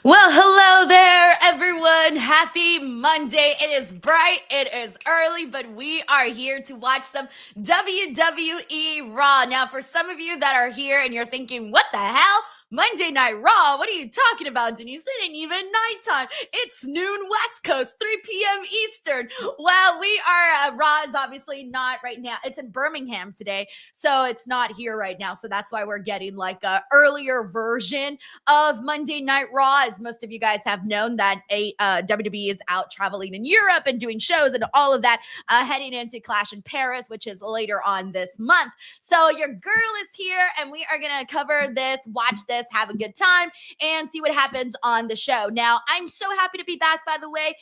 Well, hello there, everyone. Happy Monday. It is bright, it is early, but we are here to watch some WWE RAW. Now, for some of you that are here and you're thinking, what the hell? Monday Night Raw? What are you talking about, Denise? It ain't even nighttime. It's noon West Coast, 3 p.m. Eastern. Well, we are, Raw is obviously not right now. It's in Birmingham today, so it's not here right now. So that's why we're getting like a earlier version of Monday Night Raw. As most of you guys have known, that WWE is out traveling in Europe and doing shows and all of that, heading into Clash in Paris, which is later on this month. So your girl is here, and we are going to cover this, watch this, have a good time, and see what happens on the show. Now, I'm so happy to be back, by the way.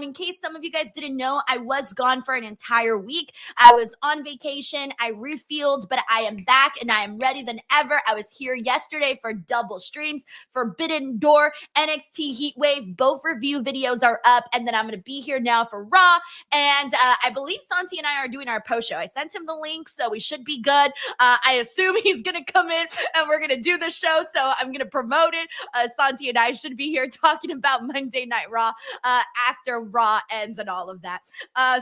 In case some of you guys didn't know, I was gone for an entire week. I was on vacation. I refueled, but I am back, and I am ready than ever. I was here yesterday for double streams. Forbidden Door, NXT Heatwave, both review videos are up, and then I'm going to be here now for Raw, and I believe Santi and I are doing our post show. I sent him the link, so we should be good. I assume he's going to come in, and we're going to do the show, so I'm going to promote it. Santi and I should be here talking about Monday Night Raw after Raw ends and all of that.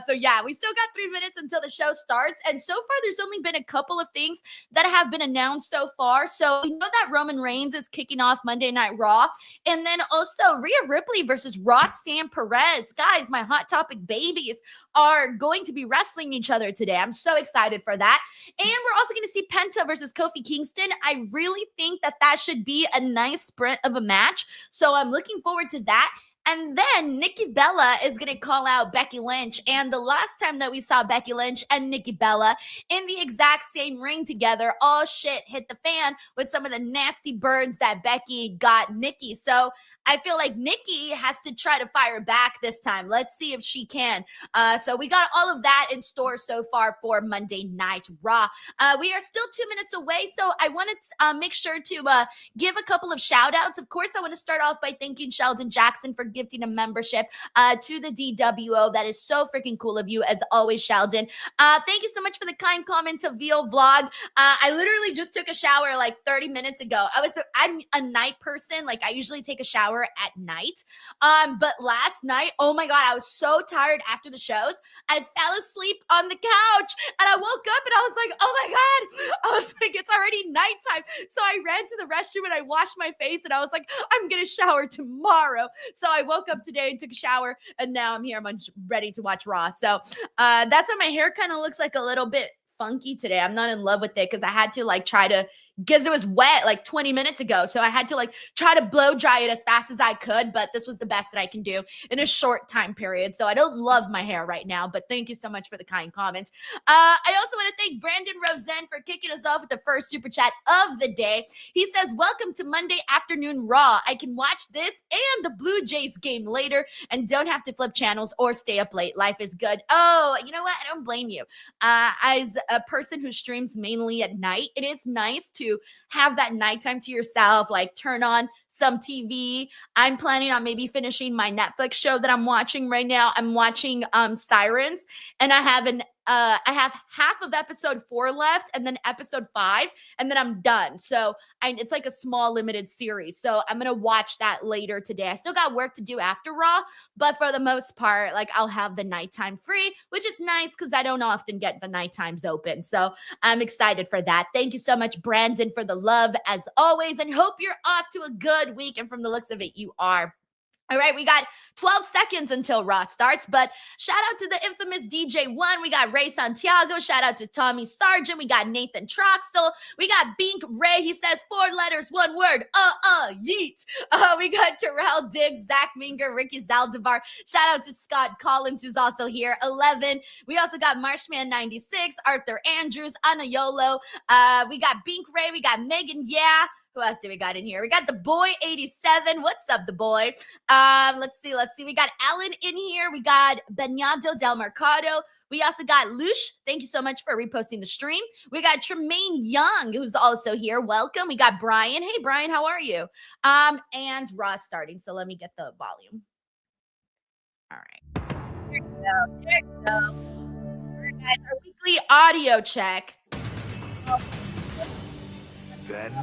So yeah, we still got 3 minutes until the show starts, and so far there's only been a couple of things that have been announced so far. So we know that Roman Reigns is kicking off Monday Night Raw, and then also Rhea Ripley versus Roxanne Perez. Guys, my Hot Topic babies are going to be wrestling each other today. I'm so excited for that. And we're also going to see Penta versus Kofi Kingston. I really think that should be a nice sprint of a match, so I'm looking forward to that. And then Nikki Bella is going to call out Becky Lynch. And the last time that we saw Becky Lynch and Nikki Bella in the exact same ring together, all shit hit the fan with some of the nasty burns that Becky got Nikki. So I feel like Nikki has to try to fire back this time. Let's see if she can. So we got all of that in store so far for Monday Night Raw. We are still 2 minutes away, so I want to make sure to give a couple of shout outs. Of course, I want to start off by thanking Sheldon Jackson for gifting a membership to the DWO. That is so freaking cool of you, as always, Sheldon. Thank you so much for the kind comment to Veal Vlog. I literally just took a shower like 30 minutes ago. I'm a night person. Like, I usually take a shower at night. But last night, oh my God, I was so tired after the shows. I fell asleep on the couch, and I woke up and I was like, oh my God. I was like, it's already nighttime. So I ran to the restroom and I washed my face, and I was like, I'm going to shower tomorrow. So I woke up today and took a shower, and now I'm here. I'm ready to watch Raw. So that's why my hair kind of looks like a little bit funky today. I'm not in love with it because I had to like try to, because it was wet like 20 minutes ago. So I had to like try to blow dry it as fast as I could, but this was the best that I can do in a short time period. So I don't love my hair right now, but thank you so much for the kind comments. I also want to thank Brandon Rosen for kicking us off with the first super chat of the day. He says, welcome to Monday afternoon Raw. I can watch this and the Blue Jays game later and don't have to flip channels or stay up late. Life is good. Oh, you know what? I don't blame you. As a person who streams mainly at night, it is nice to have that nighttime to yourself, like turn on some TV. I'm planning on maybe finishing my Netflix show that I'm watching right now. I'm watching Sirens, and I have half of episode 4 left, and then episode 5, and then I'm done. So it's like a small limited series. So I'm gonna watch that later today. I still got work to do after Raw, but for the most part, like, I'll have the nighttime free, which is nice because I don't often get the nighttimes open. So I'm excited for that. Thank you so much, Brandon, for the love as always, and hope you're off to a good week. And from the looks of it, you are. All right, we got 12 seconds until Raw starts, but shout out to the infamous DJ1. We got Ray Santiago. Shout out to Tommy Sargent. We got Nathan Troxel. We got Bink Ray. He says 4 letters, 1 word. Yeet. We got Terrell Diggs, Zach Minger, Ricky Zaldivar. Shout out to Scott Collins, who's also here. 11. We also got Marshman96, Arthur Andrews, Anna Yolo. We got Bink Ray. We got Megan. Yeah. Who else do we got in here? We got the boy 87. What's up, the boy? Let's see. We got Alan in here. We got Bernardo Del Mercado. We also got Lush. Thank you so much for reposting the stream. We got Tremaine Young, who's also here. Welcome. We got Brian. Hey, Brian, how are you? And Raw starting. So let me get the volume. All right. There you go. All right, guys, our weekly audio check. Then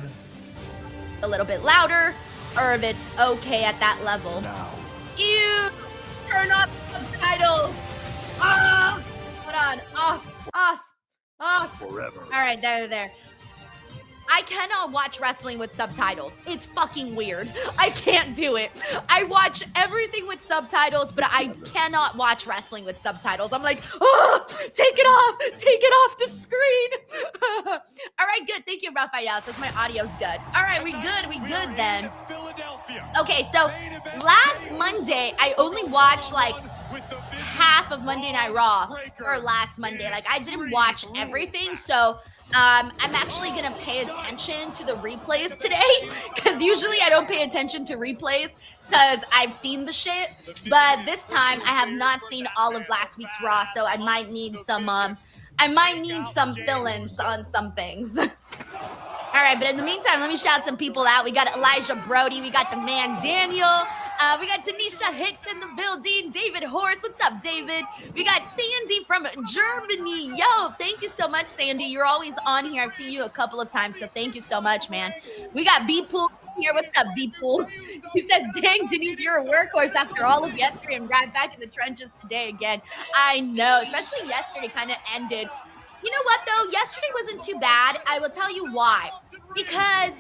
A little bit louder. or if it's okay at that level. Now. Ew! Turn off subtitles! Ah! Hold on. Off. Forever. All right, there. I cannot watch wrestling with subtitles. It's fucking weird. I can't do it. I watch everything with subtitles, but I cannot watch wrestling with subtitles. I'm like, oh, take it off the screen. All right, good. Thank you, Raphael, since my audio's good. All right, we good then. Okay, so last Monday, I only watched like half of Monday Night Raw or last Monday. Like I didn't watch everything, so I'm actually gonna pay attention to the replays today because usually I don't pay attention to replays because I've seen the shit, but this time I have not seen all of last week's Raw, so I might need some fill-ins on some things. All right, but in the meantime, let me shout some people out. We got Elijah Brody, we got the man Daniel. We got Denisha Hicks in the building. David Horst. What's up, David? We got Sandy from Germany. Yo, thank you so much, Sandy. You're always on here. I've seen you a couple of times, so thank you so much, man. We got B-Pool here. What's up, B-Pool? He says, dang, Denise, you're a workhorse after all of yesterday and right back in the trenches today again. I know, especially yesterday kind of ended. You know what, though? Yesterday wasn't too bad. I will tell you why. Because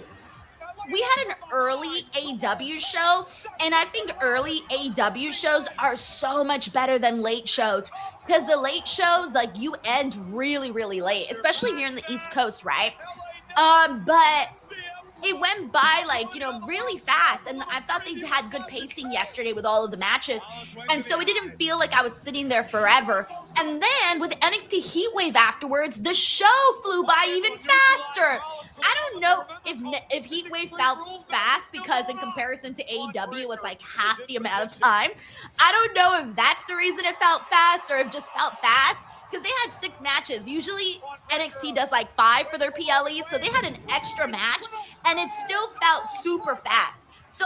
we had an early AEW show, and I think early AEW shows are so much better than late shows because the late shows, like, you end really, really late, especially here in the East Coast, right? But it went by, like, you know, really fast, and I thought they had good pacing yesterday with all of the matches, and so it didn't feel like I was sitting there forever. And then with NXT Heatwave afterwards, the show flew by even faster. I don't know if Heatwave felt fast because in comparison to AEW, it was like half the amount of time. I don't know if that's the reason it felt fast or if it just felt fast. Because they had 6 matches. Usually NXT does like 5 for their PLEs. So they had an extra match and it still felt super fast. So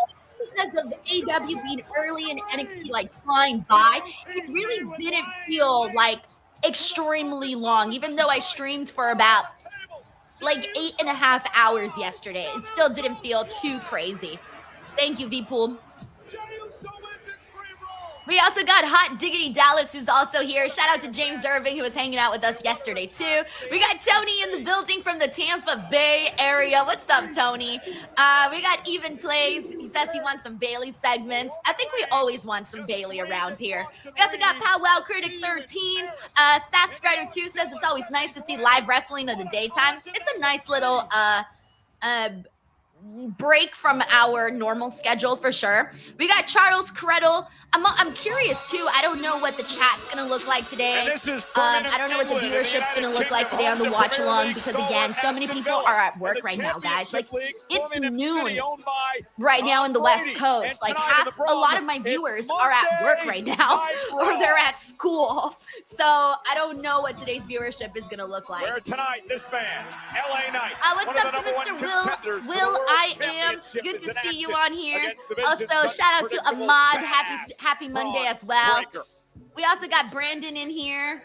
because of AEW being early and NXT like flying by, it really didn't feel like extremely long. Even though I streamed for about like 8.5 hours yesterday, it still didn't feel too crazy. Thank you, V-Pool. We also got Hot Diggity Dallas, who's also here. Shout out to James Irving, who was hanging out with us yesterday, too. We got Tony in the building from the Tampa Bay area. What's up, Tony? We got Even Plays. He says he wants some Bailey segments. I think we always want some Bailey around here. We also got Powwow Critic 13. Sass Strider 2 says it's always nice to see live wrestling in the daytime. It's a nice little break from our normal schedule for sure. We got Charles Credle. I'm curious too. I don't know what the chat's gonna look like today. I don't know what the viewership's gonna look like today on the watch along because again, so many people are at work right now, guys. Like it's noon right now in the West Coast. Like a lot of my viewers are at work right now or they're at school. So I don't know what today's viewership is gonna look like. Where tonight, this man, LA Knight. What's up to Mr. Will? I am good to see you on here. Also, shout out to Ahmad. Happy Monday as well. We also got Brandon in here.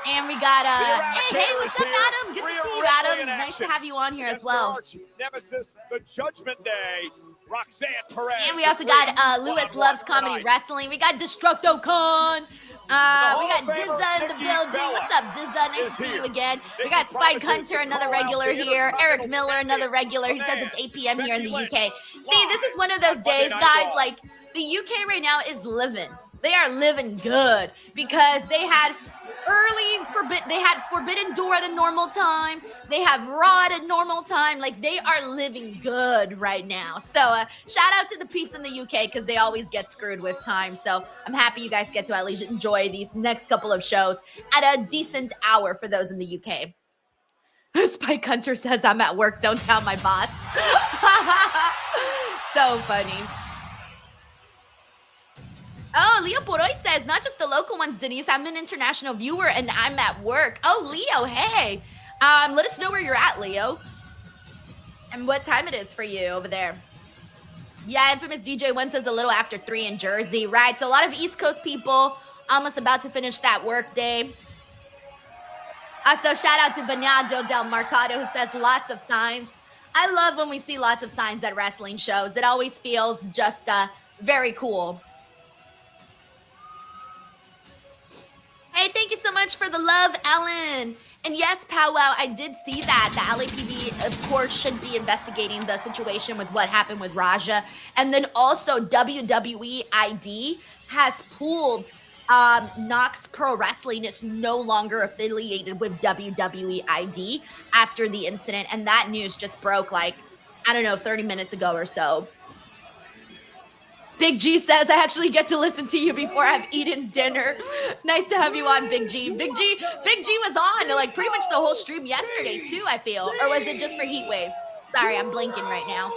And we got, hey, what's up, Adam? Good to see you, Adam. Nice to have you on here as well. Nemesis, the Judgment Day, Roxanne Perez. And we also got Lewis Loves Comedy Wrestling. We got Destructo Khan. We got Dizza in the building. What's up, Dizza? Nice to see you again. We got Spike Hunter, another regular here. Eric Miller, another regular. He says it's 8 p.m. here in the UK. See, this is one of those days, guys, like, the UK right now is living. They are living good because they had Forbidden Door at a normal time. They have Raw at a normal time. Like, they are living good right now. So, shout out to the peeps in the UK because they always get screwed with time. So, I'm happy you guys get to at least enjoy these next couple of shows at a decent hour for those in the UK. Spike Hunter says, I'm at work. Don't tell my boss. So funny. Oh, Leo Poroy says, not just the local ones, Denise. I'm an international viewer and I'm at work. Oh, Leo, hey. Let us know where you're at, Leo. And what time it is for you over there. Yeah, Infamous DJ One says a little after 3 in Jersey. Right, so a lot of East Coast people almost about to finish that work day. Also, shout out to Bernardo Del Mercado who says lots of signs. I love when we see lots of signs at wrestling shows. It always feels just very cool. Hey, thank you so much for the love, Ellen. And yes, Powwow, I did see that. The LAPD, of course, should be investigating the situation with what happened with Raja. And then also WWE ID has pulled Knox Pro Wrestling is no longer affiliated with WWE ID after the incident. And that news just broke like, I don't know, 30 minutes ago or so. Big G says, I actually get to listen to you before I've eaten dinner. Nice to have you on, Big G. Big G was on like pretty much the whole stream yesterday too, I feel. Or was it just for Heatwave? Sorry, I'm blinking right now.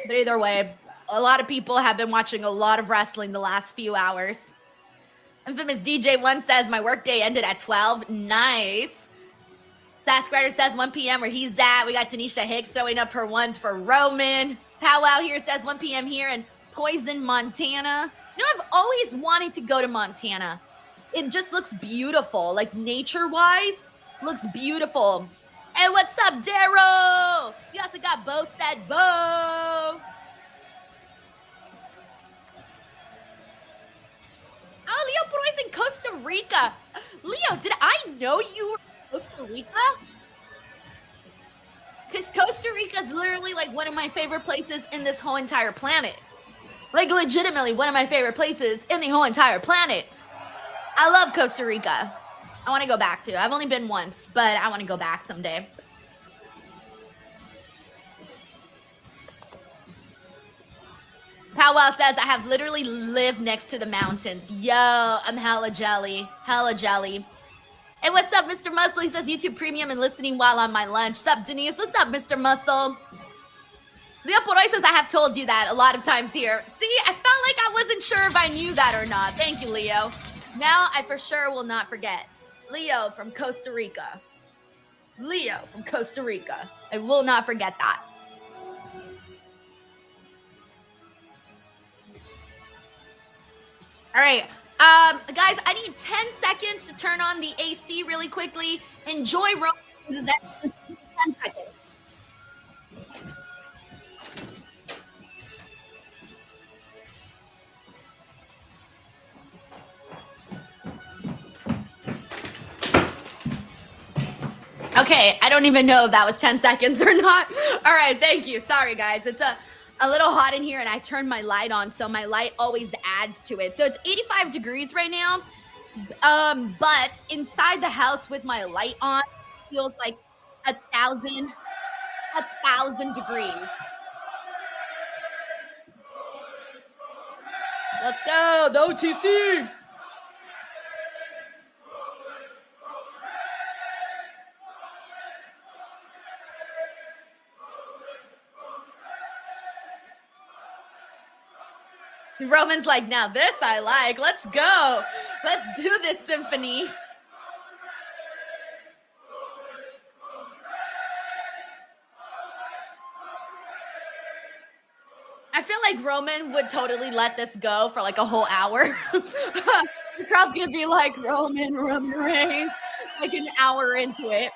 But either way, a lot of people have been watching a lot of wrestling the last few hours. Infamous DJ1 says, my workday ended at 12. Nice. Saskrider says 1 p.m. where he's at. We got Tanisha Hicks throwing up her ones for Roman. Powwow here says 1 p.m. here in Poison, Montana. You know, I've always wanted to go to Montana. It just looks beautiful. Like nature-wise, looks beautiful. Hey, what's up, Daryl? You also got Bo said Bo. Oh, Leo Proy's in Costa Rica. Leo, did I know you were Costa Rica? Because Costa Rica is literally like one of my favorite places in this whole entire planet. Like legitimately one of my favorite places in the whole entire planet. I love Costa Rica. I want to go back to. I've only been once, but I want to go back someday. Powwow says, I have literally lived next to the mountains. Yo, I'm hella jelly. Hella jelly. Hey, what's up, Mr. Muscle? He says YouTube Premium and listening while on my lunch. What's up, Denise? What's up, Mr. Muscle? Leo Poroy says, I have told you that a lot of times here. See, I felt like I wasn't sure if I knew that or not. Thank you, Leo. Now I for sure will not forget. Leo from Costa Rica. Leo from Costa Rica. I will not forget that. All right. Guys, I need 10 seconds to turn on the AC really quickly. Enjoy Roman's 10 seconds. Okay, I don't even know if that was 10 seconds or not. All right, thank you. Sorry, guys. It's a little hot in here and I turned my light on, so my light always adds to it. So it's 85 degrees right now, but inside the house with my light on, it feels like 1,000 degrees. Let's go, the OTC. Roman's like, now this I like. Let's go. Let's do this symphony. I feel like Roman would totally let this go for like a whole hour. The crowd's gonna be like, Roman Reigns, like an hour into it.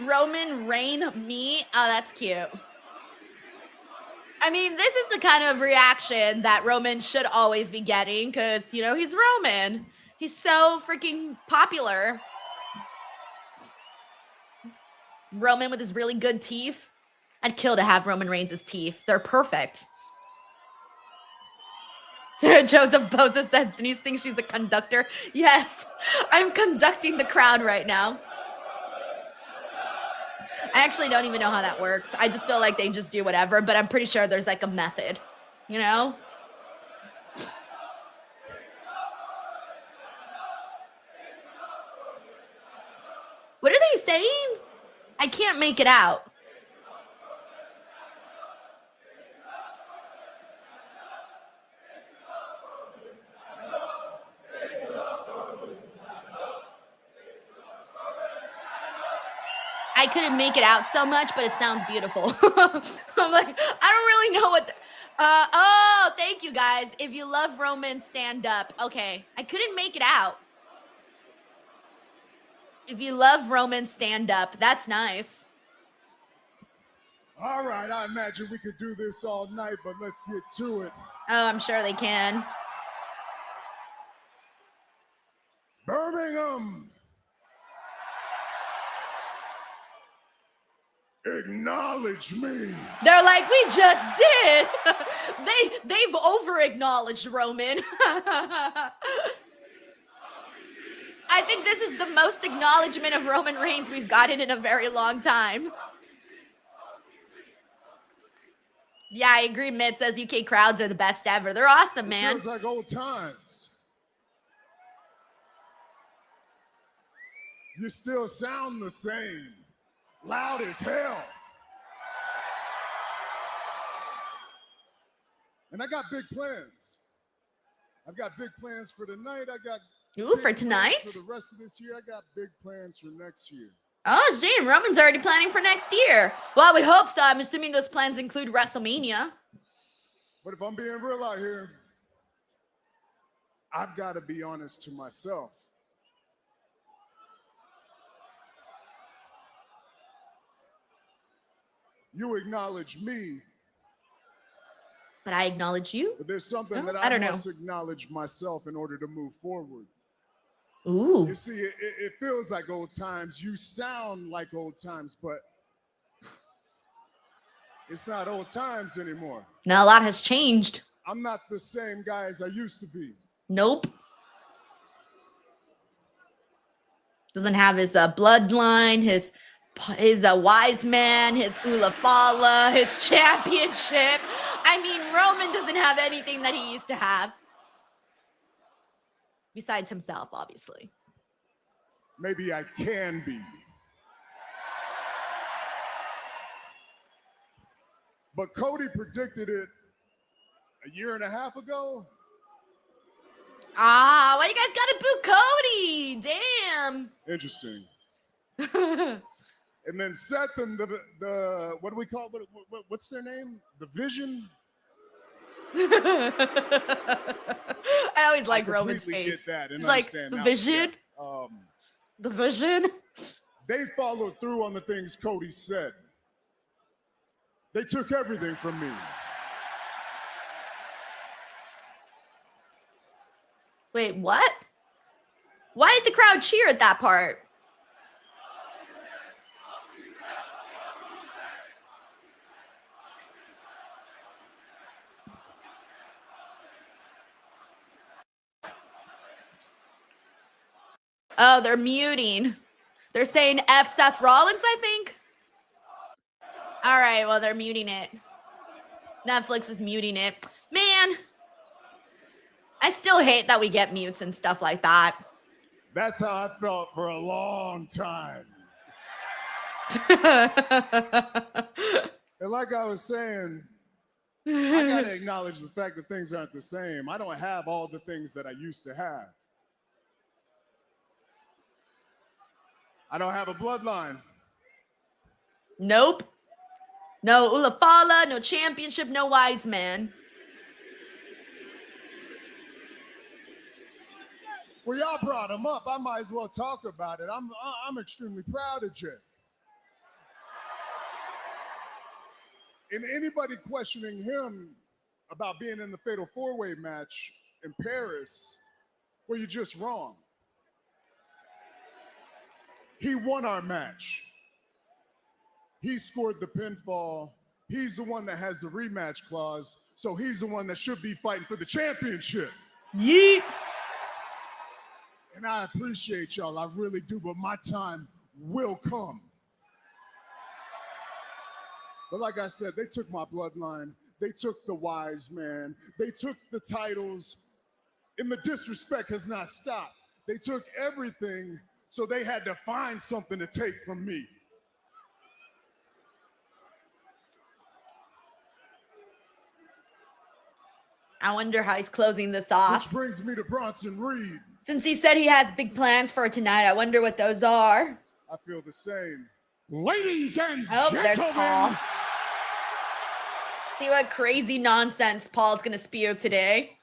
Roman Reign me. Oh, that's cute. I mean, this is the kind of reaction that Roman should always be getting because, you know, he's Roman. He's so freaking popular. Roman with his really good teeth. I'd kill to have Roman Reigns' teeth. They're perfect. Joseph Boza says, Denise thinks she's a conductor. Yes, I'm conducting the crowd right now. I actually don't even know how that works. I just feel like they just do whatever, but I'm pretty sure there's like a method, you know? What are they saying? I can't make it out. I couldn't make it out so much, but it sounds beautiful. I'm like, I don't really know what. Oh, thank you guys. If you love Roman, stand up. Okay, I couldn't make it out. If you love Roman stand-up, that's nice. All right, I imagine we could do this all night, but let's get to it. Oh, I'm sure they can. Birmingham, acknowledge me. They're like, we just did. They've over-acknowledged Roman. I think this is the most acknowledgement of Roman Reigns we've gotten in a very long time. Yeah, I agree. Mitt says UK crowds are the best ever. They're awesome, man. Feels like old times. You still sound the same. Loud as hell. And I got big plans. I've got big plans for tonight. I got for tonight? For the rest of this year, I got big plans for next year. Oh, shit. Roman's already planning for next year. Well, I would hope so. I'm assuming those plans include WrestleMania. But if I'm being real out here, I've got to be honest to myself. You acknowledge me. But I acknowledge you? But there's something that I must acknowledge myself in order to move forward. Ooh. You see, it feels like old times. You sound like old times, but it's not old times anymore. No, a lot has changed. I'm not the same guy as I used to be. Nope. Doesn't have his bloodline, his wise man, his Ulafala, his championship. I mean, Roman doesn't have anything that he used to have. Besides himself, obviously. Maybe I can be. But Cody predicted it a year and a half ago. Ah, why you guys gotta boo Cody? Damn. Interesting. And then Seth and the what do we call what's their name? The Vision. I always like Roman's face. Get that and He's like the Vision. Yeah. The Vision. They followed through on the things Cody said. They took everything from me. Wait, what? Why did the crowd cheer at that part? Oh, they're muting. They're saying F Seth Rollins, I think. All right, well, they're muting it. Netflix is muting it. Man, I still hate that we get mutes and stuff like that. That's how I felt for a long time. And like I was saying, I got to acknowledge the fact that things aren't the same. I don't have all the things that I used to have. I don't have a bloodline. Nope. No Ulafala, no championship, no wise man. Well, y'all brought him up. I might as well talk about it. I'm extremely proud of Jay. And anybody questioning him about being in the Fatal 4-Way match in Paris, well, you're just wrong. He won our match. He scored the pinfall. He's the one that has the rematch clause, so he's the one that should be fighting for the championship. Yeet. And I appreciate y'all, I really do, but my time will come. But like I said, they took my bloodline. They took the wise man. They took the titles, and the disrespect has not stopped. They took everything, so they had to find something to take from me. I wonder how he's closing this off. Which brings me to Bronson Reed. Since he said he has big plans for tonight, I wonder what those are. I feel the same. Ladies and There's gentlemen. Paul. See what crazy nonsense Paul's going to spew today.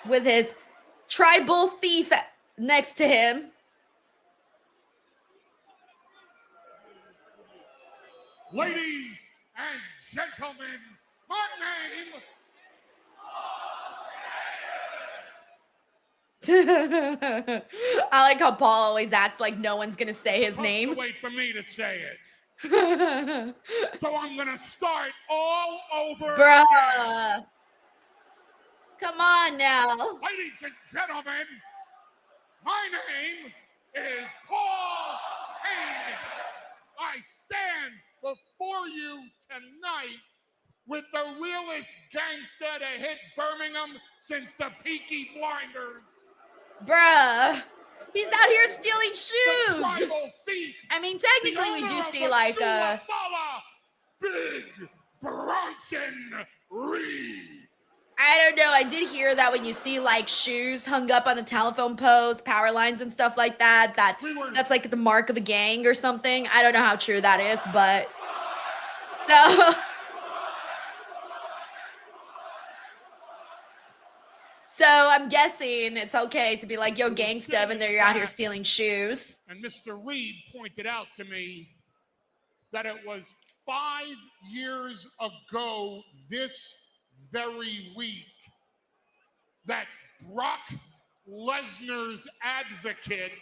with his tribal thief next to him. Ladies and gentlemen, my name. I like how Paul always acts like no one's gonna say his name. Wait for me to say it. So I'm gonna start all over. Bruh. Again. Come on now. Ladies and gentlemen, my name is Paul Heyman. I stand before you tonight with the realest gangster to hit Birmingham since the Peaky Blinders. Bruh. He's out here stealing The shoes. tribal thief. I mean, technically we do see like Big Bronson Reed. I don't know. I did hear that when you see like shoes hung up on a telephone post, power lines and stuff like that, that's like the mark of a gang or something. I don't know how true that is, but so I'm guessing it's okay to be like, yo, gangsta, and you're out here stealing shoes. And Mr. Reed pointed out to me that it was 5 years ago this very week that Brock Lesnar's advocate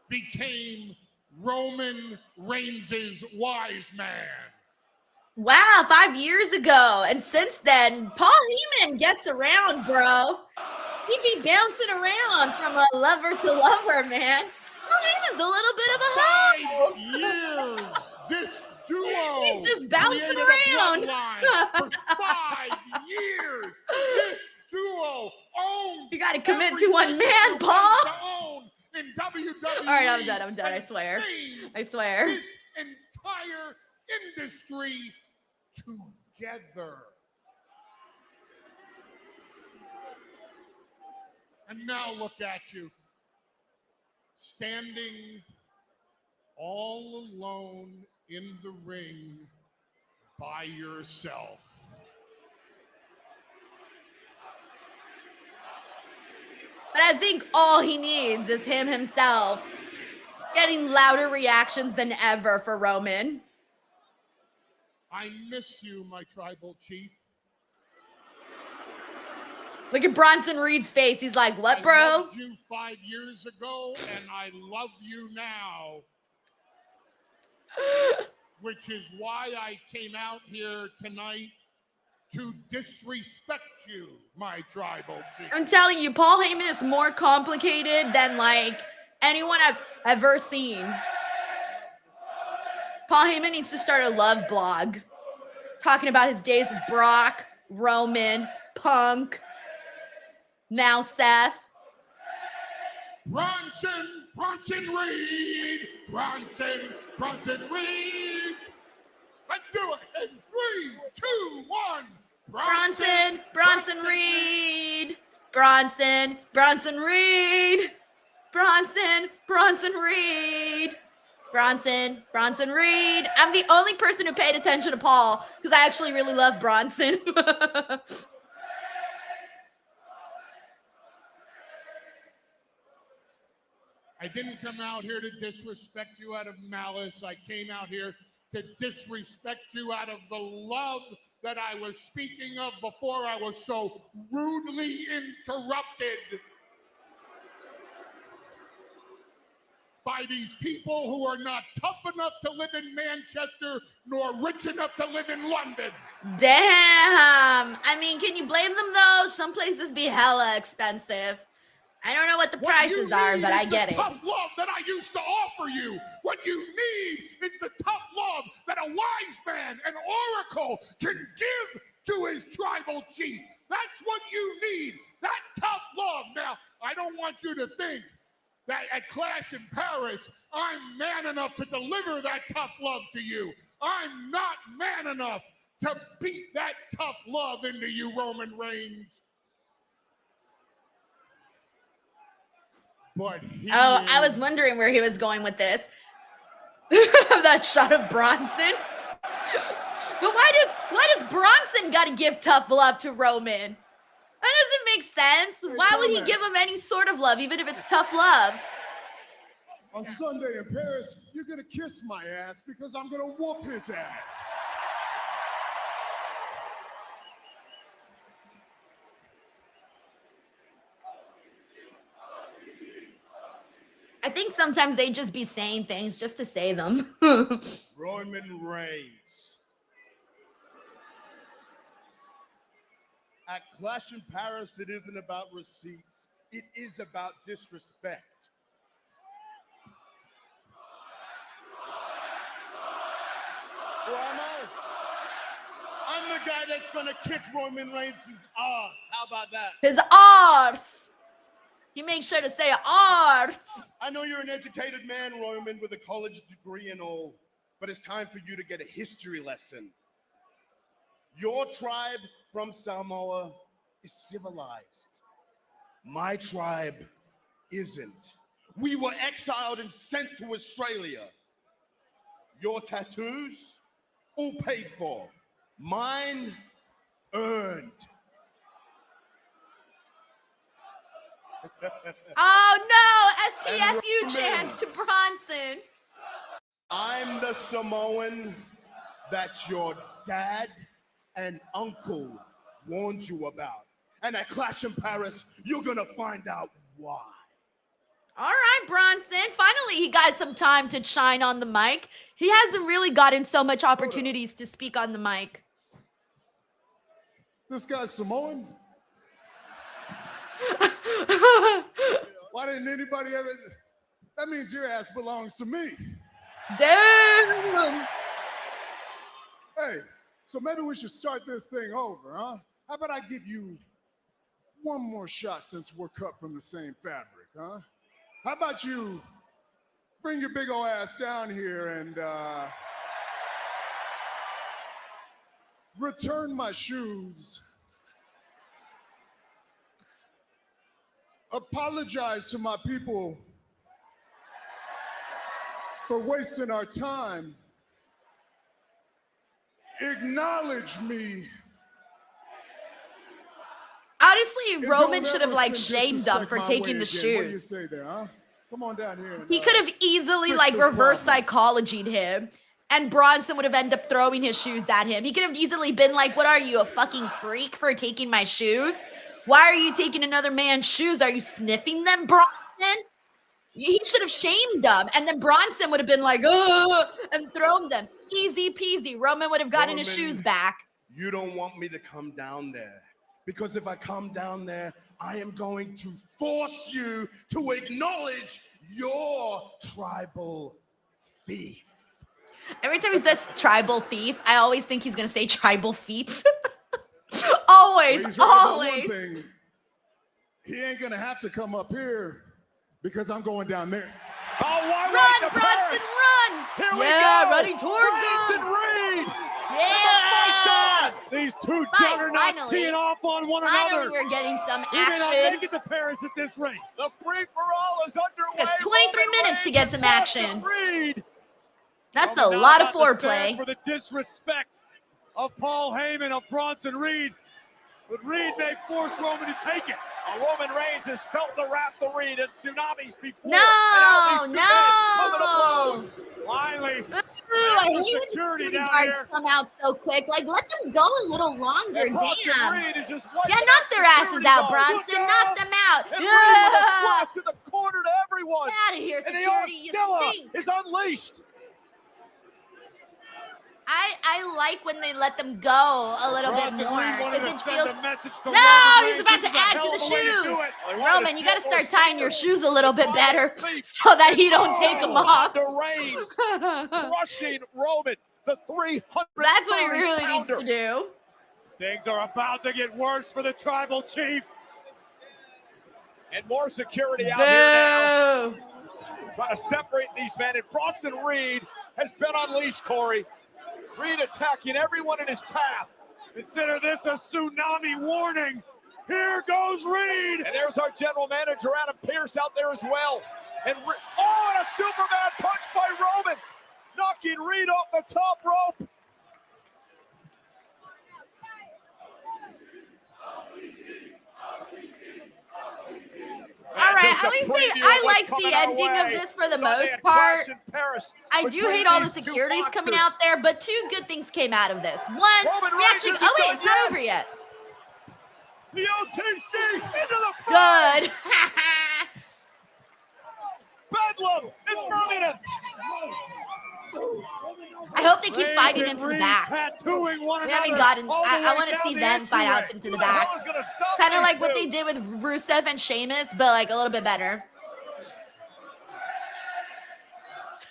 became Roman Reigns' wise man. Wow, 5 years ago. And since then, Paul Heyman gets around, bro. He be bouncing around from a lover to lover, man. Paul Heyman's a little bit of a hoe. 5 years. This duo. He's just bouncing created around. A bloodline for 5 years. This duo owned. You got to commit to one man, Paul. In WWE. All right, I'm done. I swear. I swear. This entire industry together. And now look at you, standing all alone in the ring by yourself. But I think all he needs is him himself getting louder reactions than ever for Roman. I miss you, my tribal chief. Look at Bronson Reed's face. He's like, what, bro? I loved you 5 years ago, and I love you now. Which is why I came out here tonight to disrespect you, my tribal chief. I'm telling you, Paul Heyman is more complicated than, like, anyone I've ever seen. Paul Heyman needs to start a love blog talking about his days with Brock, Roman, Punk, now Seth. Bronson Reed. Bronson Reed. Let's do it in 3, 2, 1. Bronson Reed. Bronson Reed. Bronson Reed. Bronson Reed. I'm the only person who paid attention to Paul because I actually really love Bronson. I didn't come out here to disrespect you out of malice. I came out here to disrespect you out of the love that I was speaking of before I was so rudely interrupted by these people who are not tough enough to live in Manchester nor rich enough to live in London. Damn. I mean, can you blame them though? Some places be hella expensive. I don't know what the prices are, but I get it. Tough love that I used to offer you. What you need is the tough love that a wise man, an oracle, can give to his tribal chief. That's what you need, that tough love. Now, I don't want you to think that at Clash in Paris, I'm man enough to deliver that tough love to you. I'm not man enough to beat that tough love into you, Roman Reigns. But I was wondering where he was going with this. That shot of Bronson. But Why does Bronson got to give tough love to Roman? That doesn't make sense. Why would he give him any sort of love, even if it's tough love? On Sunday in Paris, you're gonna kiss my ass because I'm gonna whoop his ass. I think sometimes they just be saying things just to say them. Roman Reigns. At Clash in Paris, it isn't about receipts. It is about disrespect. Who am I? I'm the guy that's gonna kick Roman Reigns' ass. How about that? His arse. You make sure to say arse. I know you're an educated man, Roman, with a college degree and all, but it's time for you to get a history lesson. Your tribe from Samoa is civilized. My tribe isn't. We were exiled and sent to Australia. Your tattoos, all paid for. Mine, earned. Oh no, STFU Roman. chants to Bronson. I'm the Samoan that your dad and uncle warned you about. And at Clash in Paris, you're gonna find out why. All right, Bronson. Finally, he got some time to shine on the mic. He hasn't really gotten so much opportunities to speak on the mic. This guy's Samoan? Why didn't anybody ever? That means your ass belongs to me. Damn. Hey, so maybe we should start this thing over, huh? How about I give you one more shot since we're cut from the same fabric, huh? How about you bring your big ol' ass down here and return my shoes, apologize to my people for wasting our time, acknowledge me. Honestly, And Roman don't should have ever like send shamed them disrespect for my taking way the again. What do you shoes. say there, huh? Come on down here. And, He could have easily fix like this reverse problem. psychologied him, and Bronson would have ended up throwing his shoes at him. He could have easily been like, "What are you, a fucking freak for taking my shoes? Why are you taking another man's shoes? Are you sniffing them, Bronson?" He should have shamed them, and then Bronson would have been like, "Ugh," and thrown them. Easy peasy. Roman would have gotten his Roman, shoes back. You don't want me to come down there. Because if I come down there, I am going to force you to acknowledge your tribal thief. Every time he says tribal thief, I always think he's gonna say tribal feet. Always, He's right about always. one thing. He ain't gonna have to come up here because I'm going down there. Oh, why Run, wait to Bronson, Paris? run! Here we Yeah, go. running towards Reigns him. and Reed. Yeah! These two Fight, juggernauts finally. teeing off on one Finally, another. we're getting some We may not action. make it to Paris at this rate. The free-for-all is underway. It's 23 Roman minutes to Reigns get and some Bronson action. Reed. That's a Roman now lot of about to stand foreplay. for the disrespect of Paul Heyman of Bronson Reed. But Reed may force Roman to take it. Roman Reigns has felt the wrath of Reed and tsunamis before. No, and now these two men coming to no. blows. Finally, Ooh, I hate when security security down guards here. come out so quick. Like, let them go a little longer. And Bronson Damn. Reed is just Yeah, wiping knock out their asses security out, guards. Bronson. Knock them out. And Reed with a Yeah. splash in the corner to everyone. Get out of here, And the security. You Arcilla stink. is unleashed. I like when they let them go a little bit Bronson more Reed wanted because to it send feels. a message to No, Roman he's Reigns. about This to is a add hell to the of a way to do shoes. it. Roman, you got to start tying your shoes a little bit better so that he don't take them off. To Reigns, crushing Roman, the 300. That's what he really needs to do. Things are about to get worse for the tribal chief. And more security out here now, Boo. trying to separate these men. And Bronson Reed has been unleashed, Corey. Reed attacking everyone in his path. Consider this a tsunami warning. Here goes Reed. And there's our general manager, Adam Pearce, out there as well. And and a Superman punch by Roman, knocking Reed off the top rope. At least I like the ending of this for the most part. I do hate all the securities coming out there, but two good things came out of this. One, we actually, oh wait, it's not over yet. The OTC into the Good. Bedlam in Birmingham. I hope they keep fighting into the back. We haven't gotten, I want to see them fight out into the back. Kind of like what they did with Rusev and Sheamus, but like a little bit better.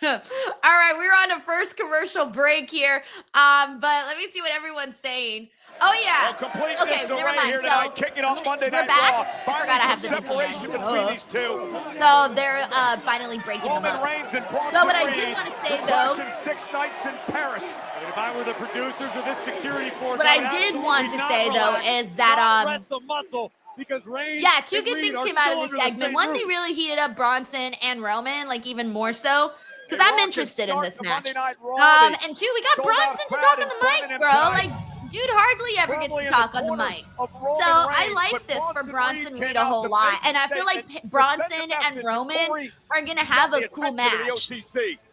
All right, we're on a first commercial break here, but let me see what everyone's saying. Oh yeah. Okay, never mind. So kicking off Monday we're Night back. Raw. I forgot I have the separation between these two. So they're finally breaking them Roman up. Reigns and Bronson But what I Reed, did want to say the though, Clash in 6 nights in Paris. If I were the producers of this security force, what I did want to say though is that rest the muscle because Reigns yeah, two and good Reed things are came out still of the under segment. same One, roof. they really heated up Bronson and Roman, like even more so, because I'm interested in this match. And two, we got Bronson to talk on the mic, bro. Like, dude hardly ever gets to talk on the mic. So I like this for Bronson Reed a whole lot. And I feel like Bronson and Roman are going to have a cool match.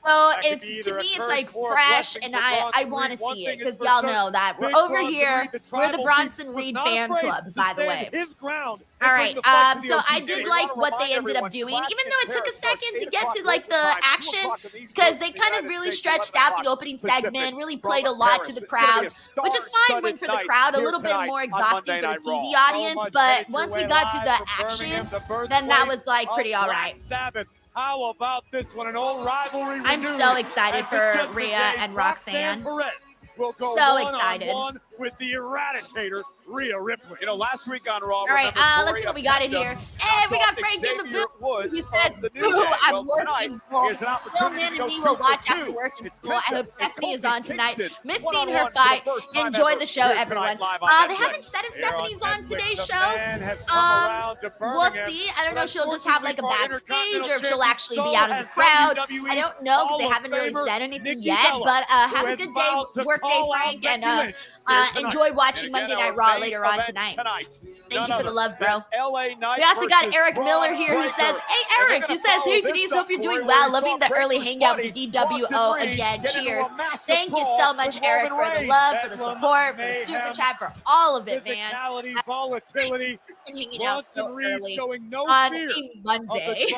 So it's, to me, it's like fresh, and I want to see it, because y'all know that we're over here. We're the Bronson Reed fan club, by the way. All right, so I did like what they ended up doing, even though it took a second to get to like the action, because they kind of really stretched out the opening segment, really played a lot to the crowd, which is fine when for the crowd, a little bit more exhausting for the TV audience, but once we got to the action, then that was like pretty all right. How about this one? An old rivalry. I'm so excited for Rhea and Roxanne. So excited. With the Eradicator, Rhea Ripley. You know, last week on Raw. All right, let's see what we got in here. Hey, we got Frank in the booth. He says, "Boo, I'm working full. Philman and me will watch after work in school. I hope Stephanie is on tonight. Miss seeing her fight. Enjoy the show, everyone." They haven't said if Stephanie's on today's show. We'll see. I don't know if she'll just have like a backstage or if she'll actually be out in the crowd. I don't know because they haven't really said anything yet. But have a good day, work day, Frank, and enjoy watching Monday Night Raw later on tonight. Thank you for the love, bro. We also got Eric Miller here who says, "Hey, Eric," he says, "Hey, Denise, hope you're doing well. Loving the early hangout with DWO again. Cheers." Thank you so much, Eric, for the love, for the support, for the super chat, for all of it, man. Volatility. Hanging out so early showing no on fear a Monday.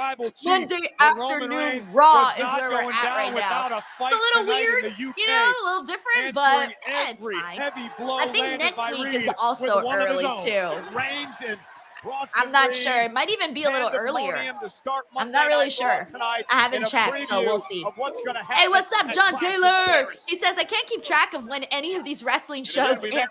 Monday afternoon Raw is where we're at right now. It's a little weird, you know, a little different, but it's fine. I think next week is also early too. I'm not sure. It might even be a little earlier. I'm not really sure. I haven't checked, so we'll see. Hey, what's up, John Taylor? He says, "I can't keep track of when any of these wrestling shows air."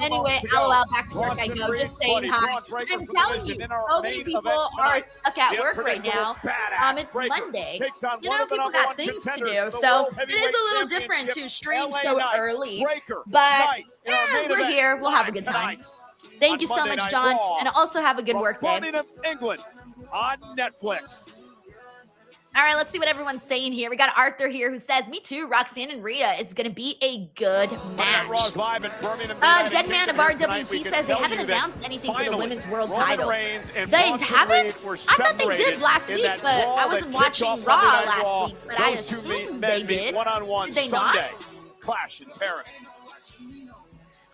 Anyway, LOL, back to work I go. Just saying hi. I'm telling you, so many people are stuck at work right now. It's Monday. You know, people got things to do, so it is a little different to stream so early. But we're here. We'll have a good time. Thank you so much, John, and also have a good work day. England on Netflix. All right, let's see what everyone's saying here. We got Arthur here who says, "Me too, Roxanne and Rhea is going to be a good match." Dead Man of RWT says they haven't announced anything for the women's world title. They haven't? I thought they did last week, but I wasn't watching Raw last week, but I assumed they did. Did they not? Clash in Paris.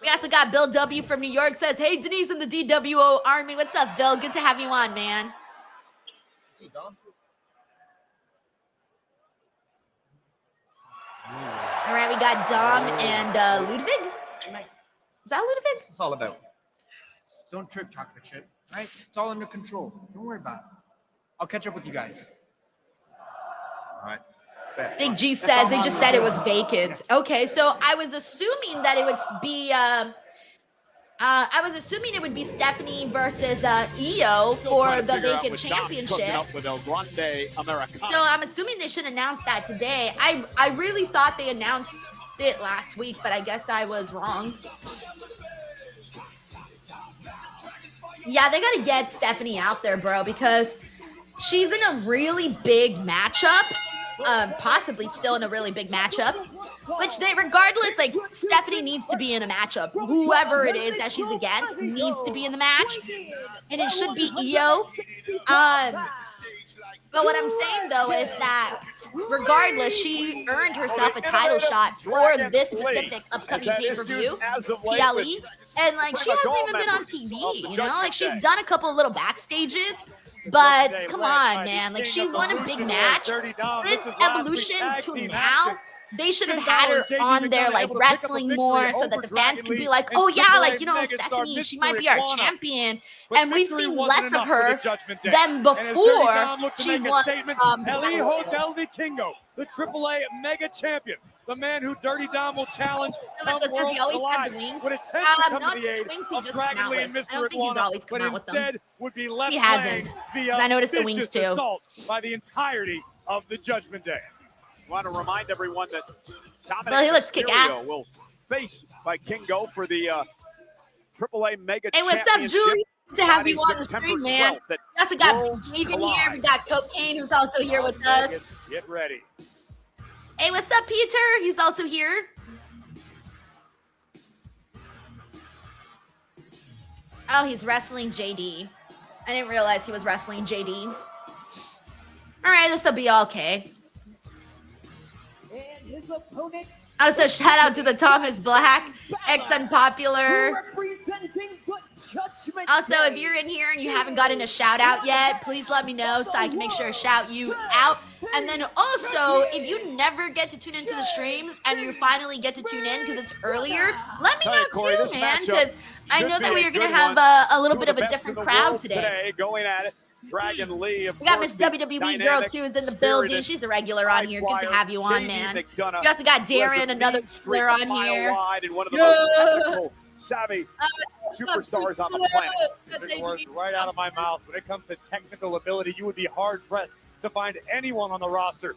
We also got Bill W. from New York says, "Hey, Denise and the DWO Army." What's up, Bill? Good to have you on, man. All right, we got Dom and Ludwig. Is that Ludwig? What's this all about? Don't trip, chocolate chip. Right? It's all under control. Don't worry about it. I'll catch up with you guys. All right. Big G says they just said it was vacant. Okay, so I was assuming that it would be Stephanie versus Io for the vacant championship. So I'm assuming they should announce that today. I really thought they announced it last week, but I guess I was wrong. Yeah, they gotta get Stephanie out there, bro, because she's in a really big matchup. Possibly still in a really big matchup, which regardless, like, Stephanie needs to be in a matchup. Whoever it is that she's against needs to be in the match, and it should be Io But what I'm saying though is that regardless, she earned herself a title shot for this specific upcoming pay-per-view, PLE, and like she hasn't even been on TV, you know? Like she's done a couple of little backstages, but come on, man. Like she won a big match. Since Evolution to now, they should have had her on there like wrestling more so that the fans could be like, oh yeah, like, you know, Stephanie, she might be our champion. And we've seen less of her than before she won. Elijo Del Vikingo, the AAA mega champion. The man who Dirty Dom will challenge. Says he always had the wings. Would attempt to come not to the aid the wings, he of just Dragon come Lee out and with. I Mr. don't think he's Iguana, always but come out with them. instead would be left He hasn't. via I noticed the wings vicious too. assault by the entirety of the Judgment Day. I want to remind everyone that Dominic Well, he looks kick Mysterio ass. will face by Kingo for the AAA Mega Hey, what's up, Championship Julie? Good to have you starting on the September stream, man. 12th at We also got Worlds Steve in here. Collide. We got Cocaine, who's also here with us. Vegas, get ready. Hey, what's up, Peter? He's also here. Oh, he's wrestling JD. I didn't realize he was wrestling JD. All right, this will be okay. And his opponent. Also, shout out to the Thomas Black, ex-Unpopular. Representing the Judgment Also, if Day. you're in here and you haven't gotten a shout out yet, please let me know so I can make sure to shout you out. And then also, if you never get to tune into the streams and you finally get to tune in because it's earlier, let me Tell know you, Corey, too, this man, matchup because I know should that be we're a going to good have one. a little Two bit of a the best different in the crowd world today. Going at it. Dragon Lee, of We got course, Miss the WWE Girl dynamic, too is in the building. spirited, She's a regular on here. Good to have you on, JD man. McDonagh, We also got who has Darren, a another mean streak player a on mile here. wide and one of the most technical, savvy superstars on the planet. Took the words right out of my mouth. When it comes to technical ability, you would be hard-pressed to find anyone on the roster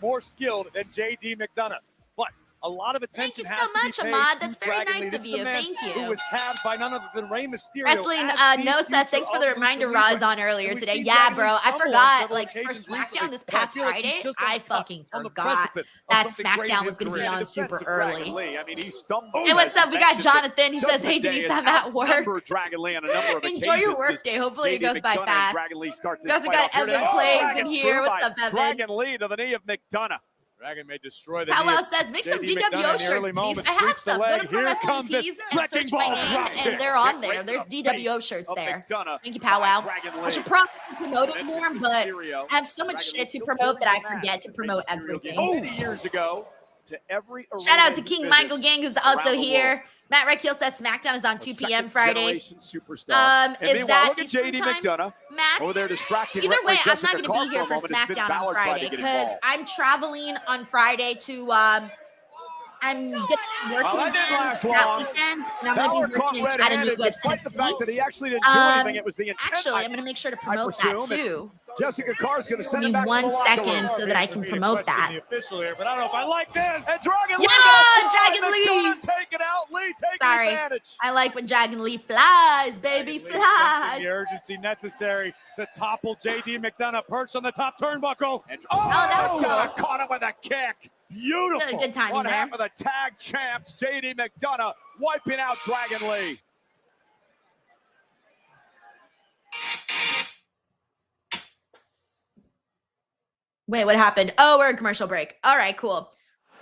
more skilled than JD McDonagh. But a lot of Thank attention you has so to be much, paid Ahmad. to That's very Dragon nice Lee. of This is you. a man Thank who you. was tabbed by none other than Rey Mysterio. Wrestling, as the no says, future thanks for of the Lucha reminder. Libre. Ra's on earlier And we today. see Yeah, Dragon bro, Lee I stumble on forgot. several Like, for occasions SmackDown recently, this but I past feel like he's Friday, just on I the cusp, fucking on the forgot precipice of that something great in SmackDown his was going to be career. on In defense super of Dragon early. Lee, I mean, he stumbled. Hey, what's as up? We got mentioned, but Jonathan. He says, Judgment hey, Day Denise, has I'm at work. outnumbered Dragon Lee on a number of Enjoy your occasions work as day. Hopefully it JD goes by McDonagh and fast. Dragon Lee start We this also fight got off here Evan today. Plays in Dragon here. screw What's by up, Evan? Dragon Lee to the knee of McDonagh. Dragon may destroy the Powwow knee. says, make some JD DWO McDonagh in the shirts, early Denise. moments I have sweeps the some. Go leg. to Pro Here Wrestling comes this Tees and wrecking search my ball name, drop kick. and they're on Right there. to There's the DWO face shirts of there. McDonagh Thank you, by Powwow. Dragon I Lee. should probably promote it Mentioned more, but Mysterio. I have so much Dragon shit to Lee promote that I still forget to pulling promote back. Mysterio everything. did many years ago to every Shout out to arena King he Michael visits Gang, who's around also the here. world. Matt Redkill says SmackDown is on A 2 p.m. Friday. second-generation superstar. And Is meanwhile, that look at Eastern JD time, McDonagh Matt? over there distracting Either way, I'm Jessica not going to Carr be here for a for moment as Finn SmackDown Balor on tried to Friday get because involved. I'm traveling on Friday to I'm gonna be working that didn't again last that long. weekend, and I'm Balor gonna be caught working in red-handed, Chattanooga, despite the fact Tennessee. that he actually didn't do anything. It was the intent. Actually, I'm gonna make sure to I promote that presume, too. Jessica Carr's going to send Give him me back to 1 the locker second room. so that I can promote that. The official here, but I don't know if I like this. And Dragon Lee. Yeah, gonna fly. Dragon Lee. McDonagh taking out Lee, taking Sorry. advantage. I like when Dragon Lee flies, baby, Dragon Lee sensing flies. the urgency necessary to topple JD McDonagh, perched on the top turnbuckle. And, that was McDonagh cool. caught him with a kick. Beautiful. Good timing One there. half of the tag champs, JD McDonagh, wiping out Dragon Lee. Wait, what happened? Oh, we're in commercial break. All right, cool.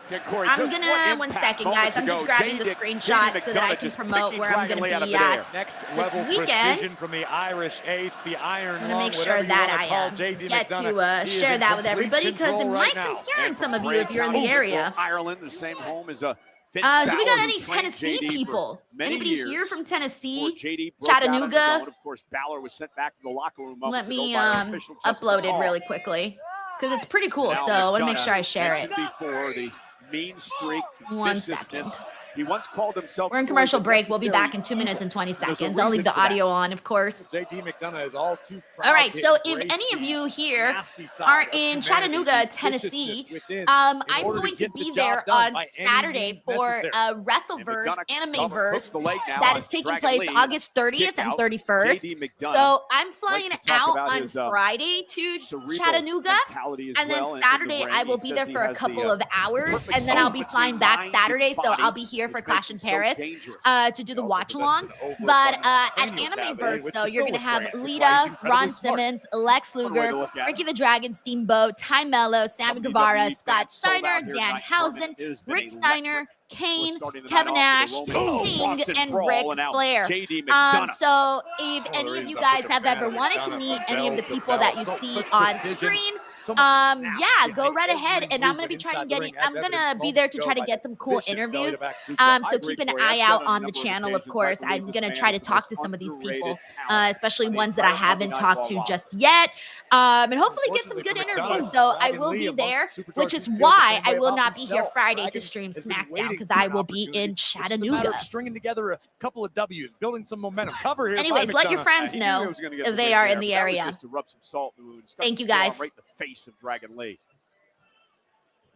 Okay, Corey, I'm just gonna, what 1 impact second, guys. I'm moments just ago, grabbing the JD screenshot so that I McDonagh can just promote picking where I'm Dragon gonna Lee out of be midair. at. Next This level weekend, precision from the Irish ace, the Iron I'm gonna Lung, make sure whatever you that wanna call JD I get McDonagh. to He is share in that with complete everybody because it control might right now. concern And some from of you if you're in the Grey area. Ireland, the same home as Finn Do we got Balor, any who trained Tennessee JD for people? many Anybody years here from before Tennessee? JD broke out on his Chattanooga? own. Of course, Balor was sent back to the locker room Let moments me ago by our official Jessica upload it Carr. really quickly because it's pretty cool. Now So I want to make McDonagh sure I share it. mentioned before the mean streak, 1 viciousness. second. He once called himself. We're in commercial break. We'll be back in 2 minutes and 20 seconds. I'll leave the audio on, of course. JD McDonagh is all too proud All right, to so if embrace any of the you here nasty side are of in humanity, Chattanooga, the Tennessee, viciousness within, I'm in order to going to get the be job there done on by any Saturday means for necessary. a And WrestleVerse McDonagh Anime hooks the leg now that on is taking Dragon place Lee. August 30th Kick and out. 31st. JD McDonagh So I'm flying likes to talk out about on his, Friday to cerebral Chattanooga. mentality as And then well in the Saturday, ring. I will He be says there he for a has the, couple of hours, perfect and then I'll zone be between flying back mind and Saturday. So body. I'll be here here for Which Clash makes in him so Paris dangerous. to do He the also watch along. possesses an over But abundance at of cranial Animeverse, cavity, which though, is you're filled going to with have brains, which is why he's Lita, incredibly Ron smart. Simmons, Lex One way to Luger, look at Ricky it. the Dragon Steamboat, Ty Mello, Sammy Guevara, WWE Scott fans sold Steiner, out here Dan tonight. Housen, Tournament has been Rick electric. Steiner, We're Kane, starting the night Kevin off Nash, with a Roman Sting, Bronson and brawl, Ric and now Flair. JD McDonagh. So if One of the any of reasons you I'm guys such a have fan ever of wanted to McDonagh, meet from any of the bell to people that bell, you so see much on precision, screen, so much snap yeah, behind go right every ahead, and I'm going to movement be trying to inside get. the ring, as I'm going evidenced to be there to moments try ago to by get some cool vicious interviews. belly-to-back suplex. I So agree, keep an Corey. eye I've out said on a the number of channel, of occasions, I course. believe I'm this going to man try to is the talk most to some of these underrated people, talent especially on the ones that I entire haven't Monday Night talked Raw to just roster. yet, and hopefully get some Unfortunately good for interviews. McDonagh, Though I Dragon will Lee, be amongst there, superstars which who is feel the why same I way will about not be here himself. Friday to Dragon stream has been SmackDown waiting because for I an will be opportunity. in It's just a matter Chattanooga. of stringing together a couple of W's, building some momentum. Cover here by Anyways, let your McDonagh. friends He knew he know was gonna get if the they win are there, in but the that was area. just to rub some salt in the wound. Stuck Thank his you, forearm guys. right in the face of Dragon Lee.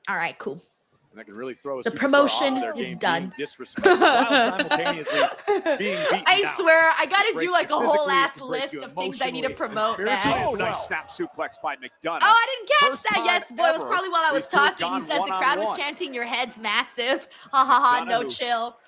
All right, cool. And that can really throw a The superstar promotion off their is game, done. being disrespected while simultaneously being beaten I down. swear, I gotta It do breaks like you a whole physically, it ass can break list you of things I need to emotionally and promote, spiritually man. Oh, as nice well. snap suplex by McDonagh. Oh, I didn't catch First that. time Yes, boy, it was ever probably while I was these two have talking. He gone says the crowd was one-on-one. chanting, "Your head's massive." Ha ha ha. No McDonagh, who chill.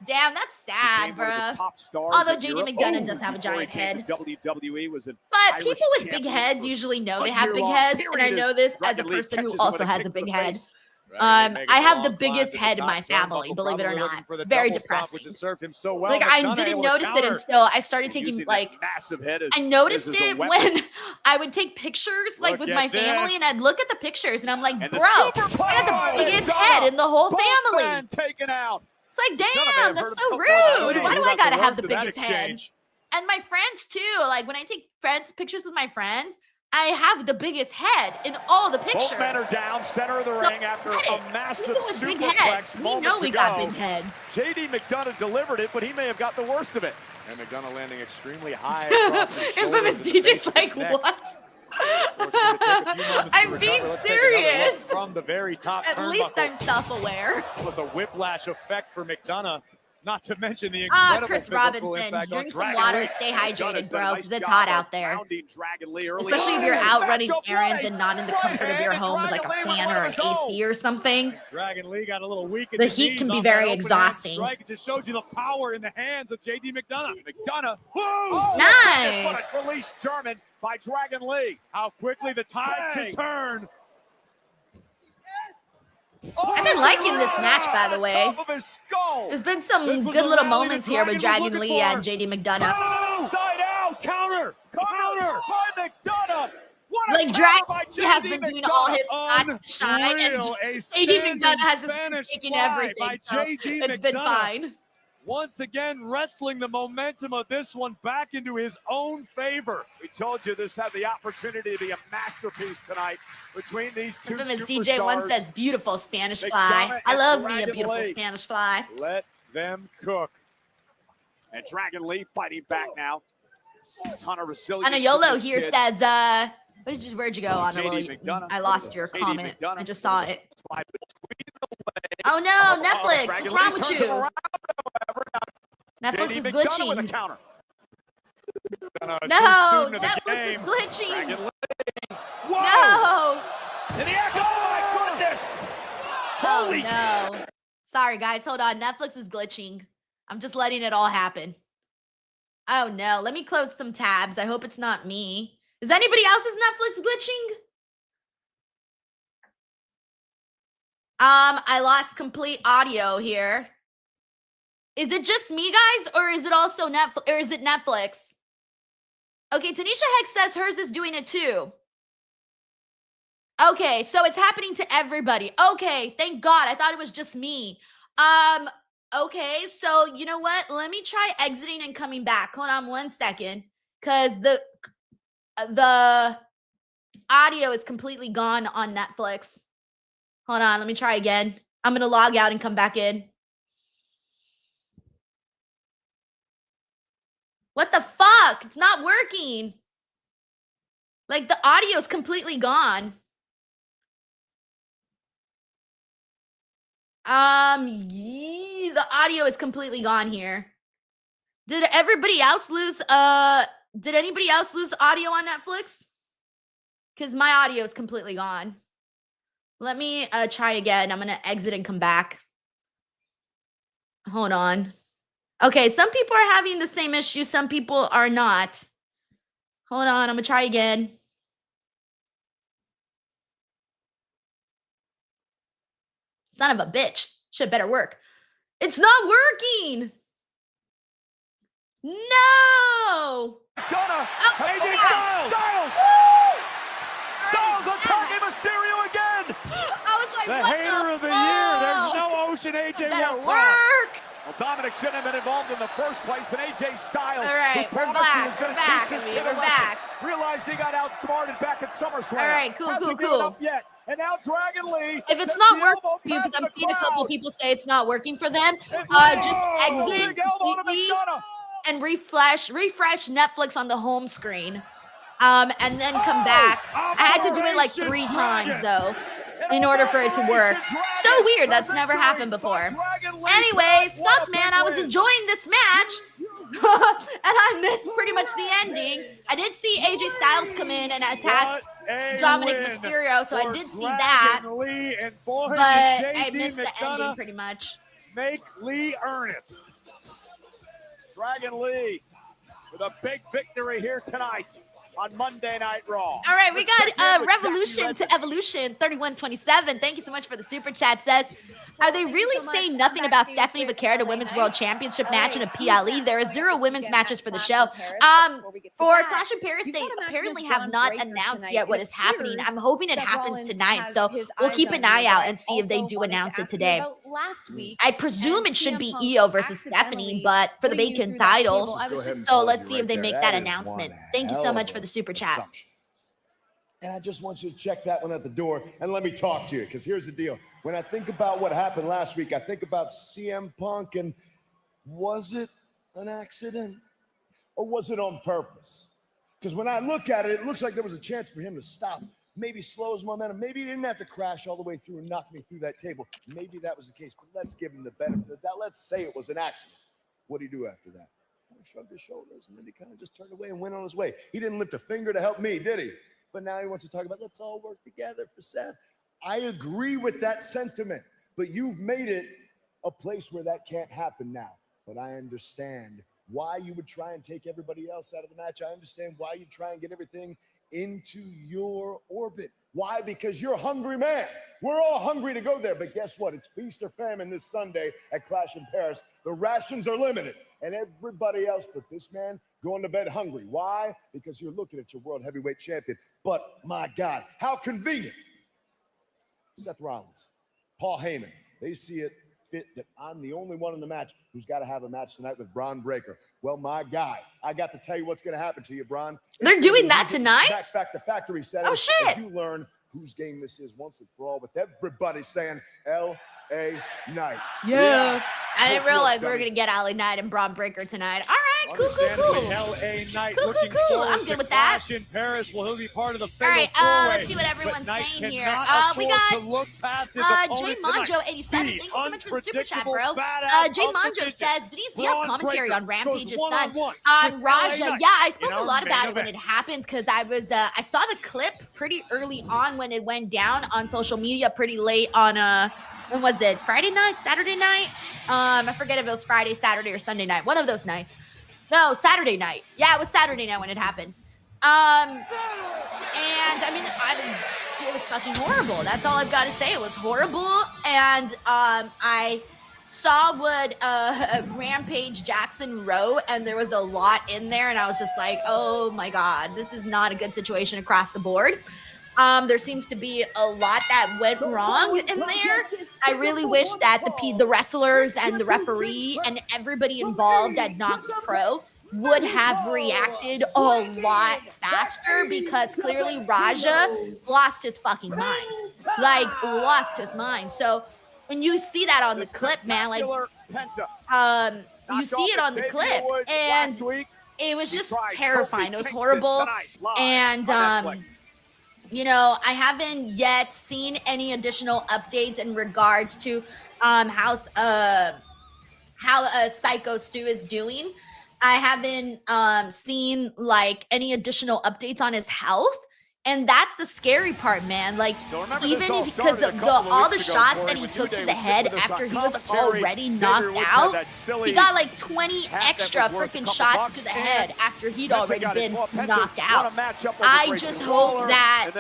Damn, that's sad, became one of bruh. the top stars Although in JD Europe. McDonagh does have a Before he giant came head. to WWE, was an But Irish people with big champion heads for usually know a they have big year-long heads, and I period know as this as a Dragon Lee person who catches him with also a has kick a to big the head. face. Dragon Lee making I a have the long biggest climb to head the in my top turnbuckle, family, believe it or probably not. looking for the Very double stomp, which depressing. has served him so well. Like I McDonagh didn't able to notice it counter. until I started And taking using like that massive head as, I noticed as a it weapon. when I would take pictures like Look with at my family, this. and I'd look at the pictures, and I'm like, And bro, the I super got power the biggest McDonagh. head in the whole Both family. men taken out. It's like, McDonagh may damn, have that's heard so himself more than rude. anybody. Why do Who I got gotta have worst the of that biggest head? exchange? And my friends too. Like when I take pictures with my friends, I have the biggest head in all the pictures. Both men are down center of the So ring after get a it. massive People with big heads, superplex we moments know we ago. got big heads. JD McDonagh delivered it, but he may have got the worst of it. And McDonagh landing extremely high across his shoulders. Infamous and the base DJ's of his like, neck. what? Of course, it's gonna take a few moments to I'm recover. being Let's take another look serious. from the very top At least turnbuckle. I'm self-aware. With the whiplash effect for McDonagh, not to mention the Ah, incredible Chris physical Robinson, impact on drink some Dragon water, Lee. stay McDonagh's hydrated, done a bro, nice because it's job hot of out there. pounding Dragon Lee early Especially if on. you're out Match running of errands play. and not in the Right comfort of hand, your and home with like a Dragon Lee with fan one or of an his own. AC or something. Dragon Lee got a little weak in The the heat knees can be on very that open hand exhausting. strike. It just shows you the power in the hands of JD McDonagh. McDonagh. Whoa! Nice. What a release German by Dragon Lee. How quickly the tides Bang. can turn. I've been liking this match, by the way. Top of his skull. There's been This some was good the little rally moments that here with Dragon was Dragon looking Lee for. and JD McDonagh. Oh, side out. Counter! Counter! By McDonagh. What a Like counter Dragon by Lee has JD been doing all his spots to shine, and Unreal. A JD standing McDonagh has just been Spanish taking fly everything. by So JD it's been McDonagh. fine. Once again, wrestling the momentum of this one back into his own favor. We told you this had the opportunity to be a masterpiece tonight between these two Infamous superstars. DJ one says, beautiful Spanish McDonagh fly. I and love me a Dragon beautiful Lee. Spanish fly. Let them cook. And Dragon Lee fighting back now. A ton of resilience. Anna from Yolo this here kid. says, where'd you go, Anna? JD McDonagh. I lost your JD comment. McDonagh I just saw with a it. slide between the legs. Oh no, Netflix, Dragon what's Lee wrong with turns you? him around, however. Netflix JD is McDonagh with a glitching. counter. A true No, student of the Netflix is game. glitching. Dragon Lee. Whoa! No. And the action. Oh my goodness! Holy Oh no. Sorry guys, hold on. Netflix is glitching. I'm just letting it all happen. Oh no, let me close some tabs. I hope it's not me. Is anybody else's Netflix glitching? I lost complete audio here. Is it just me, guys, or is it also Netflix? Or is it Netflix? Okay, Tanisha Hex says hers is doing it too. Okay, so it's happening to everybody. Okay, thank God. I thought it was just me. Okay, so you know what? Let me try exiting and coming back. Hold on one second, because the audio is completely gone on Netflix. Hold on, let me try again. I'm gonna log out and come back in. What the fuck? It's not working. Like the audio is completely gone. The audio is completely gone here. Did everybody else lose did anybody else lose audio on Netflix? Cuz my audio is completely gone. Let me try again. I'm going to exit and come back. Hold on. Okay, some people are having the same issue. Some people are not. Hold on, I'm gonna try again. Son of a bitch. Should better work. It's not working. No. McDonagh, Oh, AJ yeah. Styles. Styles attacking Mysterio again. I was like, The what hater of the year. There's fuck? no Ocean AJ Better won't work. Well, Dominic shouldn't have been involved in the first place. Then AJ Styles, All right, who we're promised he back, was going we're to back, teach his I mean, kid a we're lesson, back. realized he got outsmarted back at SummerSlam. All right, cool, Hasn't cool, given cool. up yet. And now Dragon Lee. If it's sends not the working elbow for you, because past I'm the seeing a couple crowd. people say it's not working for them, And just exit big elbow to completely McDonagh. and refresh Netflix on the home screen, and then come back. I had to do it like 3 times though, in order for it to work. So weird. That's never happened before. Anyways, fuck, man, I was enjoying this match. And I missed pretty much the ending. I did see AJ Styles come in and attack Dominic Mysterio, so I did see that. Lee, and boy, But did I JD missed the McDonagh ending pretty much. make Lee earn it. Dragon Lee with a big victory here tonight on Monday Night Raw. All right, we Let's check in got with Revolution Jackie to Redmond. Evolution 3127. Thank you so much for the super chat. Says, are they really saying nothing about Stephanie Vaquera to Women's World Championship match in a PLE? There are 0 women's matches for the show. For Clash in Paris, they apparently have not announced yet what is happening. I'm hoping it happens tonight, so we'll keep an eye out and see if they do announce it today. I presume it should be Io versus Stephanie, but for the vacant title. So let's see if they make that announcement. Thank you so much for the super chat. And I just want you to check that one at the door and let me talk to you, because here's the deal. When I think about what happened last week, I think about CM Punk, and was it an accident or was it on purpose? Because when I look at it, it looks like there was a chance for him to stop, maybe slow his momentum. Maybe he didn't have to crash all the way through and knock me through that table. Maybe that was the case, but let's give him the benefit of that. Let's say it was an accident. What did he do after that? He shrugged his shoulders, and then he kind of just turned away and went on his way. He didn't lift a finger to help me, did he? But now he wants to talk about, let's all work together for Seth. I agree with that sentiment, but you've made it a place where that can't happen now. But I understand why you would try and take everybody else out of the match. I understand why you try and get everything into your orbit. Why? Because you're a hungry man. We're all hungry to go there, but guess what? It's feast or famine this Sunday at Clash in Paris. The rations are limited, and everybody else but this man going to bed hungry. Why? Because you're looking at your world heavyweight champion. But my God, how convenient. Seth Rollins, Paul Heyman, they see it fit that I'm the only one in the match who's got to have a match tonight with Braun Breaker. Well, my guy, I got to tell you what's going to happen to you, Braun. They're doing that tonight? Back to factory settings. Oh, shit. As you learn whose game this is once and for all, with everybody saying L.A. Knight. Yeah. I didn't realize we were going to get LA Knight and Braun Breaker tonight. All right, cool, cool, Understandably, cool. LA Knight Cool, looking cool, cool. forward I'm good to with that. Clash in Paris. Will he be part of the All fatal right, four-way? let's see what everyone's But Knight saying here. cannot We afford got to look past his Jay opponent tonight. Monjo 87. The Thank you so much for the super chat, bro. unpredictable badass Jay of the Monjo division. says, Denise, do you have Braun commentary Breaker on Rampage's goes son? one-on-one On with Raja. LA Knight Yeah, I spoke in a our lot main about it when event. it happened because I saw the clip pretty early on when it went down on social media pretty late on when was it? Friday night, Saturday night? I forget if it was Friday, Saturday, or Sunday night. One of those nights. No, Saturday night. Yeah, it was Saturday night when it happened. And I mean, it was fucking horrible. That's all I've got to say. It was horrible. And I saw what Rampage Jackson wrote, and there was a lot in there, and I was just like, oh my God, this is not a good situation across the board. There seems to be a lot that went wrong in there. I really wish that the wrestlers and the referee and everybody involved at Knox Pro would have reacted a lot faster, because clearly Raja lost his fucking mind. Like, lost his mind. So when you see that on the clip, man, like, Penta. you see it on the clip, and it was just terrifying. It was horrible. And you know, I haven't yet seen any additional updates in regards to how Psycho Stu is doing. I haven't seen like any additional updates on his health, And that's the scary part, man. Like, even because of all the shots that he took to the head after he was already knocked out, he got like 20 extra freaking shots to the head after he'd already been knocked out. I just hope that,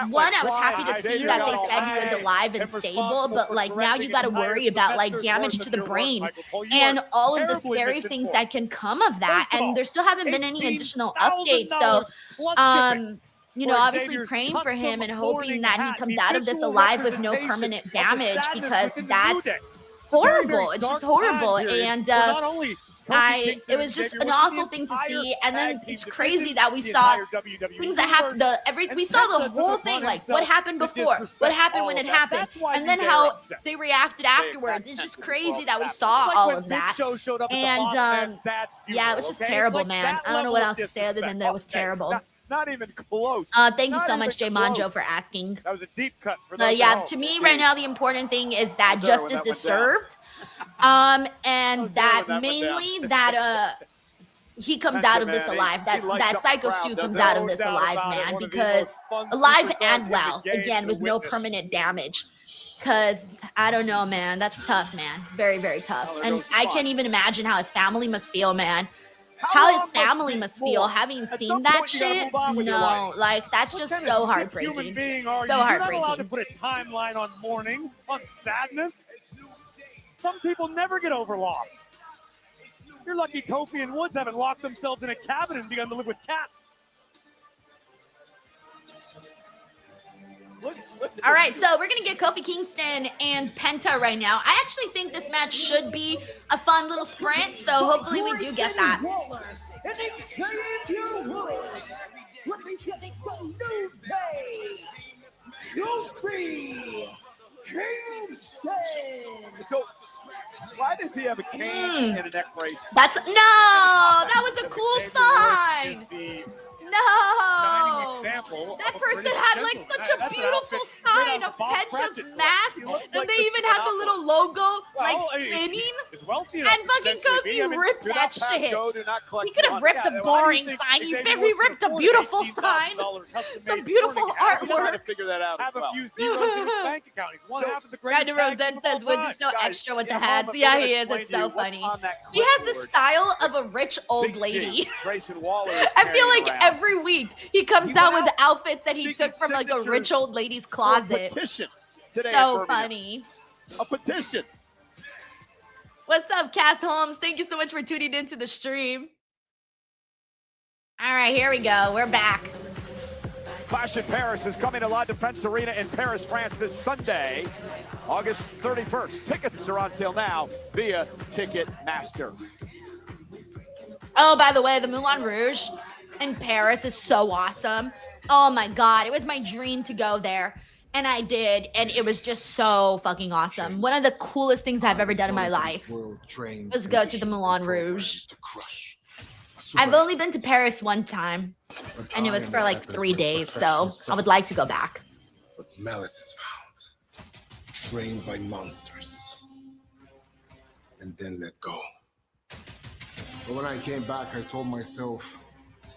one, I was happy to see that they said he was alive and stable, but like now you got to worry about like damage to the brain and all of the scary things that can come of that. And there still haven't been any additional updates. So, you know, obviously praying for him and hoping that he comes out of this alive with no permanent damage, because that's horrible. It's just horrible. And it was just an awful thing to see. And then it's crazy that we saw things that happened. We saw the whole thing, like what happened before, what happened when it happened, and then how they reacted afterwards. It's just crazy that we saw all of that. And yeah, it was just terrible, man. I don't know what else to say other than that it was terrible. Not even close. Thank you so much, Jay Monjo, for asking. That was a deep cut. For yeah, to me right now, the important thing is that justice is served. And that mainly that he comes out of this alive. That Psycho Stu comes out of this alive, man, because alive and well, again, with no permanent damage. Because I don't know, man, that's tough, man. Very, very tough. And I can't even imagine how his family must feel, man. How his family must feel having seen that shit. No, like that's just so heartbreaking. So heartbreaking. You're not allowed to put a timeline on mourning, on sadness. Some people never get over loss. You're lucky Kofi and Woods haven't locked themselves in a cabin and begun to live with cats. All right, so we're going to get Kofi Kingston and Penta right now. I actually think this match should be a fun little sprint, so hopefully we do get that. So, why does he have a cane and a neck brace? That was a cool sign. No, that person had like such a beautiful sign of Penta's mask, and they even had the little logo like spinning. And fucking Kofi ripped that shit. He could have ripped a boring sign. He ripped a beautiful sign. Some beautiful artwork. Have a few zeros in his bank account. He's one half of the greatest. Ryder Rosen says Woods is so extra with the hats. Yeah, he is. It's so funny. He has the style of a rich old lady. I feel like every week he comes out with the outfits that he took from like a rich old lady's closet. So funny. A petition. What's up, Cass Holmes? Thank you so much for tuning into the stream. All right, here we go. We're back. Clash in Paris is coming to La Défense Arena in Paris, France this Sunday, August 31st. Tickets are on sale now via Ticketmaster. Oh, by the way, the Moulin Rouge in Paris is so awesome. Oh my God, it was my dream to go there. And I did, and it was just so fucking awesome. One of the coolest things I've ever done in my life was go to the Moulin Rouge. I've only been to Paris one time, and it was for like 3 days, so I would like to go back. But malice is found, trained by monsters, and then let go. But when I came back, I told myself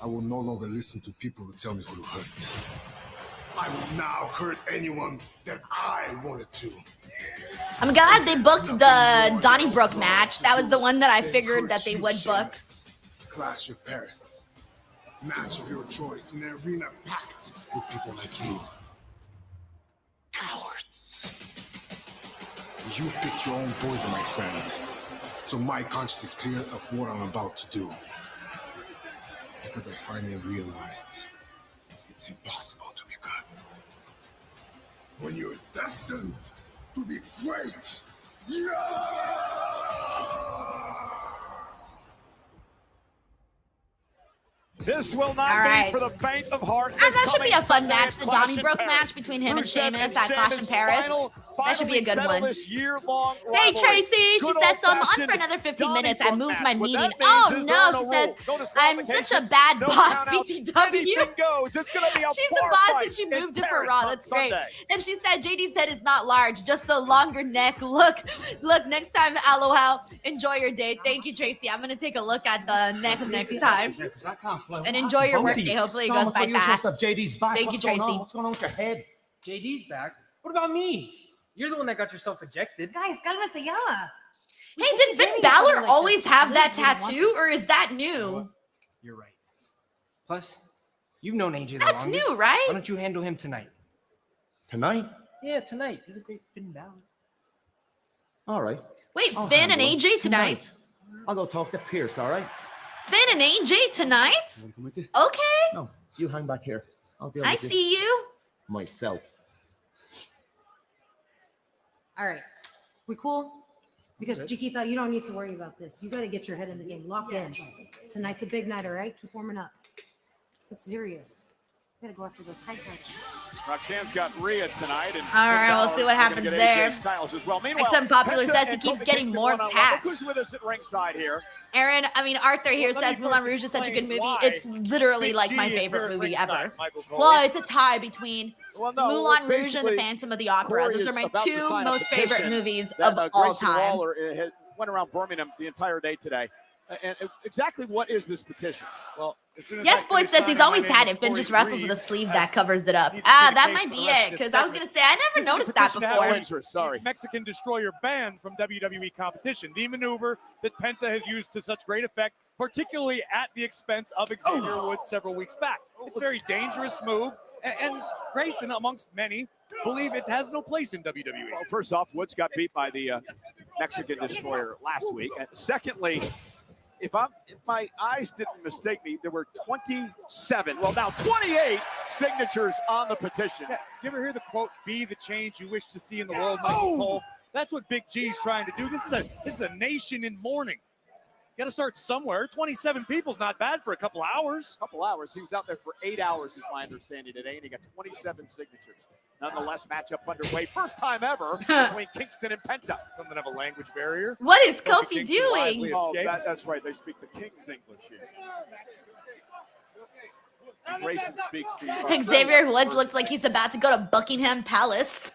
I will no longer listen to people who tell me who to hurt. I will now hurt anyone that I wanted to. I'm glad they booked the Donnybrook match. That was the one that I figured that they would book. Clash of Paris. Match of your choice in an arena packed with people like you. Cowards. You've picked your own poison, my friend. So my conscience is clear of what I'm about to do. Because I finally realized it's impossible to be good. When you're destined to be great. This will not be for the faint of heart. And that should be a fun match, the Donnybrook match between him and Sheamus at Clash in Paris. That should be a good one. This year-long Hey, rivalry. Tracy, she Good says, so I'm on old-fashioned for another 15 Donnie minutes. I Book moved match. my What meeting. that Oh, means is no, there are she no says, rules, no I'm such a disqualifications, bad no boss, countouts. BTW. Anything goes. It's going to be a She's the bar boss fight and she in moved it for Paris Raw. on That's great. Sunday. And she said, JD's head is not large, just the longer neck. Look, next time, LOL. Enjoy your day. Thank you, Tracy. I'm going to take a look at the neck next time. And enjoy your workday. Hopefully it goes by fast. JD's back. Thank you, Tracy. What's going on with your head? JD's back. What about me? You're the one that got yourself ejected. Guys, cálmate ya. Hey, did Finn Balor always have that tattoo, or is that new? You're right. Plus, you've known AJ the That's longest. new, right? Why don't you handle him tonight? Tonight? Yeah, tonight. You're the great Finn Balor. All right. Wait, I'll Finn and handle AJ it. tonight? I'll go talk to Pierce, all right? Finn and AJ tonight? Wanna come with you? Okay, No, you hang back here. I'll deal I with this see you. myself. All right. We cool? Because Chiquita, you don't need to worry about this. You got to get your head in the game. Lock in. Tonight's a big night, all right? Keep warming up. This is serious. We got to go after those tight titles. Roxanne's got Rhea tonight. And All right, we'll see what Balor's happens gonna get there. AJ Styles as well. Meanwhile, Except Popular Penta says he and keeps Kofi getting Kingston more one-on-one. taps. Look who's with us at ringside here. Arthur here Well, let says me Moulin first Rouge is such a good movie. explain why It's literally Big like G my is here favorite at movie ringside, ever. Michael Cole. Well, it's a tie between Well, no, Moulin Rouge and basically, The Phantom of the Opera. Corey Those are is my about to two sign a most favorite petition movies that, of all Grayson time. Waller went around Birmingham the entire day today. And exactly what is this petition? Well, as soon as Yes, I Boy finish says signing he's my always name had it. before Finn just he wrestles with a leaves, sleeve as that covers it up. needs to be the That case might for be the rest it, of this because I was segment. going to say, I This never is noticed the that petition to have before. a Interest, sorry. Mexican Destroyer banned from WWE competition. The maneuver that Penta has used to such great effect, particularly at the expense of Xavier Woods several weeks back. It's a very dangerous move, and Grayson, amongst many, believe it has no place in WWE. Well, first off, Woods got beat by the Mexican Destroyer last week. And secondly, if my eyes didn't mistake me, there were 27, well now 28 signatures on the petition. Yeah, you ever hear the quote, "Be the change you wish to see in the world," Michael Cole? That's what Big G's trying to do. This is a nation in mourning. Got to start somewhere. 27 people's not bad for a couple hours. Couple hours. He was out there for 8 hours, is my understanding today, and he got 27 signatures. Nonetheless, matchup underway. First time ever between Kingston and Penta. Something of a language barrier. What is Kofi Kofi Kingston doing? wisely Oh, escapes. that's right. They speak the King's English here. And Grayson speaks the Xavier Woods looks like he's about to go to Buckingham Palace.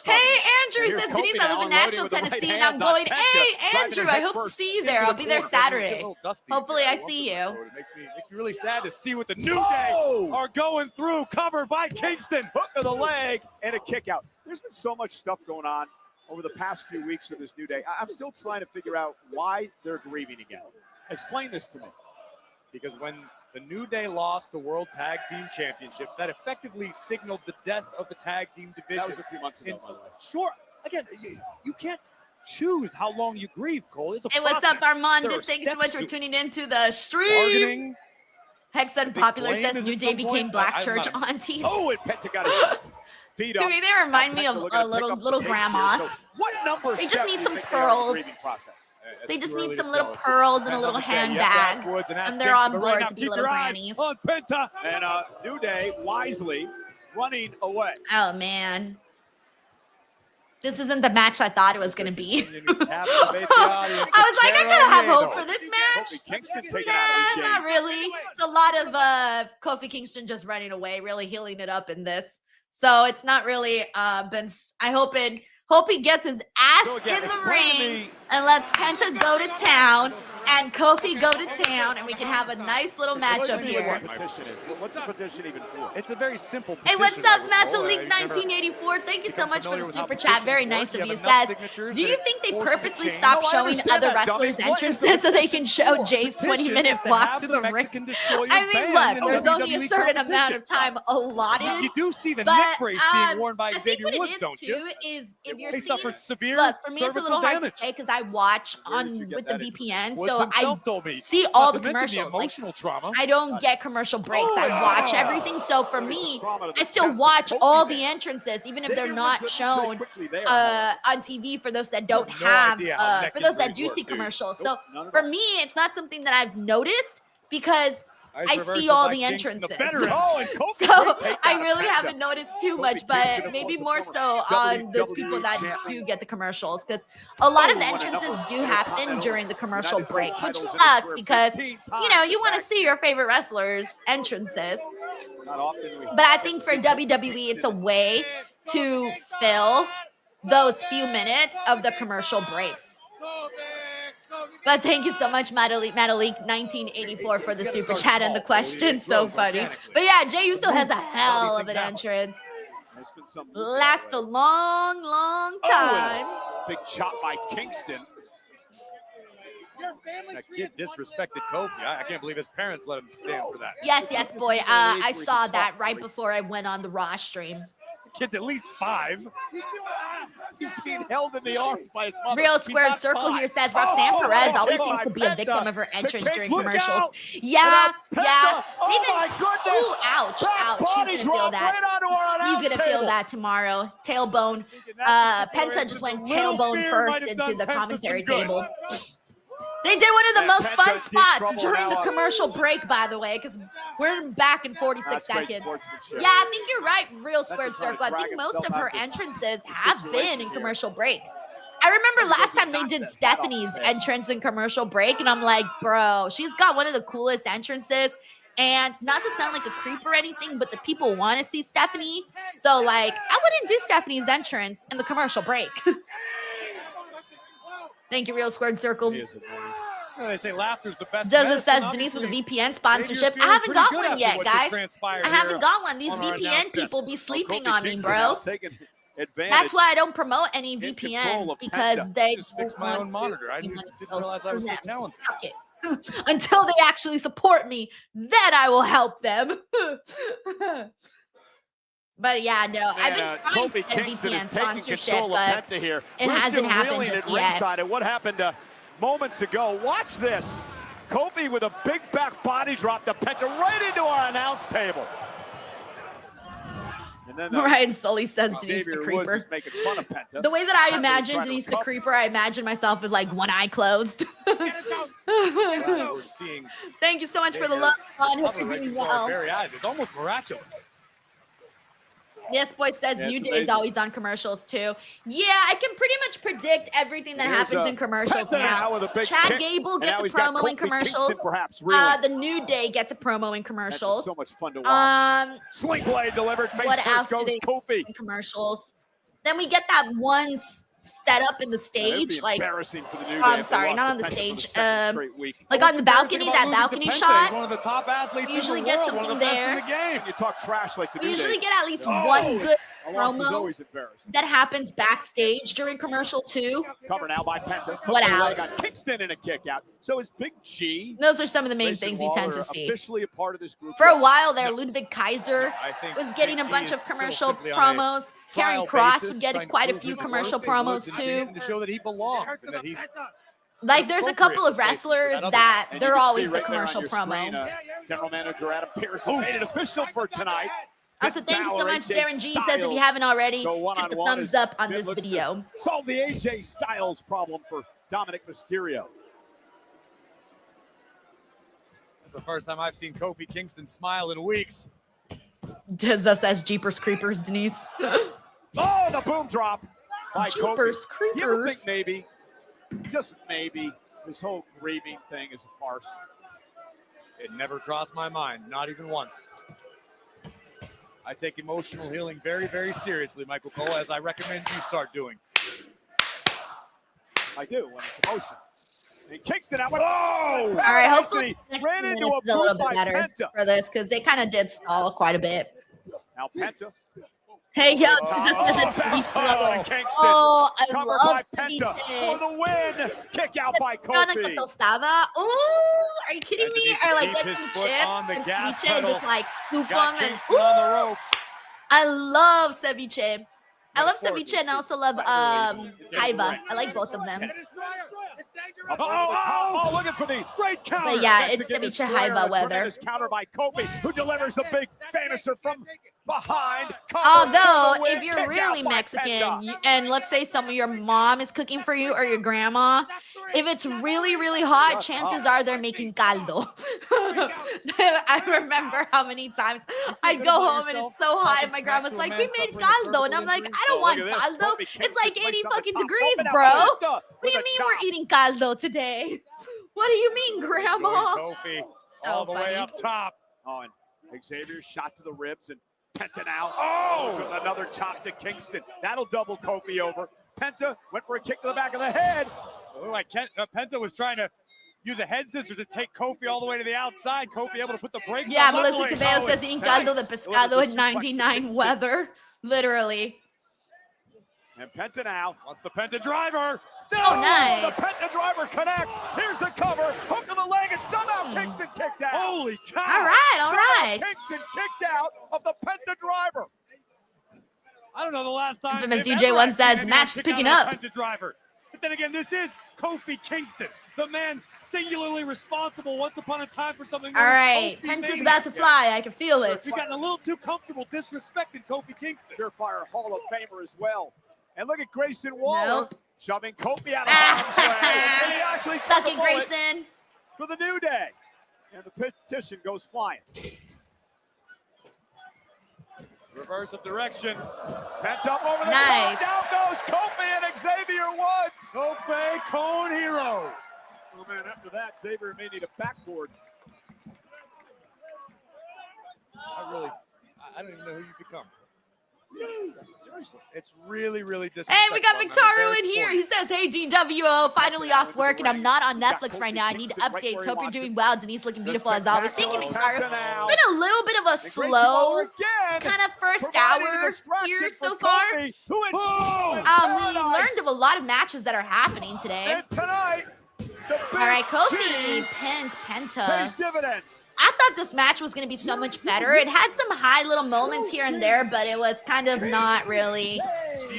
Hey, Andrew says, Denise, I live in Nashville, Tennessee, and I'm going, hey, Andrew, I hope to see you there. I'll be there Saturday. Hopefully I see you. It makes me really sad to see what the New Day are going through, covered by Kingston. Hook to the leg and a kick out. There's been so much stuff going on over the past few weeks with this New Day. I'm still trying to figure out why they're grieving again. Explain this to me. Because when the New Day lost the World Tag Team Championships, that effectively signaled the death of the tag team division. That was a few months ago, by the way. Sure. Again, you can't choose how long you grieve, Cole. It's a Hey, what's up, process. Armand? There Just are thanks so much steps for to it. tuning in to the stream. Bargaining. Hex big Unpopular blame says is New at Day some became point. Black I'm Church not- aunties. Oh, and Penta got his feet To up. me, they remind me Penta of looking a to pick little up the little pace here. grandmas. So what number They just step need do you some think they are in the pearls. grieving process? They just Too need early some to little tell. pearls and a Depends little on the day. You have to ask handbag. Woods and ask And they're Kingston, on but right board now, to be keep little your eyes grannies. on Penta. And New Day wisely running away. Oh, man. This isn't the match I thought it was going to be. Captivate the audience. I was like, I gotta have hope for this Kofi match. Kingston taking Nah, out of these not games. really. It's a lot of Kofi Kingston just running away, really healing it up in this. So it's not really been. I hope he gets his ass So again, in the explain to ring me- and lets Penta go to town and Kofi go to town, and we can have a nice little matchup Explain to me here. what the petition is. What's the petition even for? It's a very simple Hey, petition. what's up, Michael Cole. Matalik I've never 1984? Thank you so become much for familiar the with how super chat. Very petitions nice work. of You you. have enough Says, signatures do that you it think they forces a purposely change. stopped No, I showing understand other that, wrestlers' dummy. What is the entrances so they petition can show for? Jay's Petition 20-minute is to block have to the the ring? Mexican Destroyer I mean, banned look, in there's only a WWE certain amount of competition. time allotted. You do see the But, neck brace being worn by I think Xavier what it Woods, is don't too you? is if you're He seeing, suffered severe look, for me it's a cervical little hard damage. to say because I watch Where did you on get with the that VPN, Woods so I himself told me. see all the Not to mention commercials. Like, emotional trauma. I don't get commercial breaks. I watch everything. So for me, I still watch all the entrances, even if they're not shown on TV for those that don't no have, idea how neck for those that injuries do work, see dude. commercials. Nope, So none at for all. me, it's not something that I've noticed because I see all the entrances. Oh, and Kofi, So great takedown I of really Penta. haven't noticed too Kofi much, Kingston, but of maybe course, a more former so on those WWE people that champion. do get the commercials, because a lot of Oh, won a entrances number do of happen Intercontinental during the commercial United States breaks, which titles in his sucks career because 15 you know times you want to back. see your favorite wrestlers' entrances. Not often we But I get think to for see Kofi WWE, it's a Kingston. way to fill those few minutes of the commercial breaks. But thank you so much, Madalik 1984, for the super chat and the question. So funny. But yeah, Jey Uso has a hell of an entrance. There's been some movement Lasts a already. long, long time. Big chop by Kingston. That kid disrespected Kofi. I can't believe his parents let him stand for that. Yes, boy. I saw that right before I went on the Raw stream. The kid's at least 5. He's being held in the arms by his mother. Real He's squared not circle fine. here says Roxanne Perez always oh, seems to be a victim of her entrance during Look commercials. out. Yeah. Oh my goodness. Ooh, ouch. Back She's body gonna feel drop that. right onto our He's announce gonna feel table. that tomorrow. Tailbone. That particular Penta entrance, just went a little tailbone fear first might have into done the Penta commentary some good. table. They did one of the And most Penta's fun deep spots trouble during the now. commercial break, by the way, because we're back in 46 That's great seconds. sportsmanship. Yeah, I think you're right, Real Squared Penta trying to Circle. I drag think most himself of out her of this entrances situation have been in here. commercial break. I remember last time they did Not Stephanie's upset. entrance in commercial break, and I'm like, bro, she's got one of the coolest entrances. And not to sound like a creep or anything, but the people want to see Stephanie. So, like, I wouldn't do Stephanie's entrance in the commercial break. Thank you, Real Squared Circle. He is annoying. Well, they say laughter's the best Does it medicine. says Denise with a Obviously, VPN sponsorship? maybe I you're haven't feeling got pretty one good yet, after what just guys. transpired I haven't here got one. These on our VPN announce people desk. be sleeping Kofi on me, Kingston now bro. taking advantage. That's why I don't promote any In control VPNs of because Penta. they Just fix my own monitor. I didn't realize I was so talented. Suck it. Until they actually support me, then I will help them. But yeah, no, I've been trying to Kofi get a Kingston VPN is taking sponsorship, control of but Penta here. it We're hasn't still happened reeling just at yet. ringside at what happened moments ago. Watch this. Kofi with a big back body drop to Penta right into our announce table. And then Ryan Sully says Denise the Xavier Woods Creeper. is making fun of Penta. The way that I Penta imagine trying to Denise the recover. Creeper, I imagine myself with like one eye closed. Wow, we're seeing Thank you so much for the love, Ron. Hope cover you're right doing before our well. very eyes. It's almost miraculous. Yes, boy says Yeah, New it's Day is amazing. always on commercials too. Yeah, I can pretty much predict everything that Here's, happens in commercials Penta now. with a big Chad kick, Gable and gets now a he's got promo in Kofi commercials. Kingston perhaps reeling. The New Day gets a promo in That's commercials. just so much fun to watch. Um, Sling blade delivered. Face what else first do goes they Kofi. in commercials? Then we get that one set up in the It would stage, be like embarrassing for the New Day. I'm if they sorry, lost not to on the Penta for stage. second straight week. Like What's on the embarrassing balcony, about that losing to balcony Penta? shot. He's one of the top athletes Usually in the get world, one of the something best there. in the game. You talk trash like the New Usually Day. get at least Oh! one good A loss is promo always embarrassing. that happens backstage during commercial too. Cover now by Penta. What Hook the else? leg on Kingston and a kick out. So is Big G. Those are some of the main Grayson things we tend Waller to see. officially a part of this group. For a while there, Ludwig Kaiser I think was getting a Big G bunch is of still commercial simply on a promos. trial Karen Cross basis, would get trying to quite a prove few his commercial worth in Woods promos and too. Kingston to show that he belongs and that he's Like there's a couple of appropriate place for wrestlers that other that And you they're can see always the right there on commercial your promo. screen, General Manager Adam Pearson made it official for tonight. Also, thank you so Balor, much, AJ Darren G says if you Styles haven't already, go hit the one-on-one thumbs as up on Finn this looks to video. Solve the AJ Styles problem for Dominic Mysterio. That's the first time I've seen Kofi Kingston smile in weeks. Does us as Jeepers Creepers, Denise? Oh, the boom drop by Jeepers Kofi. You ever think Creepers. maybe, just maybe, this whole grieving thing is a farce? It never crossed my mind, not even once. I take emotional healing very, very seriously, Michael Cole, as I recommend you start doing. I do when it's emotion. And Kingston out. Oh! All right, hopefully He next ran few into minutes a is a little boot bit by better Penta. for this because they kind of did stall quite a bit. Now Penta. Hey, yo, Oh, Kingston. Oh, I Covered love by Penta for ceviche. the win. Kick out by Una Kofi. tostada. Ooh, are you kidding me? Anthony Or like keep get his some foot chips on the and gas ceviche and pedal. just like scoop them Got and Kingston on the ropes. I love ceviche. I love Metaphorically ceviche and I also love jaiba. I like both of them. Oh, looking for the great counter. But yeah, Mexican it's ceviche destroyer, jaiba a weather. tremendous counter by Kofi, who delivers the big famouser from behind. Although, if you're really Mexican and let's say some of your mom is cooking for you or your grandma, if it's really, really hot, chances are they're making caldo. I remember how many times I'd go home and it's so hot and my grandma's like, we made caldo. And I'm like, I don't want caldo. It's like 80 fucking degrees, bro. What do you mean we're eating caldo today? What do you mean, grandma? Kofi So all the way funny. up top. Oh, and Xavier shot to the ribs and Penta now. Oh, with another chop to Kingston. That'll double Kofi over. Penta went for a kick to the back of the head. Oh, Penta was trying to use a head scissors to take Kofi all the way to the outside. Kofi able to put the brakes Yeah, on. Melissa Luckily, Cabello says eating caldo de pescado in 99 weather. Literally. And Penta now. What's the Penta driver? Oh, nice. The Penta driver connects. Here's the cover. Hook of the leg, and somehow Kingston kicked out. Holy cow. All right, all right. Kingston kicked out of the Penta driver. I don't know the last time. Infamous they've DJ ever one actually says, anyone match kick picking out of up. a Penta driver. But then again, this is Kofi Kingston, the man singularly responsible once upon a time for something. All right, Penta's about to fly. I can feel it. You've gotten a little too comfortable disrespecting Kofi Kingston. Surefire Hall of Famer as well. And look at Grayson Waller Nope. shoving Kofi out of harm's way. And he actually took Suck a it, bullet Grayson. for the New Day. And the petition goes flying. Reverse of direction. Pent up over the Nice. top. Down goes Kofi and Xavier Woods. Kofi Cone Hero. Oh man, after that, Xavier may need a backboard. I don't even know who you become. Seriously. It's really, really disrespectful. Hey, we got Victaru in here. He says, hey, DWO, finally off work, and I'm not on Netflix right now. I need updates. Hope you're doing well. Denise looking beautiful as always. Thank you, Victaru. It's been a little bit of a slow kind of first hour here so far. We learned of a lot of matches that are happening today. And tonight, All right, Kofi pinned Penta. pays dividends. I thought this match was going to be so much better. It had some high little moments here and there, but it was kind of not really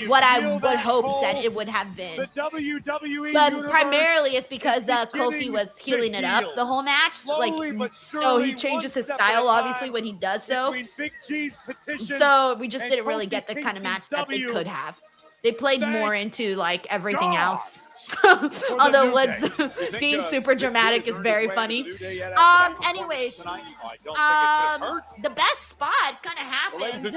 what I would hope that it would have been. The WWE But universe primarily it's because Kofi was healing it up the whole match. slowly but So surely, he changes one his step at a style, time, obviously, when he does so. between Big G's petition So we just and didn't really Kofi get the kind of match that they Kingston's could have. They played more into like everything God. else. So, although New Woods Day. being super dramatic is very funny. Anyways, the best spot kind of happened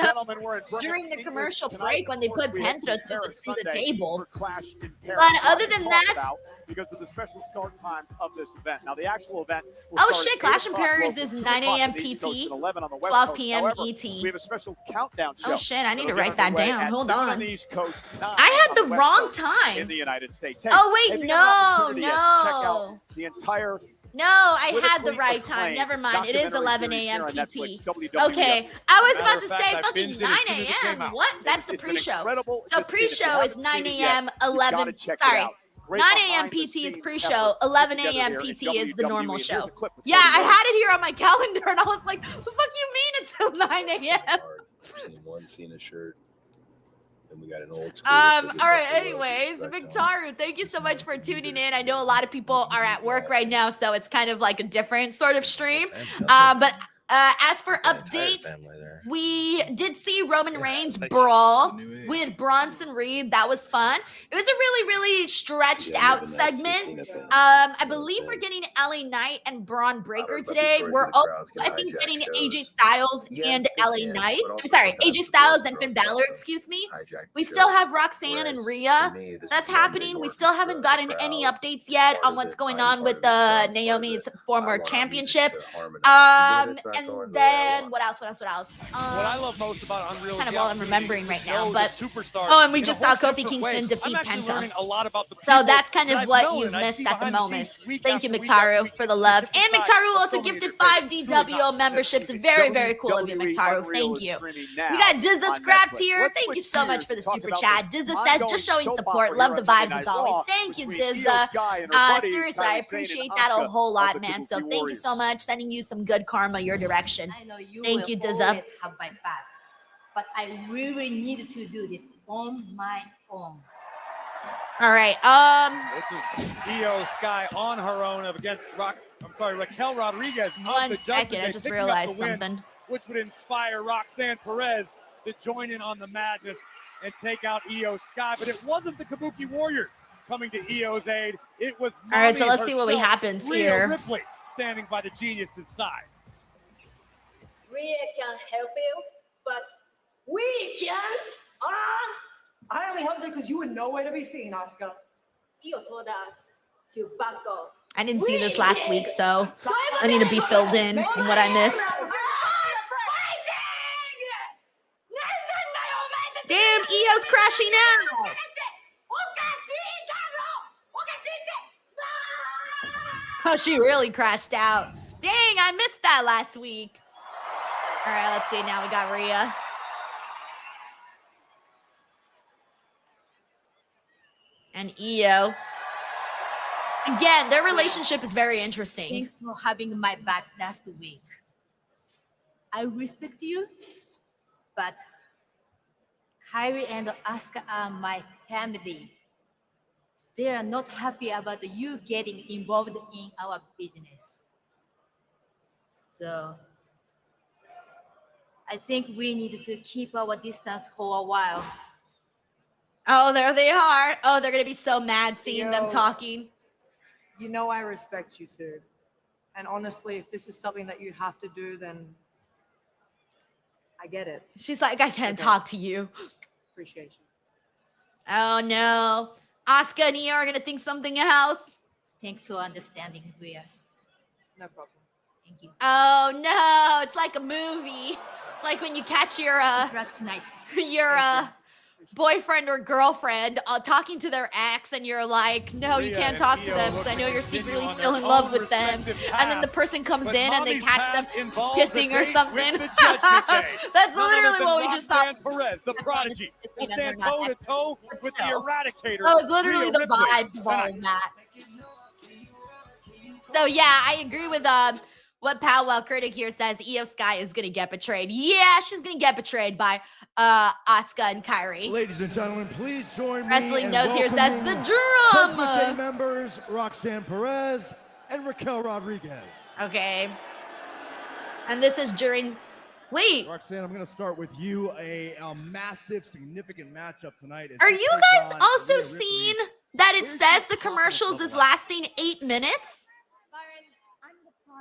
during the commercial break when they put Penta to the table. But other than that, because of the special start times of this event. Now the actual event. oh shit, Clash of Perils is 9 a.m. PT, 12 p.m. ET. We have a special countdown show. Oh shit, I need to that'll write get that underway down. at Hold noon on. the East Coast, 9 I had on the West wrong Coast time. in the United States. Hey, Oh wait, if you no, have an opportunity to check no. out the entire No, I With a had the tweet right time. acclaimed Never mind. It is documentary 11 series a.m. here on PT. Netflix, WWF. Okay, I was about Matter to of fact, say I fucking binged it 9 as soon as it a.m. came out. What? That's the It's an pre-show. incredible- So if you pre-show is haven't 9 seen it yet, a.m. you 11. gotta check it Sorry. out. Great 9 a.m. behind the PT is scenes pre-show. effort 11 together a.m. here in PT is the WWE. normal Here's show. a clip before Yeah, you I go. had it here on my calendar, and I was like, "The fuck you mean it's till 9 a.m.?" Seen one Cena shirt. Then we got an old school. All right. Anyways, Victaru, thank you so much for tuning in. I know a lot of people are at work right now, so it's kind of like a different sort of stream. But as for updates, we did see Roman Reigns brawl with Bronson Reed. That was fun. It was a really, really stretched out segment. I believe we're getting LA Knight and Braun Breaker today. We're also, I think, getting AJ Styles and LA Knight. I'm sorry, AJ Styles and Finn Balor, excuse me. We still have Roxanne and Rhea. That's happening. We still haven't gotten any updates yet on what's going on with Naomi's former championship. And then what else? What I love most about Unreal Kind of is all the I'm remembering right now, show but the superstars oh, and we in a just whole saw Kofi different Kingston way. defeat I'm actually Penta. learning a lot about the So people that's kind that of I've what known you've and I missed see at the behind the moment. scenes week Thank you, after week after Mictaru, week for the on love. different And sides Mictaru of also so many gifted different 5 DWO memberships. Very, very cool of you, Mictaru. Thank you. We got Dizza Scraps here. Thank you so much for the super chat. Dizza says, just showing support. Love the vibes as always. Thank you, Dizza. Seriously, I appreciate that a whole lot, man. So thank you so much. Sending you some good karma your direction. I know you Thank will you, Dizza. always have my back, but I really needed to do this on my own. All right. This is Io Sky on her own against Raquel Rodriguez. One second. I just realized something. which would inspire Roxanne Perez to join in on the madness and take out Io Sky. But it wasn't the Kabuki Warriors coming to Io's aid. It was All right, so Mommy let's see what herself, happens Rhea here. Ripley, standing by the Genius's side. Rhea can help you, but we can't. I only helped because you were nowhere to be seen, Asuka. You told us to back off. I didn't see this last week, so I need to be filled in on what I missed. Damn, Io's crashing out. Oh, she really crashed out. Dang, I missed that last week. All right, let's see. Now we got Rhea. And Io. Again, their relationship is very interesting. Thanks for having my back last week. I respect you, but Kyrie and Asuka are my family. They are not happy about you getting involved in our business. So I think we need to keep our distance for a while. Oh, there they are. Oh, they're going to be so mad seeing them talking. You know I respect you too. And honestly, if this is something that you have to do, then I get it. She's like, I can't talk to you. Appreciate you. Oh, no. Asuka and Io are going to think something else. Thanks for understanding, Rhea. No problem. Thank you. Oh, no. It's like a movie. It's like when you catch your tonight. your boyfriend or girlfriend talking to their ex, and you're like, no, you can't talk to them because I know you're secretly still in love with them. And then the person comes in and they catch them kissing or something. That's literally what we just saw. Perez, the prodigy, will stand toe to toe with the Eradicator. Oh, it's literally Rhea the Ripley vibes of all of that. So yeah, I agree with what Powwow Critic here says. Io Sky is gonna get betrayed. Yeah, she's gonna get betrayed by Asuka and Kyrie. Ladies and gentlemen, please join me. Wrestling Knows here says the Judgment drama. Day members Roxanne Perez and Raquel Rodriguez. Okay. And this is during. Wait. Roxanne, I'm going to start with you. A massive, significant matchup tonight. Are you guys also seeing that it says the commercials is lasting 8 minutes?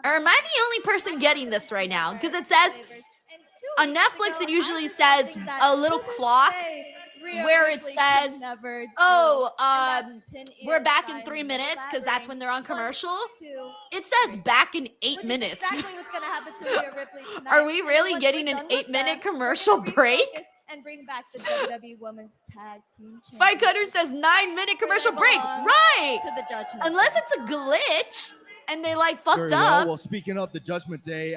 Or am I the only person getting this right now? Because it says on Netflix, it usually says a little clock where it says, oh, we're back in 3 minutes because that's when they're on commercial. It says back in 8 minutes. Exactly what's going to happen to Rhea Ripley tonight. Are we really getting an 8-minute commercial break? And bring back the WWE Women's Tag Team Championship. Spike Cutter says 9-minute commercial break. Right. To the Judgment Unless Day. it's a glitch and they like fucked Very up. well, speaking of the Judgment Day,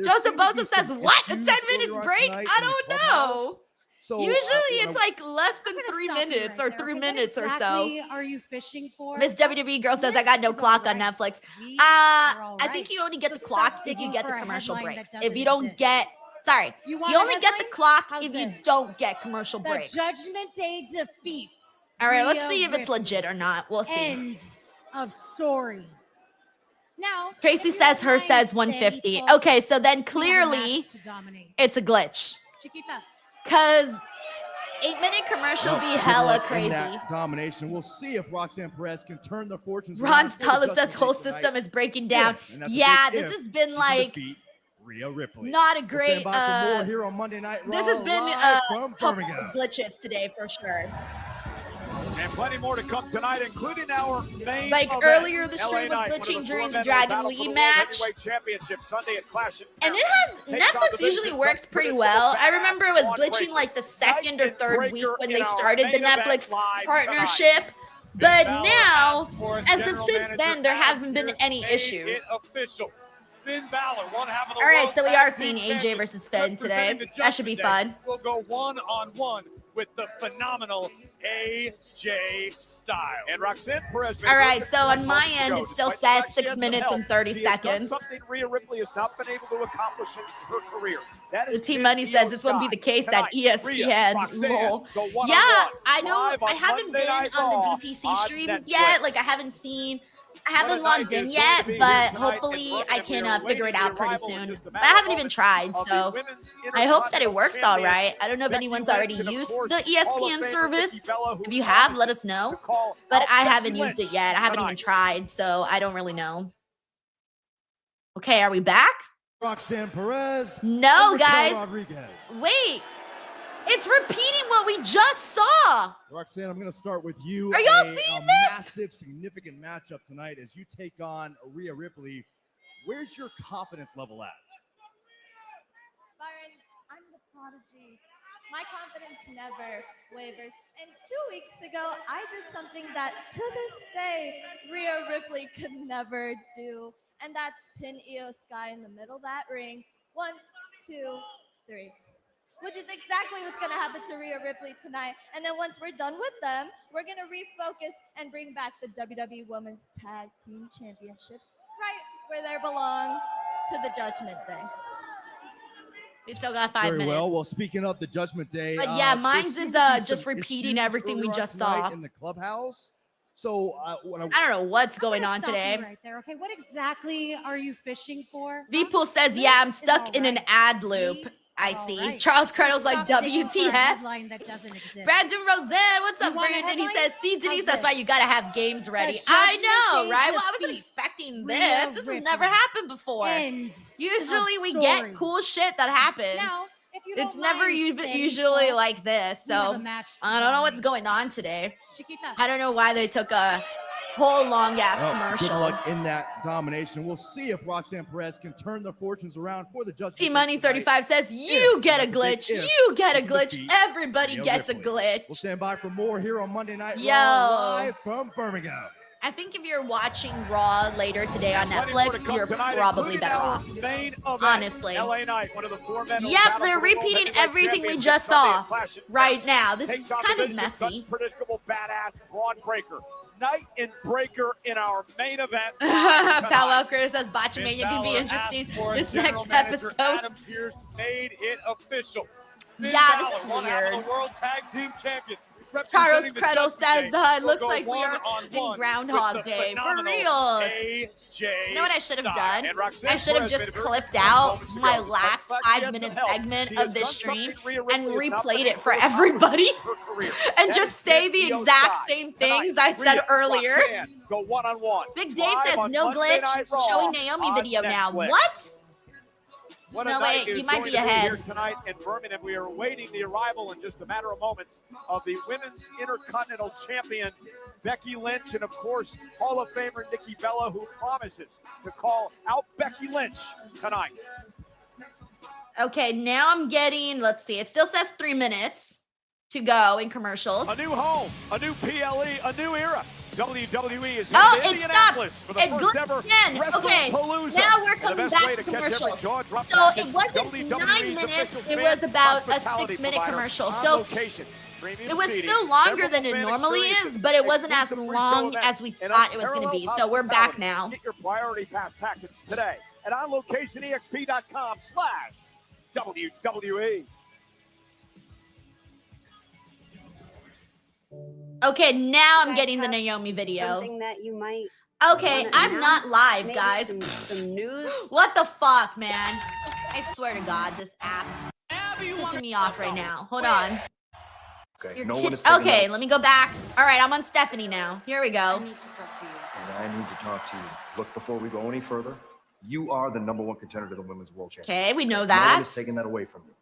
Joseph Bosa says, what? A 10-minute break? I don't know. So, usually it's like less than 3 minutes or 3 minutes or so. Are you fishing for? Miss WWE Girl says, I got no clock on Netflix. I think you only get the clock if you get the commercial breaks. If you don't get, sorry, you only get the clock if you don't get commercial breaks. The Judgment Day defeats. All right, let's see Rhea if it's Ripley. legit or not. We'll see. End of story. Now, Tracy says hers says 150. Okay, so then clearly it's a glitch. Chiquita. Because 8-minute commercial be hella crazy. Domination. We'll see if Roxanne Perez can turn the fortunes. Ron's Talib says whole system is breaking down. Yeah, this has been like Rhea Ripley. not a great. We'll stand by for more here on Monday Night Raw. This has been live a from couple Birmingham. of glitches today for sure. And plenty more to come tonight, including our main Like event, earlier, the LA stream was Knight, one of glitching the during the four-man Dragon battle Lee for the World match. Heavyweight Championship Sunday at Clash in And it has Takes on Netflix the usually division works pretty president well. of the I remember it was Dawn glitching Breaker. like the second or third week when in they our started the main event Netflix live partnership. tonight. But Balor now, asked for a as of general since manager then, there Adam haven't been Pearce any made issues. it official. Finn Balor, one half of the All right, World so we Tag are Team seeing AJ Champions, versus Finn today. representing the That should be Judgment Day, fun. We'll go one-on-one with the phenomenal AJ Styles. And Roxanne Perez. All right, so on my end, it still says 6 minutes and 30 seconds. Something Rhea Ripley has not been able to accomplish in her career. That The is Team Io Money says this wouldn't be Sky. the case at Tonight, Rhea, ESPN. Roxanne Lol. go one-on-one Yeah, I know. live on I haven't Monday been Night on Raw the DTC on streams Netflix. yet. Like, I haven't seen I haven't logged in yet, but hopefully I can figure it out pretty soon. But I haven't even tried, so I hope that it works all right. I don't know if anyone's already used the ESPN service. If you have, let us know. But I haven't used it yet. I haven't even tried, so I don't really know. Okay, are we back? Roxanne Perez. No, guys. Rodriguez. Wait. It's repeating what we just saw. Roxanne, I'm going to start with you. Are y'all seeing this? Massive, significant matchup tonight as you take on Rhea Ripley. Where's your confidence level at? Byron, I'm the prodigy. My confidence never wavers. And 2 weeks ago, I did something that, to this day, Rhea Ripley could never do. And that's pin Io Sky in the middle of that ring. 1, 2, 3. Which is exactly what's going to happen to Rhea Ripley tonight. And then once we're done with them, we're going to refocus and bring back the WWE Women's Tag Team Championships right where they belong, to the Judgment Day. We still got 5 minutes. Very well. Well, speaking of the Judgment Day. But yeah, mine's is just repeating everything we just saw. In the clubhouse. So I don't know what's going on today. Right there. Okay, what exactly are you fishing for? Vpool says, yeah, I'm stuck in an ad loop. I see. Right. Charles Cradle's like, Stop digging for a WTF? headline that doesn't exist. Brandon Roseanne, what's You up, want a Brandon? He headline? says, see, Denise, How's that's why this? you got to have games ready. The I Judgment know, Day right? Well, I wasn't defeats expecting Rhea this. This has Ripley. never happened before. End Usually of we story. get cool shit that happens. Now, if you It's don't never mind, usually then, like this. we have So a match I don't know what's tonight. going on today. Chiquita. I don't know why they took a whole long ass Well, commercial. good luck in that domination. We'll see if Roxanne Perez can turn the fortunes around for the Judgment Day T-Money tonight. 35 says, you If, get a that's a big glitch. if, You get a to glitch. defeat Everybody Rhea gets a Ripley. glitch. We'll stand by for more here on Monday Night Yo. Raw, live from Birmingham. I think if you're watching Raw later today on Netflix, you're probably better off. Honestly. LA Knight, one of the 4 men. Yep, they're repeating everything we just saw right now. This is kind of messy. Unpredictable badass Braun Breaker. Knight and Breaker in our main event. Powell Chris says Botchamania can be Balor interesting asked for this General next Manager episode. Adam Pearce made it official. Finn Yeah, this is Balor, one half of weird. the World Tag Team Champions. Charles representing the Credle Judgment says, Day, it looks will like go we are one-on-one in Groundhog with the Day. For phenomenal reals. AJ You know what I should have Styles. done? And Roxanne I should have Perez just made her clipped first out moments my ago. last But she had 5-minute some help. segment She of has this done stream something Rhea and Ripley has not replayed been it for able to everybody accomplish in her career. and That just is say Penta the Io exact Sky. same things Tonight, I said Rhea, earlier. Roxanne go one-on-one. Big Dave Live says on no Monday glitch, Night Raw showing Naomi on video now. Netflix. What? What a No, night wait, is you might going be to ahead. here tonight in Birmingham. We are awaiting the arrival in just a matter of moments of the Women's Intercontinental Champion, Becky Lynch, and of course, Hall of Famer Nikki Bella, who promises to call out Becky Lynch tonight. Okay, now I'm getting, let's see, it still says 3 minutes to go in commercials. A new home, a new PLE, a new era. WWE is here Oh, in it Indianapolis stopped. for the It first glitched ever again. Okay, WrestlePalooza. now we're And the coming best back way to catch every commercials. jaw-dropping So match it is wasn't WWE's 9 minutes, official it fan was about a hospitality 6-minute provider commercial. on So location. Premium it was seating, still longer several than it fan normally is, experiences, but it wasn't as exclusive long pre-show as we events, and thought it was going to be. unparalleled So we're back hospitality. now. Get your priority pass package today at onlocationexp.com/WWE. Okay, now I'm getting the Naomi video. Something that you might. Okay, I'm not live, guys. Some news. What the fuck, man? I swear to God, this app is pissing me off right now. Hold on. Okay, Your no kid- one is taking okay, that- let me go back. All right, I'm on Stephanie now. Here we go. And I need to talk to you. Look, before we go any further, you are the #1 contender to the Women's World Championship. Okay, we know No that. one is taking that away from you.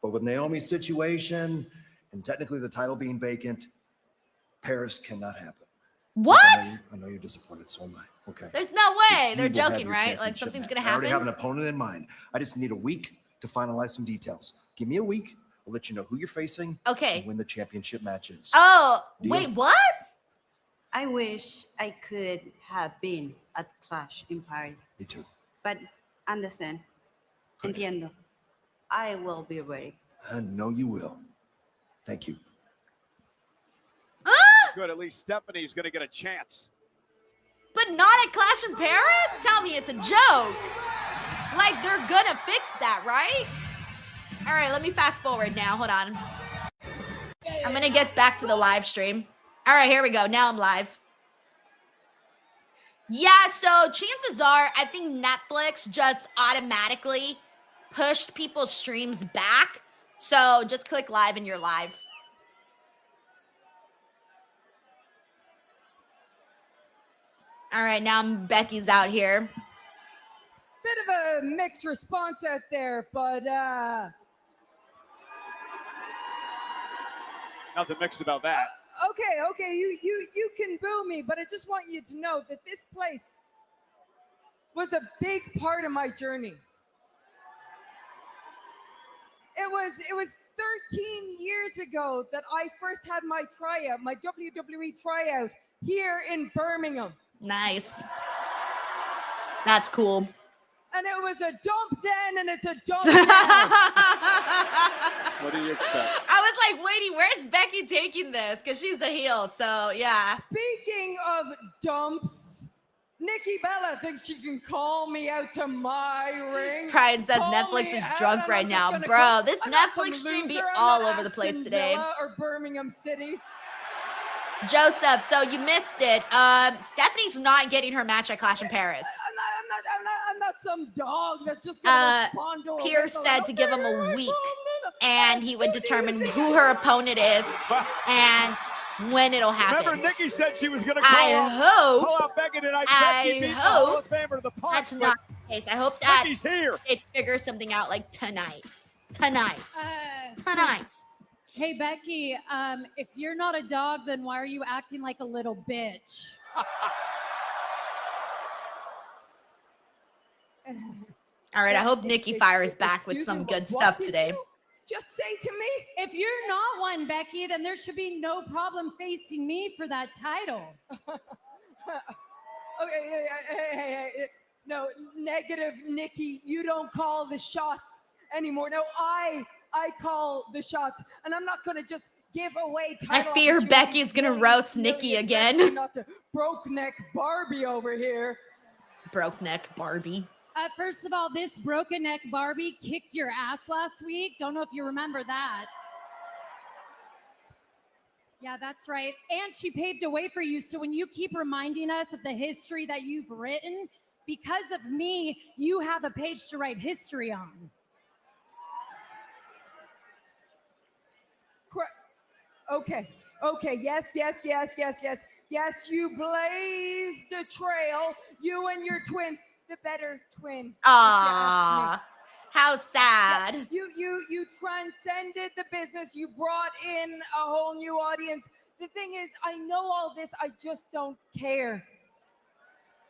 But with Naomi's situation and technically the title being vacant, Paris cannot happen. What? I know you're disappointed, so am I. Okay. There's no way. You They're will have joking, your right? Like championship something's match. gonna I already have happen. an opponent in mind. I just need a week to finalize some details. Give me a week. I'll let you know who you're facing. Okay. And when the championship matches. Oh, Deal? wait, what? I wish I could have been at Clash in Paris. Me too. But understand. Entiendo. I will be ready. I know you will. Thank you. Good, at least Stephanie's going to get a chance. But not at Clash in Paris? Tell me it's a joke. Like, they're gonna fix that, right? All right, let me fast forward now. Hold on. I'm gonna get back to the live stream. All right, here we go. Now I'm live. Yeah, so chances are, I think Netflix just automatically pushed people's streams back. So just click live and you're live. All right, now Becky's out here. Bit of a mixed response out there, but Nothing mixed about that. okay, you can boo me, but I just want you to know that this place was a big part of my journey. It was 13 years ago that I first had my tryout, my WWE tryout here in Birmingham. Nice. That's cool. And it was a dump then, and it's a dump now. What do you expect? I was like, waiting, where's Becky taking this? Because she's a heel, so yeah. Speaking of dumps, Nikki Bella thinks she can call me out to my ring. Brian says Call Netflix me is out, drunk and right I'm just now. gonna Bro, go. this I'm not some Netflix stream be loser. I'm all not over the place Aston today. Villa or Birmingham City. Joseph, so you missed it. Stephanie's not getting her match at Clash in Paris. I'm not some dog that's just gonna respond to a Pierce whistle. said to give him a week, and he would determine who her opponent is and when it'll happen. Remember, Nikki said she was going to call out Becky tonight. I Becky beat the Hall of hope Famer to the punch. that's not the case. I hope that Becky's here. they figure something out like tonight. Tonight. Hey, Becky, if you're not a dog, then why are you acting like a little bitch? All right, I hope Nikki fires back with some good stuff today. Just say to me, if you're not one, Becky, then there should be no problem facing me for that title. Okay, hey, no, negative, Nikki. You don't call the shots anymore. No, I call the shots, and I'm not gonna just give away I title. fear Becky's gonna roast Nikki again. Not the broke neck Barbie over here. Broke neck Barbie. First of all, this broken neck Barbie kicked your ass last week. Don't know if you remember that. Yeah, that's right. And she paved a way for you. So when you keep reminding us of the history that you've written, because of me, you have a page to write history on. Okay, yes. Yes, you blazed a trail, you and your twin, the better twin. Aww, how sad. Yeah, you transcended the business. You brought in a whole new audience. The thing is, I know all this, I just don't care.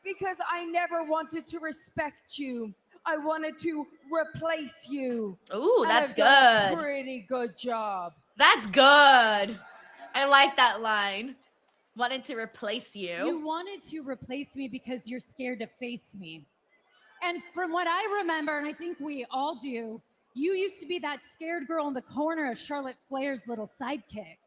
Because I never wanted to respect you. I wanted to replace you. Ooh, that's I've done a good. pretty good job. That's good. I like that line. Wanted to replace you. You wanted to replace me because you're scared to face me. And from what I remember, and I think we all do, you used to be that scared girl in the corner of Charlotte Flair's little sidekick.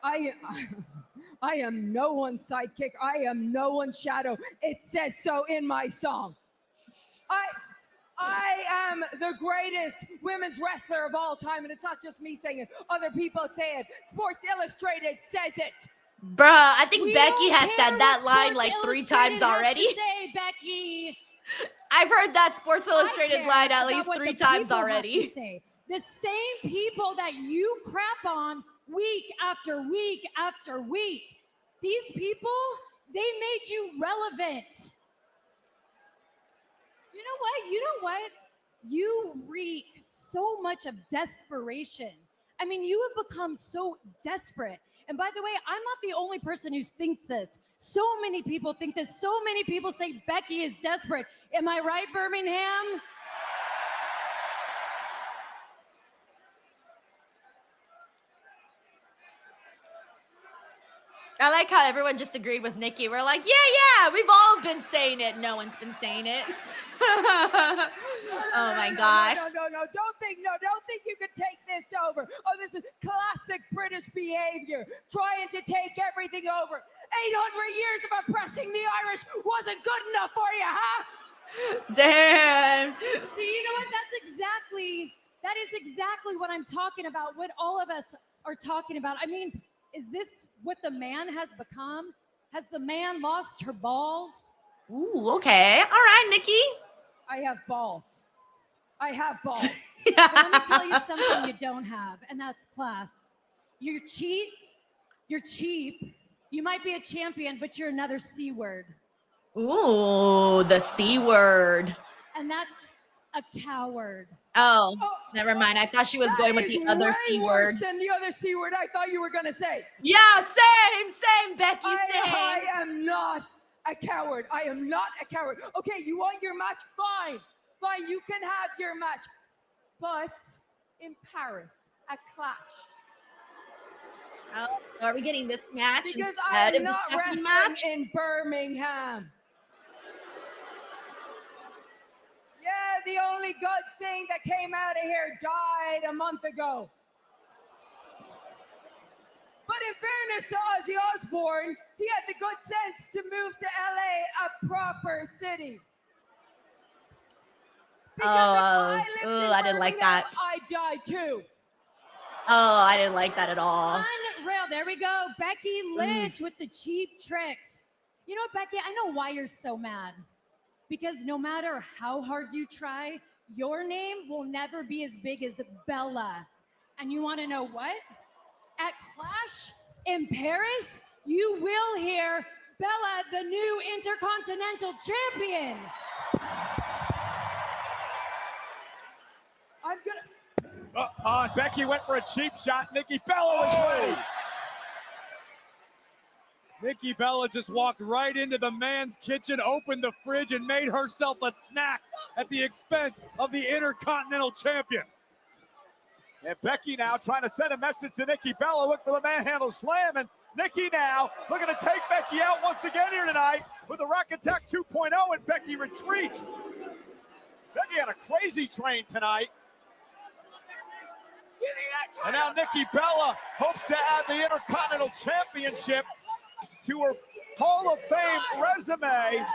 I am no one's sidekick. I am no one's shadow. It says so in my song. I am the greatest women's wrestler of all time, and it's not just me saying it. Other people say it. Sports Illustrated says it. Bruh, I think We Becky don't has care said that what line Sports like 3 Illustrated times has to already. say, Becky. I've heard that Sports Illustrated care line at about least what 3 the times people have to already. say. The same people that you crap on week after week after week. These people, they made you relevant. You know what? You reek so much of desperation. I mean, you have become so desperate. And by the way, I'm not the only person who thinks this. So many people think this. So many people say Becky is desperate. Am I right, Birmingham? I like how everyone just agreed with Nikki. We're like, yeah, we've all been saying it. No one's been saying it. Oh my gosh. No. Don't think you could take this over. Oh, this is classic British behavior. Trying to take everything over. 800 years of oppressing the Irish wasn't good enough for you, huh? Damn. See, you know what? That's exactly That is exactly what I'm talking about, what all of us are talking about. I mean, is this what the man has become? Has the man lost her balls? Ooh, okay. All right, Nikki. I have balls. I have balls. But let me tell you something you don't have, and that's class. You're cheap. You're cheap. You might be a champion, but you're another C word. Ooh, the C word. And that's a coward. Oh, never mind. I thought she was going with the other C word. Worse than the other C word I thought you were going to say. Yeah, same, Becky, same. I am not a coward. I am not a coward. Okay, you want your match? Fine. Fine, you can have your match. But in Paris, at Clash. Oh, are we getting this match Because instead I'm of the not Stephanie wrestling match? in Birmingham. Yeah, the only good thing that came out of here died a month ago. But in fairness to Ozzy Osbourne, he had the good sense to move to LA, a proper city. I didn't like that. I died too. Oh, I didn't like that at all. Unreal. There we go. Becky Lynch with the cheap tricks. You know what, Becky? I know why you're so mad. Because no matter how hard you try, your name will never be as big as Bella. And you want to know what? At Clash in Paris, you will hear Bella, the new Intercontinental Champion. I'm gonna. Becky went for a cheap shot. Nikki Bella was ready. Nikki Bella just walked right into the man's kitchen, opened the fridge, and made herself a snack at the expense of the Intercontinental Champion. And Becky now trying to send a message to Nikki Bella. Look for the manhandle slam. And Nikki now looking to take Becky out once again here tonight with a Rack Attack 2.0, and Becky retreats. Becky had a crazy train tonight. And now Nikki Bella hopes to add the Intercontinental Championship to her Hall of Fame resume.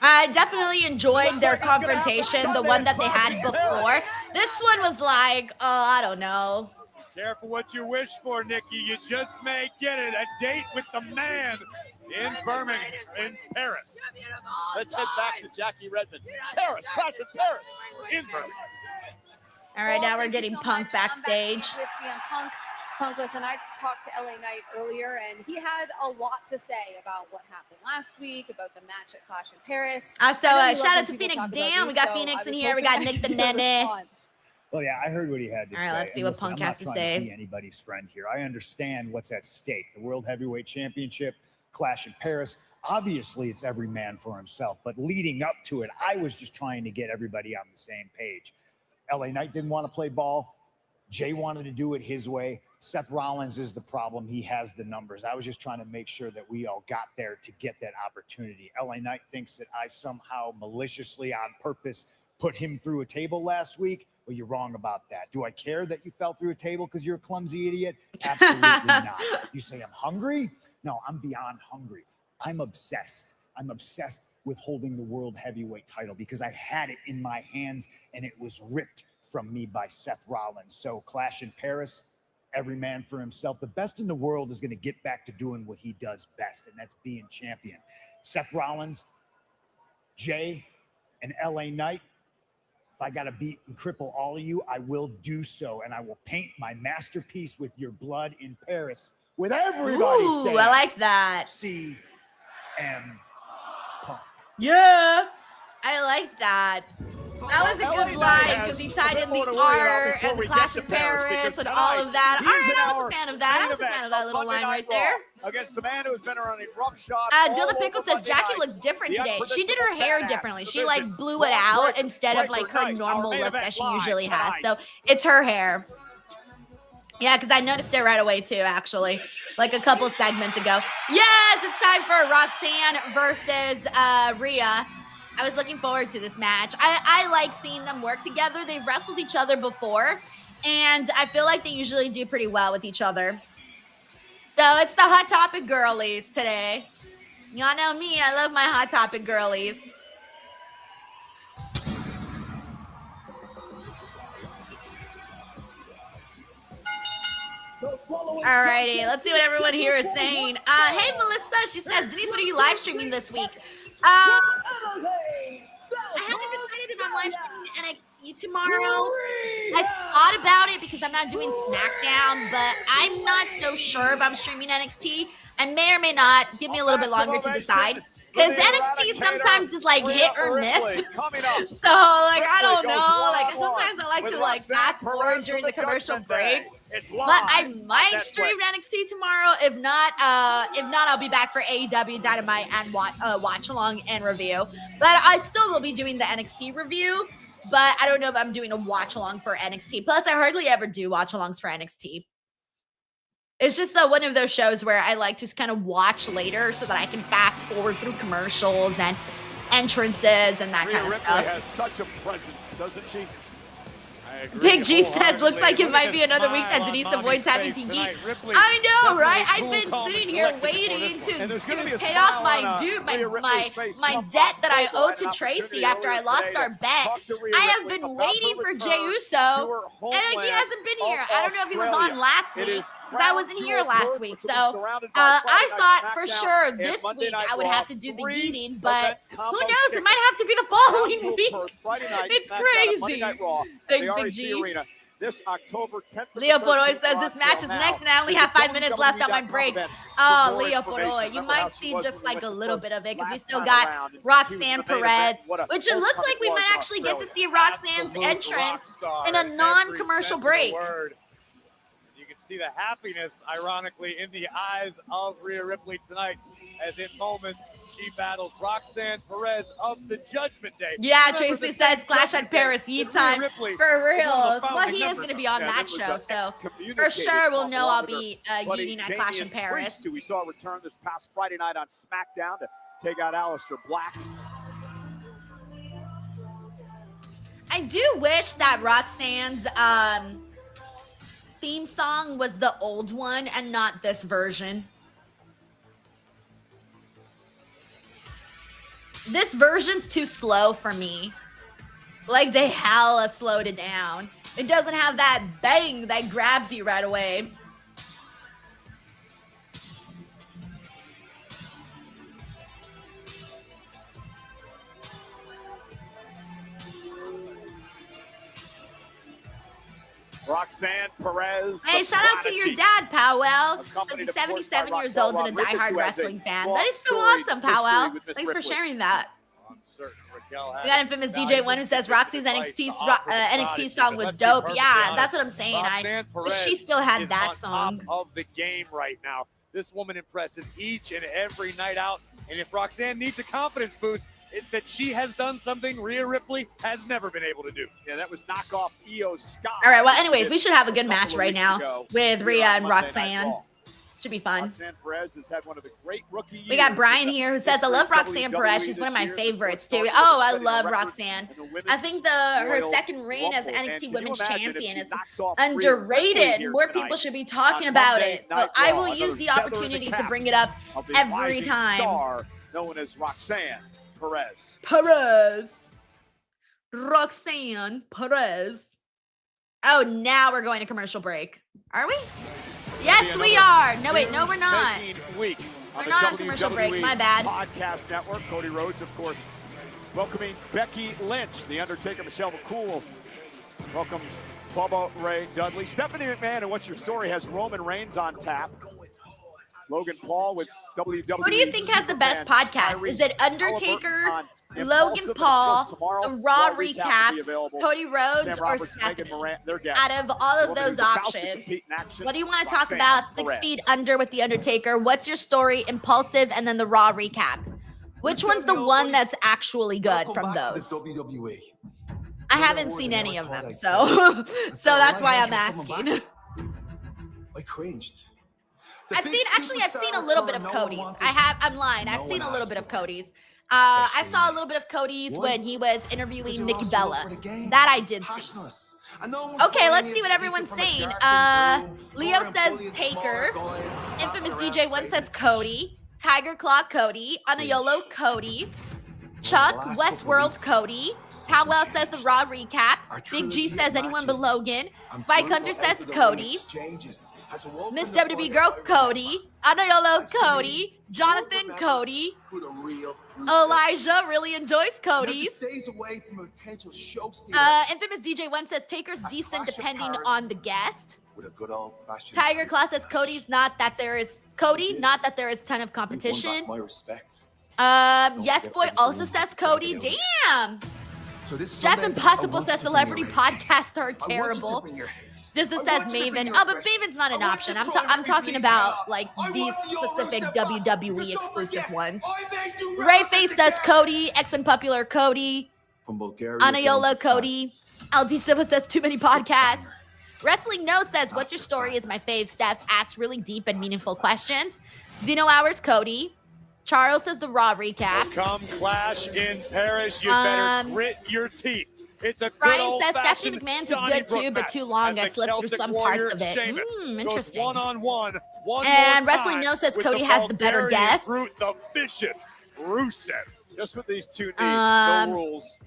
I definitely enjoyed their confrontation, the one that they had before. This one was like, I don't know. Careful what you wish for, Nikki. You just may get it. A date with the man in Birmingham, in Paris. Let's head back to Jackie Redmond. Paris, Clash in Paris, in Birmingham. All right, now we're getting Punk backstage. With CM Punk. Punk, listen, I talked to LA Knight earlier, and he had a lot to say about what happened last week, about the match at Clash in Paris. Shout out to Phoenix Dan. We got Phoenix in here. We got Nick the Nene. Well, yeah, I heard what he had to say. All right, let's see what listen, Punk I'm has to not say. trying to be anybody's friend here. I understand what's at stake. The World Heavyweight Championship, Clash in Paris. Obviously, it's every man for himself. But leading up to it, I was just trying to get everybody on the same page. LA Knight didn't want to play ball. Jay wanted to do it his way. Seth Rollins is the problem. He has the numbers. I was just trying to make sure that we all got there to get that opportunity. LA Knight thinks that I somehow maliciously on purpose put him through a table last week. Well, you're wrong about that. Do I care that you fell through a table because you're a clumsy idiot? Absolutely not. You say I'm hungry? No, I'm beyond hungry. I'm obsessed. I'm obsessed with holding the World Heavyweight title because I had it in my hands and it was ripped from me by Seth Rollins. So Clash in Paris, every man for himself. The best in the world is going to get back to doing what he does best, and that's being champion. Seth Rollins, Jay, and LA Knight, if I got to beat and cripple all of you, I will do so, and I will paint my masterpiece with your blood in Paris with everybody saying, I like that. CM Punk. Yeah, I like that. That was a good line because he tied in the R and the Clash of Paris and all of that. All right, I was a fan of that. I was a fan of that little line right there. Against the man who's been around a rough shot. Dilla Pickle says Jackie looks different today. She did her hair differently. She like blew it out instead of like her normal look that she usually has. So it's her hair. Yeah, because I noticed it right away too, actually, like a couple segments ago. Yes, it's time for Roxanne versus Rhea. I was looking forward to this match. I like seeing them work together. They've wrestled each other before, and I feel like they usually do pretty well with each other. So it's the Hot Topic girlies today. Y'all know me. I love my Hot Topic girlies. Alrighty, let's see what everyone here is saying. Hey, Melissa, she says, Denise, what are you live streaming this week? I haven't decided if I'm live streaming NXT tomorrow. I thought about it because I'm not doing SmackDown, but I'm not so sure if I'm streaming NXT. I may or may not. Give me a little bit longer to decide. Because NXT sometimes is like hit or miss. So like I don't know. Like sometimes I like to like fast forward during the commercial breaks. But I might stream NXT tomorrow. If not, I'll be back for AEW Dynamite and watch along and review. But I still will be doing the NXT review. But I don't know if I'm doing a watch along for NXT. Plus, I hardly ever do watch alongs for NXT. It's just one of those shows where I like to just kind of watch later so that I can fast forward through commercials and entrances and that kind of stuff. Has such a presence, doesn't she? Big G says, looks like it might be another week that Denise avoids having to eat. I know, right? I've been sitting here waiting to pay off my debt that I owe to Tracy after I lost our bet. I have been waiting for Jey Uso, and he hasn't been here. I don't know if he was on last week, because I wasn't here last week. So I thought for sure this week I would have to do the eating, but who knows? It might have to be the following week. It's crazy. Thanks, Big G. This October 10th. Leo Poroy says this match is next, and I only have 5 minutes left on my break. Oh, Leo Poroy, you might see just like a little bit of it because we still got Roxanne Perez, which it looks like we might actually get to see Roxanne's entrance in a non-commercial break. See the happiness, ironically, in the eyes of Rhea Ripley tonight, as in moments she battles Roxanne Perez of the Judgment Day. Yeah, Tracy says Clash at Paris, Yeet time for real. Well, he is going to be on that show, so for sure we'll know I'll be yeeting at Clash in Paris. We saw a return this past Friday night on SmackDown to take out Aleister Black. I do wish that Roxanne's theme song was the old one and not this version. This version's too slow for me. Like they hella slowed it down. It doesn't have that bang that grabs you right away. Roxanne Perez. Hey, shout out to your dad, Powell. He's 77 years old and a diehard wrestling fan. That is so awesome, Powell. Thanks for sharing that. We got infamous DJ One who says Roxy's NXT song was dope. Yeah, that's what I'm saying. I wish she still had that song. Of the game right now. This woman impresses each and every night out. And if Roxanne needs a confidence boost, it's that she has done something Rhea Ripley has never been able to do. Yeah, that was knockoff Io Sky. All right, well, anyways, we should have a good match right now with Rhea and Roxanne. Should be fun. Roxanne Perez has had one of the great rookie years. We got Brian here who says, I love Roxanne Perez. She's one of my favorites, too. Oh, I love Roxanne. I think her second reign as NXT Women's Champion is underrated. More people should be talking about it. So I will use the opportunity to bring it up every time. Known as Roxanne Perez. Roxanne Perez. Oh, now we're going to commercial break. Are we? Yes, we are. No, wait, no, we're not. We're not on commercial break. My bad. Podcast Network. Cody Rhodes, of course, welcoming Becky Lynch. The Undertaker, Michelle McCool welcomes Bubba Ray Dudley. Stephanie McMahon, and What's Your Story has Roman Reigns on tap. Logan Paul with WWE. Who do you think has the best podcast? Is it Undertaker, Logan Paul, the Raw recap, Cody Rhodes, or Stephanie? Out of all of those options, what do you want to talk about? 6 feet under with the Undertaker. What's your story? Impulsive, and then the Raw recap. Which one's the one that's actually good from those? I haven't seen any of them, so that's why I'm asking. I cringed. I've seen a little bit of Cody's. I'm lying. I've seen a little bit of Cody's. I saw a little bit of Cody's when he was interviewing Nikki Bella. That I did see. Okay, let's see what everyone's saying. Leo says Taker. Infamous DJ One says Cody. Tiger Claw Cody. Anayolo Cody. Chuck, Westworld Cody. Powell says the Raw recap. Big G says anyone but Logan. Spike Hunter says Cody. has awoken Miss the WWE girl Cody, Anayolo Cody, Jonathan Cody, who the real Elijah really enjoys Never Cody's. stays away from a potential show stealer Infamous DJ1 says Taker's decent depending on the guest. with a good old fashioned Tiger Class says Cody's not that there is Cody, not that there is ton of You've won competition. back my respect. Yes Boy also says Cody. Damn. So this Jeff Sunday, Impossible I want says you to bring celebrity your A podcasts are I want you to terrible. bring your haste. Just I as says want you to bring Maven. your Oh, but aggression. Maven's not an I want option. you to I'm talking bring about your like I these want your specific Rusev Rock, WWE because don't exclusive forget, ones. I made you Ray relevant Face says again. Cody, ex Unpopular Cody, From Bulgaria Anayola down to Cody, France. LD Silva says too many podcasts. Wrestling No says, what's your story is my fave. Steph asks really deep and meaningful questions. Zeno Hours Cody. Charles says the Raw recap. Come Clash in Paris, you better grit your teeth. It's a Brian good says Stephanie old-fashioned McMahon's is Donnybrook good too, but match too long. as I the slipped through Celtic some Warrior parts of it. Sheamus Interesting. goes one-on-one, one And more Wrestling time No says with Cody the has the better Bulgarian guest. Brute, the vicious Rusev. Just with these two knees, Um, no rules.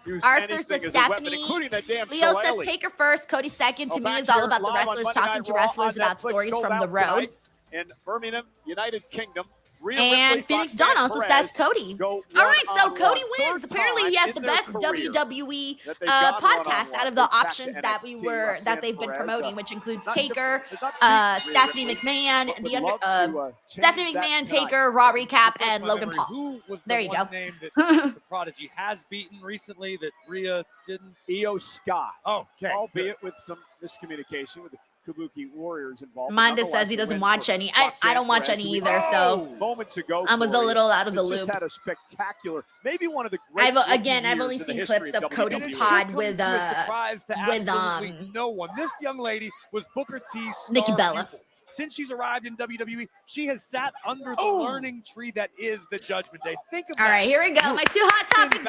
Use Arthur anything says as a weapon, Stephanie. including that damn Leo says shillelagh. Taker first, Cody second. To me, back is all here about the live on wrestlers Monday talking Night to Raw wrestlers on about Netflix, stories sold from out the road. tonight in Birmingham, United Kingdom. Rhea And Ripley, Phoenix Roxanne Dawn also Perez says Cody. go All right, so one-on-one. Cody wins. Third Apparently, he time has in the their best career WWE that they've gone podcast one-on-one. out of the Goes back to options that NXT, that they've been Roxanne promoting, Perez, which includes not Taker, to beat Rhea Stephanie Ripley, McMahon, but the would under, love to, Stephanie change that McMahon, tonight. Taker, Raw recap, Refresh and my Logan memory. Paul. Who was There the you one go. name that the Prodigy has beaten recently that Rhea didn't? Io Sky. Oh, okay. Albeit with some miscommunication with the Kabuki Warriors involved. Manda says he doesn't watch any. I don't watch any either, so moments ago, I was a little out of the just loop. had a spectacular, maybe one of the great. I've only seen clips of Cody's pod with surprise to absolutely no one. This young lady was Booker T's star Nikki Bella. pupil. Since she's arrived in WWE, she has sat under the learning tree that is the Judgment Day. Think of All that. right, here we go. My two hot topic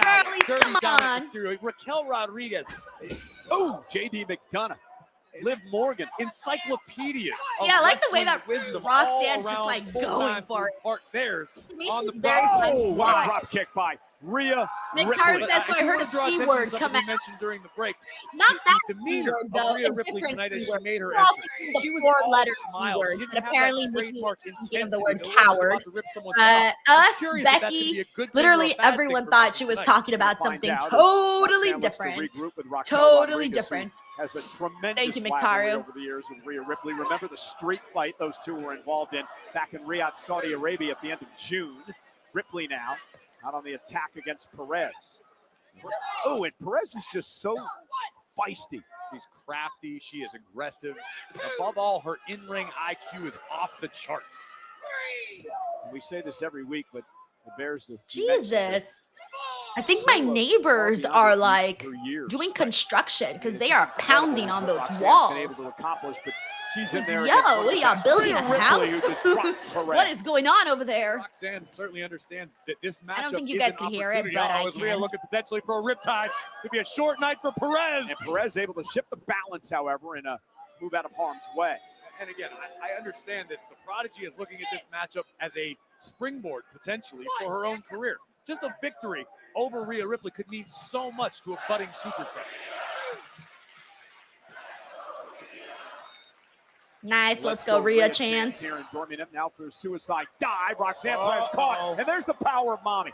girlies. Come on. Raquel Rodriguez. Oh, JD McDonagh. Liv Morgan. Encyclopedias. Yeah, I like the way that wisdom Roxanne's all just around, like full-time going for it. Part theirs. To me, on she's the very front. fun to What a watch. drop kick by Rhea Nick Ripley. Tara says, so I do heard wanna a draw C attention word to something come we out. mentioned during the break. Not that The C demeanor word, of though. Rhea A Ripley different tonight as C she word. made her We're all entrance. thinking She the was four-letter all C smiles. word, She didn't but have apparently that Nikki was trademark thinking of the word intensity. No one was coward. about to rip someone's head off. I'm Us, curious if that's gonna Becky, be a good thing or a literally bad thing everyone for thought her she was tonight. talking about Find something out as totally Roxanne wants to different. regroup with Raquel Totally Rodriguez, different. who has a tremendous Thank you, rivalry Mictaru. over the years with Rhea Ripley. Remember the street fight those two were involved in back in Riyadh, Saudi Arabia at the end of June. Ripley now out on the attack against Perez. Oh, and Perez is just so feisty. She's crafty. She is aggressive. Above all, her in-ring IQ is off the charts. And we say this every week, but the Bears, Jesus. I think my neighbors are like doing construction because they are pounding on those walls. Been able to accomplish, but she's in there. Yo, what are y'all building a house? What is going on over there? Roxanne certainly understands that this matchup I don't think you is guys an can hear it, opportunity. but I As Rhea can. looking potentially for a riptide. Could be a short night for Perez. And Perez able to shift the balance, however, and move out of harm's way. And again, I understand that the Prodigy is looking at this matchup as a springboard potentially for her own career. Just a victory over Rhea Ripley could mean so much to a budding superstar. Nice, let's go Rhea chance. Here in Birmingham now for a suicide dive. Roxanne Perez caught, and there's the power of mommy.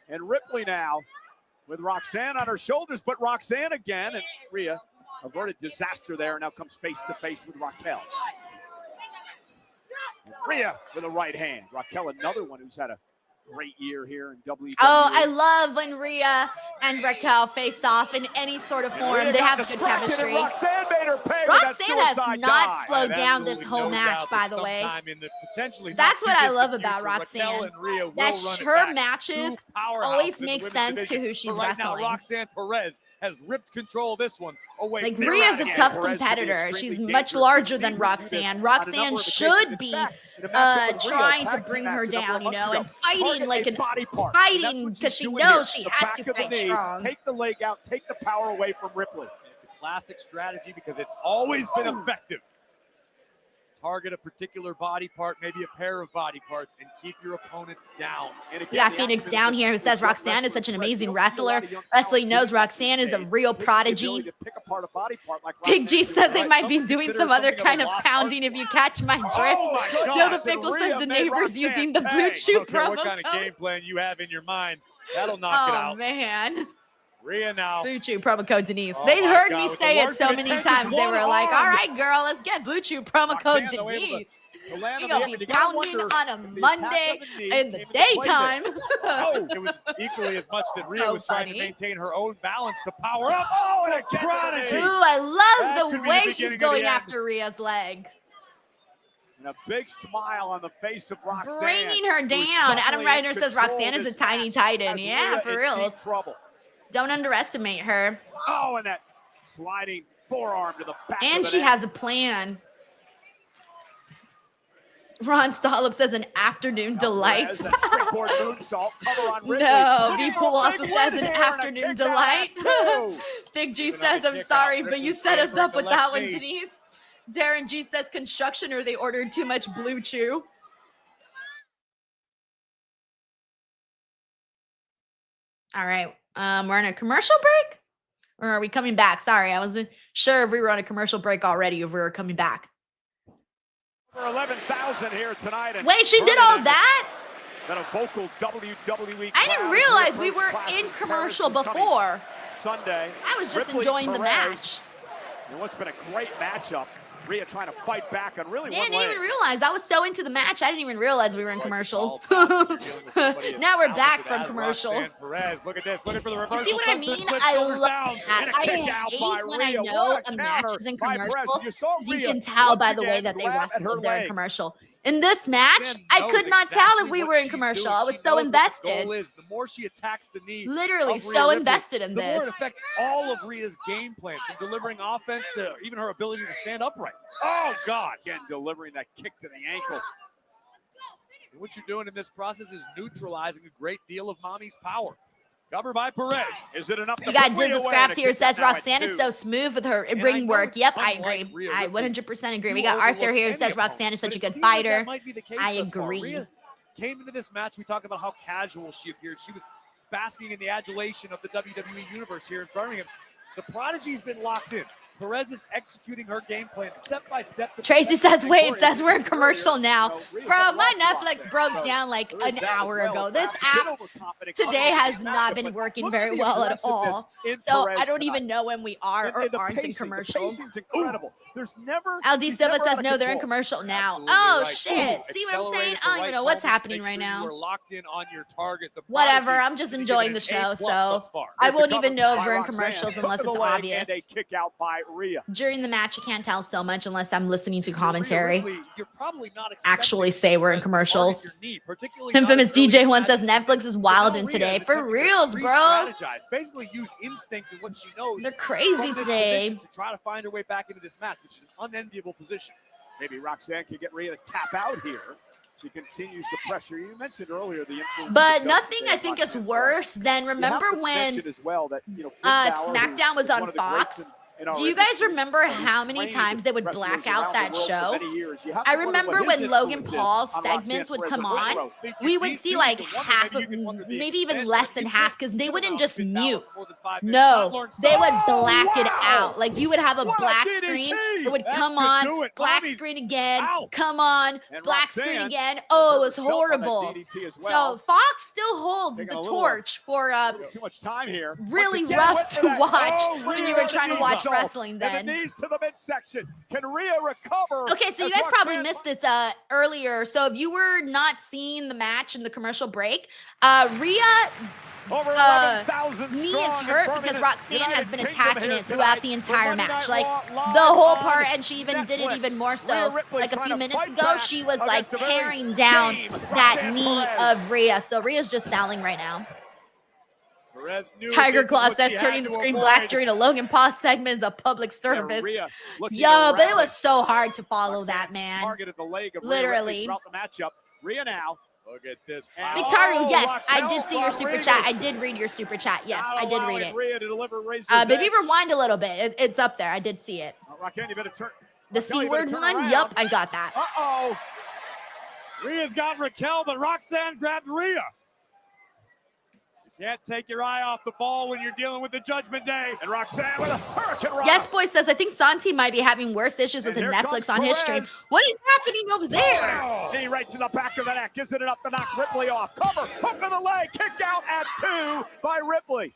And Ripley now with Roxanne on her shoulders, but Roxanne again, and Rhea averted disaster there, now comes face to face with Raquel. And Rhea with a right hand. Raquel, another one who's had a great year here in WWE. Oh, I love when Rhea and Raquel face off in any sort of form. Rhea They got have good distracted, and chemistry. Roxanne made her pay with that Roxanne has suicide not dive. slowed down this Absolutely whole no match, doubt by that the way. sometime in the potentially That's not what too I love distant about future, Raquel Roxanne. and Rhea will That run it her back. matches Two powerhouses always in the make women's sense to division. who she's But right wrestling. now, Roxanne Perez has ripped control of this one away. Like, from Rhea's a Raquel. tough Perez to be competitor. extremely She's dangerous. much We've larger seen than her do this Roxanne. on a Roxanne number of should occasions. be In fact, in a matchup with Rhea, trying to tag team bring her match a couple down, you months know, ago. and fighting Target like a an body part. And that's fighting what because she's she doing knows here. she The has back to of the fight knee, strong. Take the leg out, take the power away from Ripley. It's a classic strategy because it's always been effective. target a particular body part, maybe a pair of body parts, and keep your opponent down. And We got Phoenix down here who says Roxanne is such an amazing wrestler. Leslie knows Roxanne is a real prodigy. Big G says they might be doing some other kind of pounding if you catch my drift. Joe the Pickle says the neighbor's using the Blue Chew promo what kind of code. game plan you have in your mind. That'll knock it out. Oh, man. Rhea now. Blue Chew promo code Denise. Oh They've my heard God, me with say the it work so it many takes, times. They one were like, all arm. right, girl, let's get Blue Chew promo code Roxanne, though, able Denise. to land You're on going the to be apron. You gotta pounding wonder on a if the Monday attack on the knee in the came into play daytime. there. Oh, it was equally as much that Rhea So was trying to funny. maintain her own balance to power up. Oh, and a prodigy. Ooh, I That love could the be way beginning she's of going the end. after Rhea's leg. And a big smile on the face of Roxanne. Bringing her who's down. Adam suddenly Ryder in says control Roxanne of is a this tiny match titan. as Yeah, Rhea for in real. deep trouble. Don't underestimate her. Oh, and that sliding forearm to the back And of the she neck. has a plan. Ron Stollop says an afternoon delight. Perez, that springboard moonsault, cover on Ridley. No, Looking Be for Cool a also big says win an here and a afternoon kick out at delight. 2. Big G Even says, on the I'm kick sorry, out, but you Ripley's set us favoring up the with left that one, knee. Denise. Darren G says construction or they ordered too much Blue Chew. All right. We're on a commercial break? Or are we coming back? Sorry, I wasn't sure if we were on a commercial break already, if we were coming back. Over 11,000 here tonight. and Wait, she did Vernon all and that? Then a vocal WWE I didn't crowd realize as we were approach in Clash of commercial Paris is coming before. Sunday. I was just Ripley, enjoying the Perez, match. And what's been a great matchup. Rhea trying to fight back on really I one didn't leg. even realize. I was so into the match, I didn't even realize we were in commercial. Now we're back from commercial. Roxanne Perez, look at this, looking for the reversal. You see what I Sunset mean? flip, I shoulders love down, that. and a I kick out by hate when I Rhea. know What a counter match is in by Perez. commercial. You saw You Rhea can tell once by the way again that they grab at her wrestled there in leg. commercial. In this match, Jen I knows could not tell exactly if we what were in she's commercial. doing. I was She so knows what invested. The goal is the more she attacks the knee, Literally of Rhea so Ripley, invested in the more it this. affects all of Rhea's game plan, from delivering offense to even her ability to stand upright. Oh God! Again, delivering that kick to the ankle. And what you're doing in this process is neutralizing a great deal of Mommy's power. Covered by Perez. Is it enough? We got to put Rhea Dizzle away? Scraps And a here kick out says now at Roxanne is 2. so smooth with her And I ring know work. it's Yep, I unlike agree. Rhea I Ripley 100% agree. We to got Arthur overlook here who any says opponent, Roxanne is such but a it good seems like fighter. that might be the case I thus far. agree. Rhea came into this match. We talked about how casual she appeared. She was basking in the adulation of the WWE universe here in Birmingham. The prodigy's been locked in. Perez is executing her game plan step by step. Tracy says, wait, it says we're in commercial now. Bro, my Netflix broke down like an hour ago. This app today has not been working very well at all. So I don't even know when we are or aren't in commercial. Incredible. There's never. LD Silva says, no, they're in commercial now. Oh, right. shit. See what I'm saying? I don't even know what's happening right now. You are locked in on your target. The Whatever. Prodigy I'm just is enjoying getting the an show, A+ so thus far. I Here's the won't even cover know if by we're in Roxanne. commercials Hook unless of the it's leg obvious. And a kick out by Rhea. During the match, you can't tell so much unless I'm listening to commentary. Rhea Ripley, you're probably not Actually say we're in commercials. your knee, particularly not Infamous as early DJ in one the says match. Netflix is wild in Rhea today. is For attempting to reals, bro. re-strategize, basically use instinct and what she knows. They're crazy from this today. position to try to find her way back into this match, which is an unenviable position. Maybe Roxanne can get Rhea to tap out here. She continues to pressure. You mentioned earlier the influence. But of nothing Dustin I think is Roxanne worse than remember You have to when mention as well that, you know, Finn Balor, SmackDown was who's on one of the greats Fox. in our Do you guys remember how many times they would black out that show? I remember when Logan Paul's segments would come on, we would see like half of, maybe even less than half, because they wouldn't just mute. No, they would black it out. Like you would have a black screen, it would come on, black screen again, come on, black screen again. Oh, it was horrible. So Fox still holds the torch for too much time here. really Once again, rough went to for that. watch Oh, when Rhea you were with trying to the watch assault. wrestling And then. the knees to the midsection. Can Rhea recover? Okay, so you as guys probably Roxanne- missed this earlier. So if you were not seeing the match in the commercial break, Rhea Over 11,000 knee strong is in hurt because Birmingham. Roxanne has United been Kingdom attacking here it throughout tonight the for entire Monday match. Night Like Raw the whole live part, on and she even did it Netflix. even more Rhea so. Ripley Like a trying few to minutes fight ago, back she was like against a very tearing down game that Roxanne knee Perez. of Rhea. So Rhea's just selling right now. Perez knew Tiger this is Claw what says she turning had the to screen avoid. black during a Logan Paul segment is a public service. Rhea looking Yo, to but it rally. was so hard to follow that, Roxanne's man. Targeted the leg of Literally. Rhea Ripley throughout the matchup. Rhea now. Look at this. Victorio, yes, I Raquel did see your super chat. I Rodriguez. did read your super chat. Yes, Not I did read allowing it. Rhea to deliver Razor's Maybe edge. rewind a little bit. It's up there. I did see it. Raquel, you better turn. The C word one? Yup, I got that. Uh-oh. Rhea's got Raquel, but Roxanne grabbed Rhea. You can't take your eye off the ball when you're dealing with the Judgment Day. And Roxanne with a hurricane run. Yes, boy says, I think Santi might be having worse issues with the Netflix on his stream. What is happening over there? Oh, knee right to the back of the neck. Isn't it up to knock Ripley off? Cover, hook of the leg, kick out at 2 by Ripley.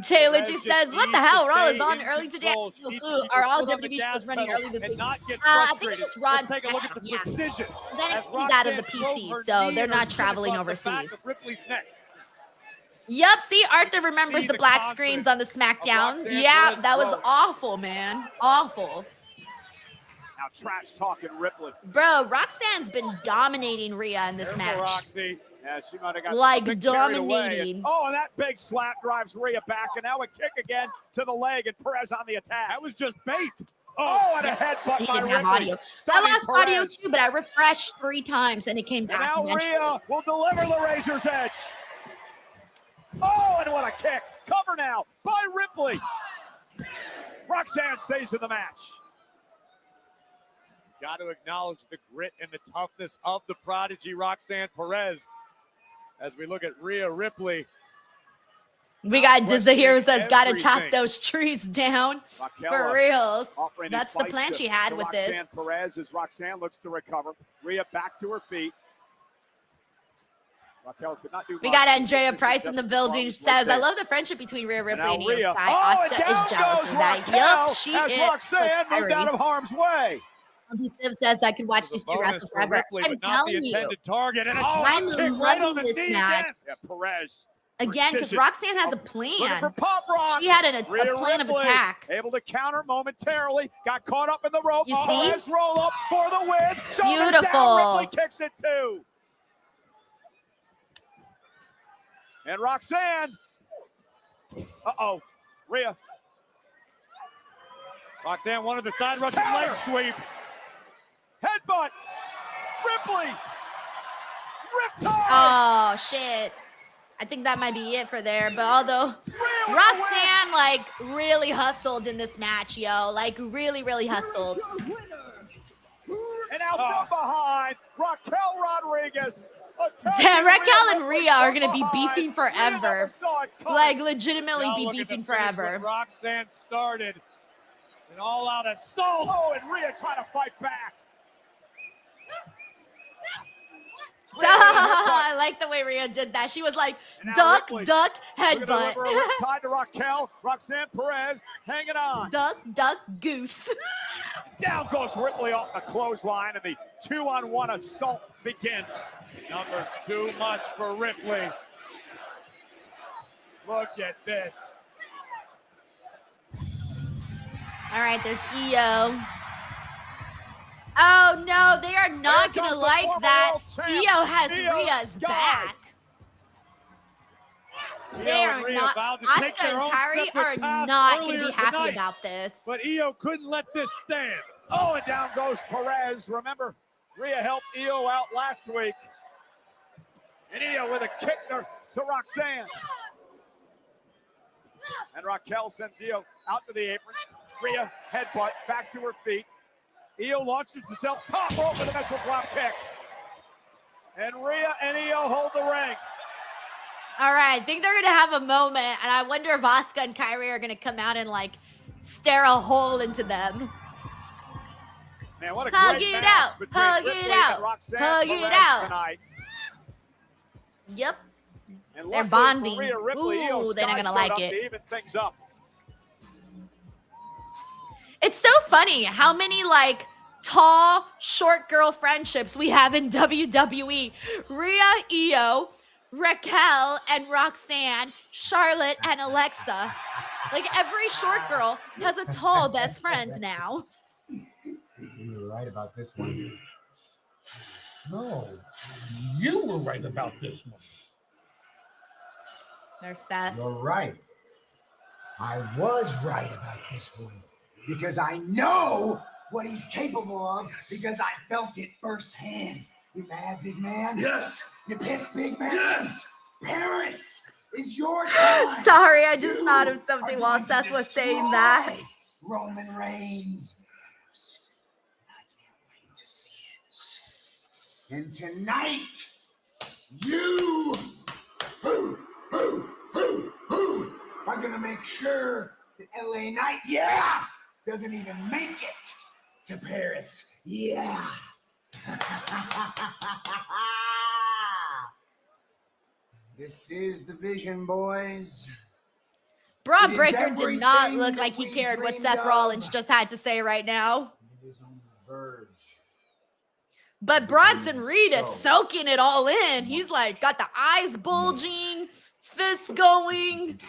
Taylor just says, what the hell? Raw is on early today. Are all WWE shows running early this week? I think it's just Raw. Take a look at the precision. NXT's out of the PC, so they're not traveling overseas. Yup, see, Arthur remembers the black screens on the SmackDown. Yeah, that was awful, man. Awful. Now trash talking Ripley. Bro, Roxanne's been dominating Rhea in this match. Roxy. Yeah, she might have got like a bit carried away. dominating. And that big slap drives Rhea back, and now a kick again to the leg, and Perez on the attack. That was just bait. And a headbutt by didn't have Ripley. audio. I lost audio too, but I refreshed 3 times and it came back. And now Rhea will deliver the Razor's Edge. And what a kick. Cover now by Ripley. Roxanne stays in the match. Got to acknowledge the grit and the toughness of the prodigy, Roxanne Perez. As we look at Rhea Ripley. We got Disney here who says, gotta chop those trees down. For reals. That's the plan she had with this. Roxanne Perez as Roxanne looks to recover. Rhea back to her feet. Raquel could not do we got Andrea Price in the building. Says, I love the friendship between Rhea Ripley and Io Sky. Asuka is jealous of that. Yup, she is. Roxanne moved out of harm's way. Steve says I could watch these 2 wrestle forever. I'm telling you. Target and I'm loving this match. Yeah, Perez. Again, because Roxanne has a plan. For pop rock. She had a plan of attack. Able to counter momentarily. Got caught up in the rope. You see? Perez roll up for the win. Beautiful. Down, Ripley kicks it too. And Roxanne. Rhea. Roxanne wanted the side Russian leg sweep. Headbutt. Ripley. Riptide. Oh, shit. I think that might be it for there. But although Roxanne, like, really hustled in this match, yo. Like, really, really hustled. And out from behind, Raquel Rodriguez. Damn, Raquel and Rhea are going to be beefing forever. Like, legitimately be beefing forever. Roxanne started an all-out assault. And Rhea trying to fight back. I like the way Rhea did that. She was like, duck, duck, headbutt. Tied to Raquel. Roxanne Perez hanging on. Duck, duck, goose. Down goes Ripley off the clothesline, and the 2-on-1 assault begins. Numbers too much for Ripley. Look at this. All right, there's Io. Oh, no, they are not going to like that. Io has Rhea's back. They are not. Asuka and Kairi are not going to be happy about this. But Io couldn't let this stand. And down goes Perez. Remember, Rhea helped Io out last week. And Io with a kick to Roxanne. And Raquel sends Io out to the apron. Rhea headbutt back to her feet. Io launches herself top rope with a missile drop kick. And Rhea and Io hold the ring. All right, I think they're going to have a moment, and I wonder if Asuka and Kairi are going to come out and, like, stare a hole into them. Man, what a hug great it match out, between hug Ripley it out, and Roxanne hug Perez it out. Tonight. Yep. And they're luckily bonding. for Rhea Ripley, Ooh, they're not going to showed like up it. to even things up. It's so funny how many, like, tall, short girl friendships we have in WWE. Rhea, Io, Raquel, and Roxanne, Charlotte, and Alexa. Like, every short girl has a tall best friend now. You were right about this one. No, you were right about this one. There's Seth. You're right. I was right about this one because I know what he's capable of because I felt it firsthand. You mad, big man? Yes. You pissed, big man? Yes. Paris is your time. Sorry, I just thought of something while Seth was saying that. Roman Reigns. And tonight, you are gonna make sure that LA Knight, doesn't even make it to Paris. Yeah. This is the vision, boys. Braun It is Breaker did not everything look that like he we cared what dreamed Seth of. Rollins just had to say right now. It is on the verge. But Bronson Reed is soaking it all in. He's like got the eyes bulging, fists going.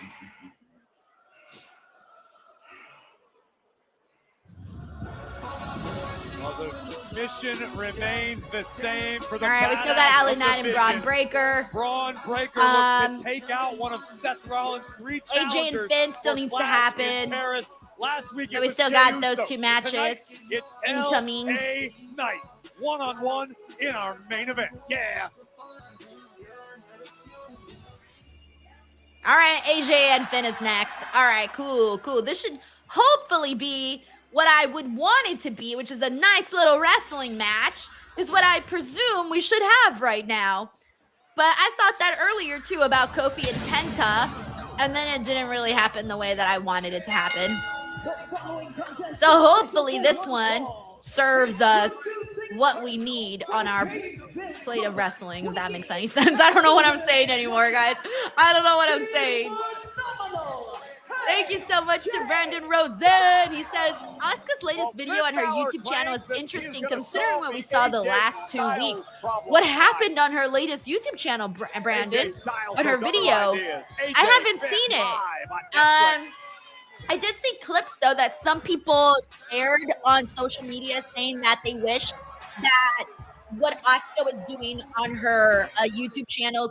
Well, the mission remains the same for the All right, we still got LA Knight and Braun Breaker. Braun Breaker looks to take out one of Seth Rollins' 3 challengers. AJ and Finn still for needs to Clash in happen. Paris. Last week So it we was still Jey got those Uso. 2 matches Tonight, it's incoming. LA Knight, one-on-one in our main event. Yeah. All right, AJ and Finn is next. All right, cool. This should hopefully be what I would want it to be, which is a nice little wrestling match, is what I presume we should have right now. But I thought that earlier, too, about Kofi and Penta, and then it didn't really happen the way that I wanted it to happen. So hopefully this one serves us what we need on our plate of wrestling, if that makes any sense. I don't know what I'm saying anymore, guys. I don't know what I'm saying. Thank you so much to Brandon Rosen. He says, Asuka's latest video on her YouTube channel is interesting considering what we saw the last 2 weeks. What happened on her latest YouTube channel, Brandon? On her video? I haven't seen it. I did see clips, though, that some people shared on social media saying that they wish that what Asuka was doing on her YouTube channel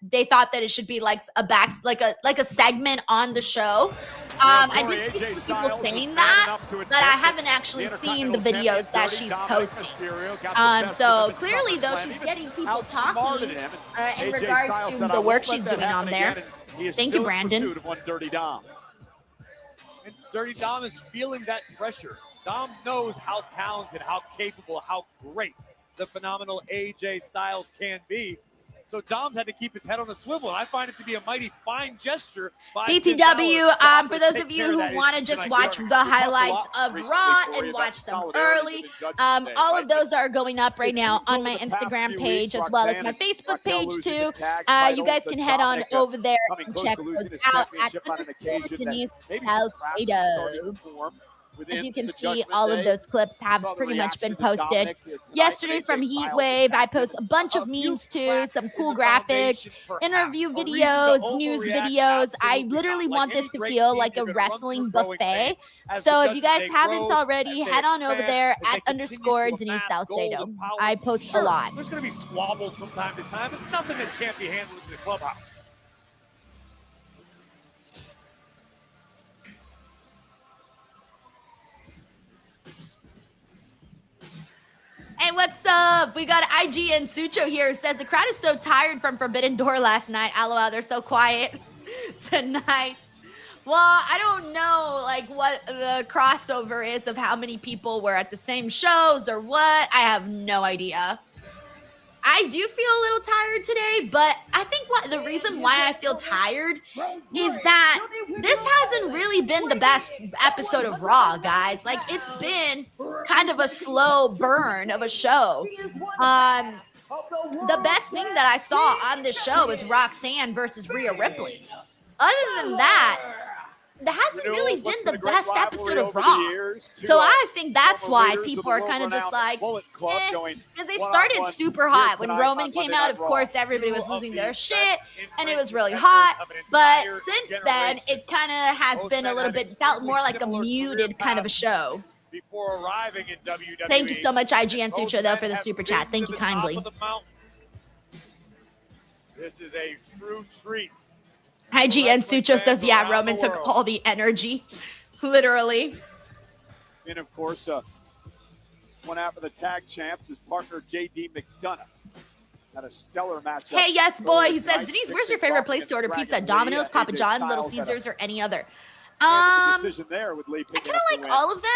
they thought that it should be like a segment on the show. I did see some people saying that, but I haven't actually seen the videos that she's posting. So clearly, though, she's getting people talking in regards to the work she's doing on there. Thank you, Brandon. And Dirty Dom is feeling that pressure. Dom knows how talented, how capable, how great the phenomenal AJ Styles can be. So Dom's had to keep his head on a swivel, and I find it to be a mighty fine gesture by BTW, for those of you who want to just watch the highlights of Raw and watch them early, all of those are going up right now on my Instagram page as well as my Facebook page too. You guys can head on over there and check those out at _Denise Salcedo. As you can see, all of those clips have pretty much been posted. Yesterday from Heat Wave, I post a bunch of memes too, some cool graphics, interview videos, news videos. I literally want this to feel like a wrestling buffet. So if you guys haven't already, head on over there at _Denise Salcedo. I post a lot. There's going to be squabbles from time to time, but nothing that can't be handled in the clubhouse. Hey, what's up? We got IG and Sucho here. Says the crowd is so tired from Forbidden Door last night. LOL, they're so quiet tonight. Well, I don't know like what the crossover is of how many people were at the same shows or what. I have no idea. I do feel a little tired today, but I think the reason why I feel tired is that this hasn't really been the best episode of Raw, guys. Like, it's been kind of a slow burn of a show. The best thing that I saw on this show is Roxanne versus Rhea Ripley. Other than that, that hasn't really been the best episode of Raw. So I think that's why people are kind of just like, because they started super hot. When Roman came out, of course, everybody was losing their shit, and it was really hot. But since then, it kind of has been a little bit, felt more like a muted kind of a show. Before arriving in WWE. Thank you so much, IGN Sucho, though, for the super chat. Thank you kindly. This is a true treat. IGN Sucho says, yeah, Roman took all the energy, literally. And of course, one out for the tag champs, his partner JD McDonagh. Had a stellar matchup. Hey, yes, boy. He says, Denise, where's your favorite place to order pizza? Domino's, Papa John, Little Caesars, or any other? Decision there with Lee I kind of like all of them.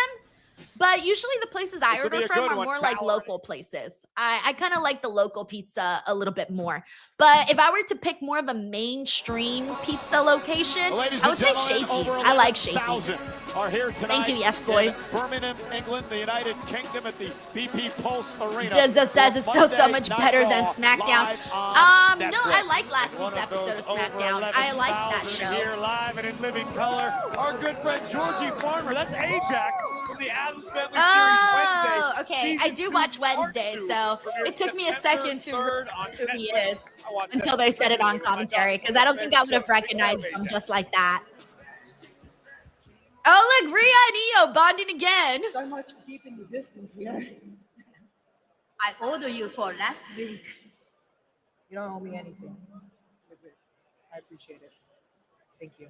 But usually the places I This will be order a from good are one. more like Power. local places. I kind of like the local pizza a little bit more. But if I were to pick more of a mainstream pizza location, Ladies I and would say gentlemen, Shakey's. over I like 11,000 Shakey's. are here tonight. Thank you, yes, boy. In Birmingham, England, the United Kingdom at the BP Pulse Arena. Just says it's so Monday much Night better Raw, than SmackDown. live on No, Netflix. I like last One week's of those episode of over SmackDown. I liked that 11,000 show. Here live and in living color, our good friend Georgie Farmer. That's Ajax from the Addams Family Series Wednesday. Oh, okay. I do watch Wednesday, so it took me a second to realize who he is until they said it on commentary, because I don't think I would have recognized him just like that. Oh, look, Rhea and Io bonding again. So much for keeping the distance here. I ordered you for last week. You don't owe me anything. I appreciate it. Thank you.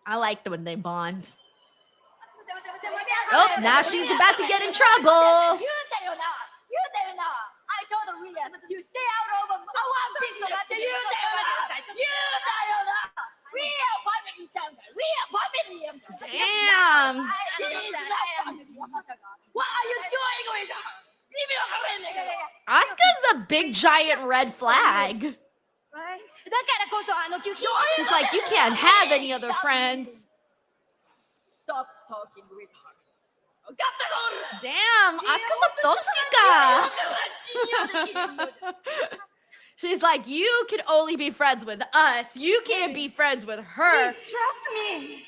I like when they bond. Oh, now she's about to get in trouble. I told Rhea to stay out of one piece of that. Damn. What are you doing with her? Leave me alone. Asuka's a big giant red flag. It's like you can't have any other friends. Stop talking with her. Damn, Asuka's a toxica. She's like, you can only be friends with us. You can't be friends with her. Please trust me.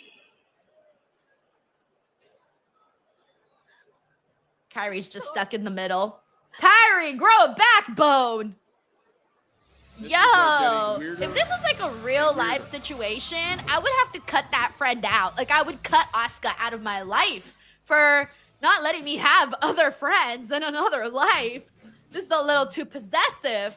Kairi's just stuck in the middle. Kairi, grow a backbone. Yo, if this was like a real life situation, I would have to cut that friend out. Like, I would cut Asuka out of my life for not letting me have other friends in another life. This is a little too possessive.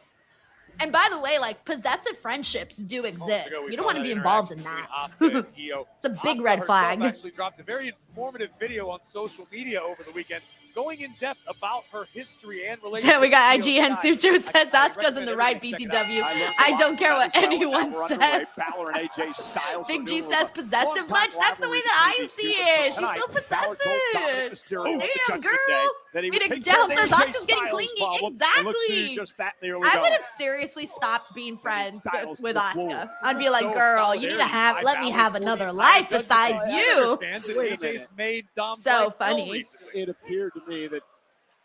And by the way, like, possessive friendships do exist. You don't want to be involved in that. It's a big red flag. Actually dropped a very informative video on social media over the weekend, going in depth about her history and relationship. We got with IGN Io Sucho Sky. says Asuka's in the right BTW. I don't care what anyone says. Big G says possessive much? That's the way that I see it. She's so possessive. Damn, girl. Phoenix Down says Asuka's getting clingy. Exactly. I would have seriously stopped being friends with Asuka. I'd be like, girl, you need to let me have another life besides you. So funny. It appeared to me that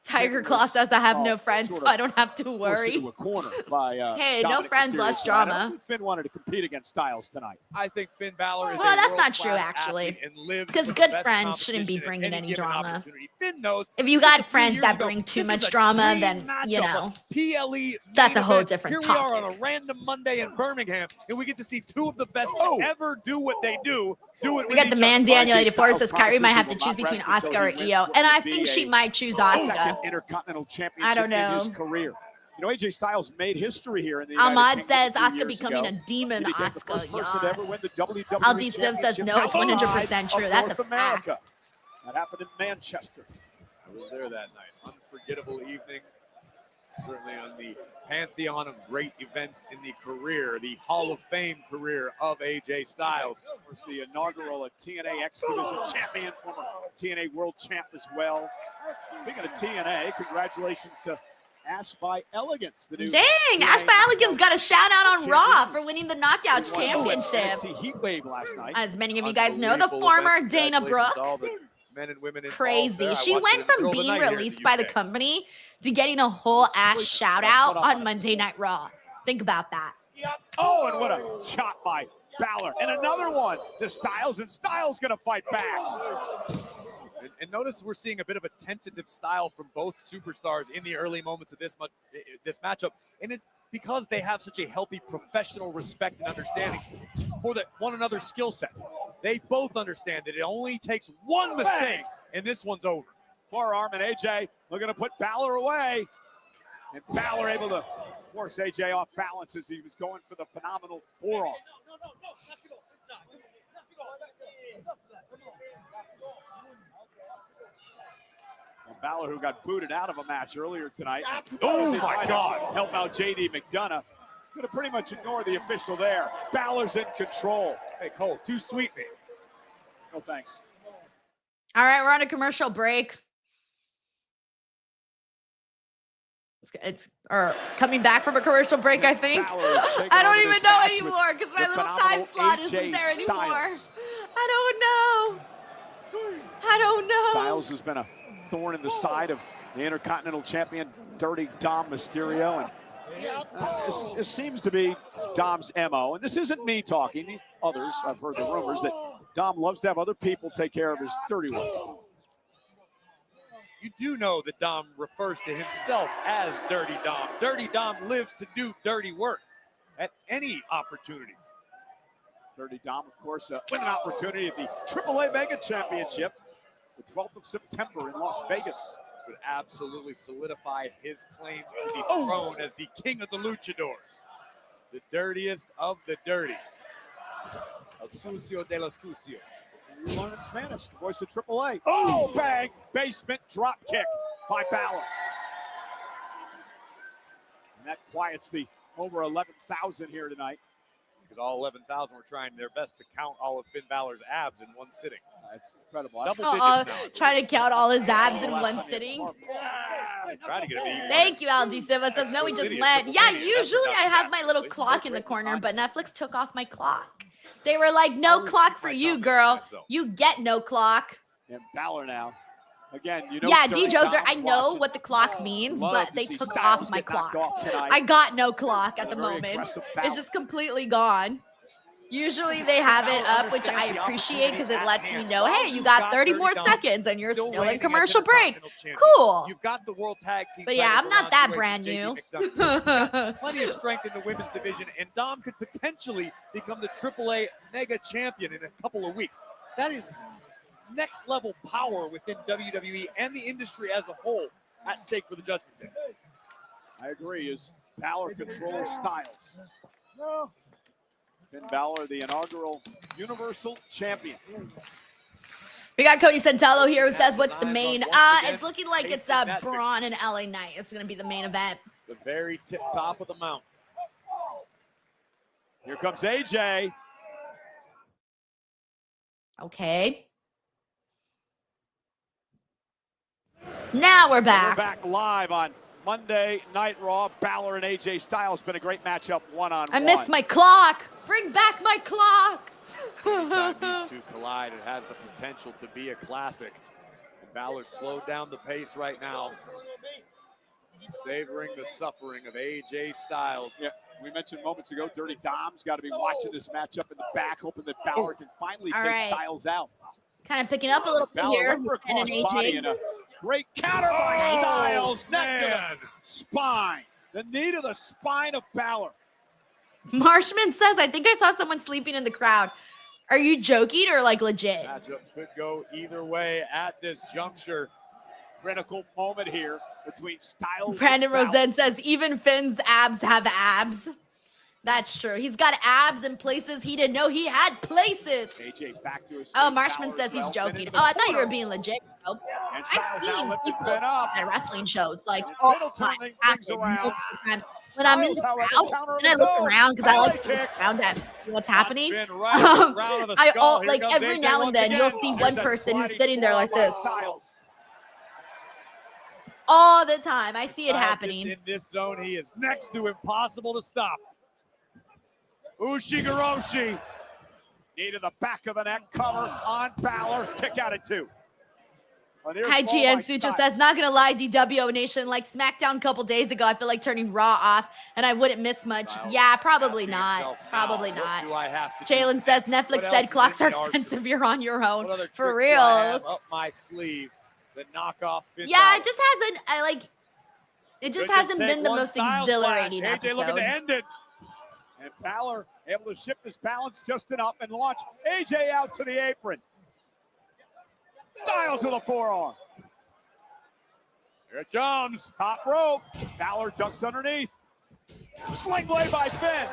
Tiger Claw says I have no friends, so I don't have to worry. into a corner by, Hey, no Dominic friends, Mysterio. less I don't drama. think Finn wanted to compete against Styles tonight. I think Finn Balor is Well, a that's not true, world-class actually. athlete and lives Because for the good best friends shouldn't be competition at bringing any given drama. opportunity. Finn knows If you got a few friends years that ago, bring too this much is a drama, dream then, you matchup, know, a PLE that's a main whole event. different Here we are topic. on a random Monday in Birmingham, and we get to see two of the best to ever do what they do. We got the man Daniel 84 says Kyrie might have to choose between Asuka or Io, and I think she might choose Asuka. Second Intercontinental Championship I don't in know. his career. You know, AJ Styles made history here in the United Ahmad Kingdom says a few Asuka years becoming ago. a demon He became the Asuka. first person to ever win the WWE Aldi Sim says no, it's 100% outside true. of That's a North fact. America. That happened in Manchester. I was there that night. Unforgettable evening. Certainly on the pantheon of great events in the career, the Hall of Fame career of AJ Styles. Of course, the inaugural TNA X Division champion, former TNA World Champ as well. Speaking of TNA, congratulations to Ash by Elegance. The new Dang, Ash by Elegance got a shout out on Raw for winning the Knockouts Championship. NXT Heat Wave last night. As many of you guys know, the former Dana Brooke. Men and women Crazy. She went from being released by the company to getting a whole Ash shout out on Monday Night Raw. Think about that. Oh, and what a chop by Balor. And another one to Styles, and Styles going to fight back. And notice we're seeing a bit of a tentative style from both superstars in the early moments of this matchup. And it's because they have such a healthy professional respect and understanding for one another's skill sets. They both understand that it only takes one mistake, and this one's over. Forearm, and AJ looking to put Balor away. And Balor able to force AJ off balance as he was going for the phenomenal forearm. Well, Balor, who got booted out of a match earlier tonight. Oh, my God. Help out JD McDonagh. Going to pretty much ignore the official there. Balor's in control. Hey, Cole, too sweet, man. No thanks. All right, we're on a commercial break. It's coming back from a commercial break, I think. I don't even know anymore because my little time slot isn't there anymore. I don't know. Styles has been a thorn in the side of the Intercontinental Champion, Dirty Dom Mysterio. And it seems to be Dom's MO. And this isn't me talking. These others, I've heard the rumors that Dom loves to have other people take care of his dirty work. You do know that Dom refers to himself as Dirty Dom. Dirty Dom lives to do dirty work at any opportunity. Dirty Dom, of course, win an opportunity at the AAA Mega Championship, the 12th of September in Las Vegas. Would absolutely solidify his claim to the throne as the king of the luchadors. The dirtiest of the dirty. El sucio de los sucios. You learn in Spanish, the voice of AAA. Oh, bang! Basement drop kick by Balor. And that quiets the over 11,000 here tonight. Because all 11,000 were trying their best to count all of Finn Balor's abs in one sitting. That's incredible. Double digits now. Trying to count all his abs in one sitting. Try to get him. Thank you, Aldi Silva says, no, we just went. Yeah, usually I have my little clock in the corner, but Netflix took off my clock. They were like, no clock for you, girl. You get no clock. And Balor now. Again, you know. Yeah, D. Joser, I know what the clock means, but they took off my clock. I got no clock at the moment. It's just completely gone. Usually they have it up, which I appreciate because it lets me know, hey, you got 30 more seconds and you're still in commercial break. Cool. You've got the World Tag Team. But yeah, I'm not that brand new. Plenty of strength in the women's division, and Dom could potentially become the AAA Mega Champion in a couple of weeks. That is next level power within WWE and the industry as a whole at stake for the Judgment Day. I agree, as Balor controls Styles. Finn Balor, the inaugural Universal Champion. We got Cody Santello here who says, what's the main? It's looking like it's Braun and LA Knight. It's going to be the main event. The very tip top of the mount. Here comes AJ. Okay. Now we're back. We're back live on Monday Night Raw. Balor and AJ Styles. Been a great matchup one-on-one. I missed my clock. Bring back my clock. Anytime these two collide, it has the potential to be a classic. And Balor slowed down the pace right now, savoring the suffering of AJ Styles. Yeah, we mentioned moments ago, Dirty Dom's got to be watching this matchup in the back, hoping that Balor can finally take Styles out. Kind of picking up a little bit here. And an AJ. And a great counter by Styles. Neck to the spine. The knee to the spine of Balor. Marshman says, I think I saw someone sleeping in the crowd. Are you joking or like legit? Matchup could go either way at this juncture. Critical moment here between Styles. Brandon Rosen says, even Finn's abs have abs. That's true. He's got abs in places he didn't know he had places. AJ back to his Marshman says he's joking. Oh, I thought you were being legit, bro. I've seen people at wrestling shows like all the time. When I'm in the crowd and I look around because I like to look around at what's happening. Like every now and then you'll see one person who's sitting there like this. All the time. I see it happening. In this zone, he is next to impossible to stop. Ushigoroshi. Knee to the back of the neck, cover on Balor. Kick out at 2. Hi, GN Sucho says, not going to lie, DW Nation, like SmackDown a couple days ago, I feel like turning Raw off and I wouldn't miss much. Yeah, probably not. Probably not. Jalen says, Netflix said clocks are expensive. You're on your own. For real. Up my sleeve. The knockoff. Yeah, it just hasn't, it just hasn't been the most exhilarating episode. AJ looking to end it. And Balor able to shift his balance just enough and launch AJ out to the apron. Styles with a forearm. Here it comes. Top rope. Balor ducks underneath. Sling blade by Finn.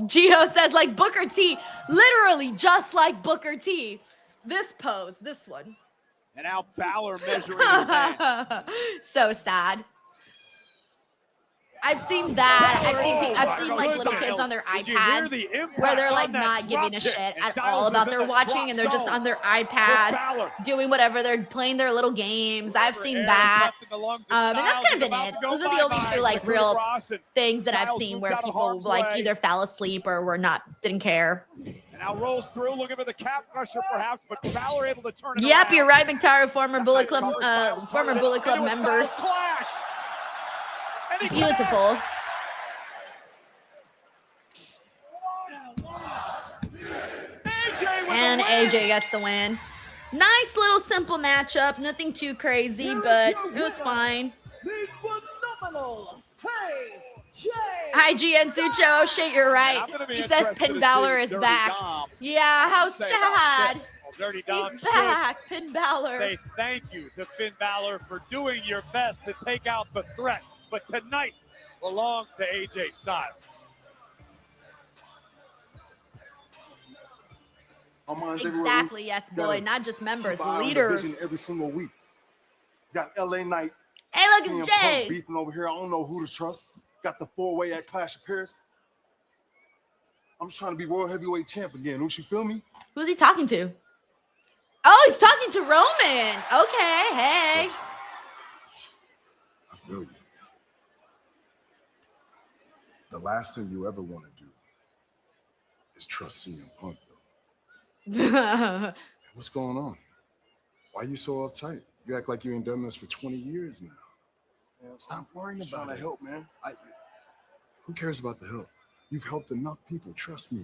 Gio says, like Booker T. Literally just like Booker T. This pose, this one. And now Balor measuring his man. So sad. I've seen that. I've seen like little kids on their iPads where they're like not giving a shit at all about their watching, and they're just on their iPad doing whatever. They're playing their little games. I've seen that, and that's kind of been it. Those are the only two like real things that I've seen where people like either fell asleep or didn't care. Now rolls through, looking for the cap crusher perhaps, but Fowler able to turn it Yep, around. you're right, McDonagh, former Bullet Club members. Beautiful. And AJ gets the win. Nice little simple matchup. Nothing too crazy, but it was fine. IGN Sucho, shit, you're right. He says Finn Balor is back. Yeah, how sad. Dirty Dom He's back, Finn Balor. Say thank you to Finn Balor for doing your best to take out the threat. But tonight belongs to AJ Styles. Exactly, yes, boy. Not just members, leaders. Every single week. Got LA Knight. Hey, look, it's Jay. Beefing over here. I don't know who to trust. Got the 4-way at Clash of Paris. I'm just trying to be World Heavyweight Champ again. Don't you feel me? Who's he talking to? Oh, he's talking to Roman. Okay, hey. I feel you. The last thing you ever want to do is trust CM Punk, though. What's going on? Why are you so uptight? You act like you ain't done this for 20 years now. Stop worrying about it. Help, man. Who cares about the help? You've helped enough people, trust me.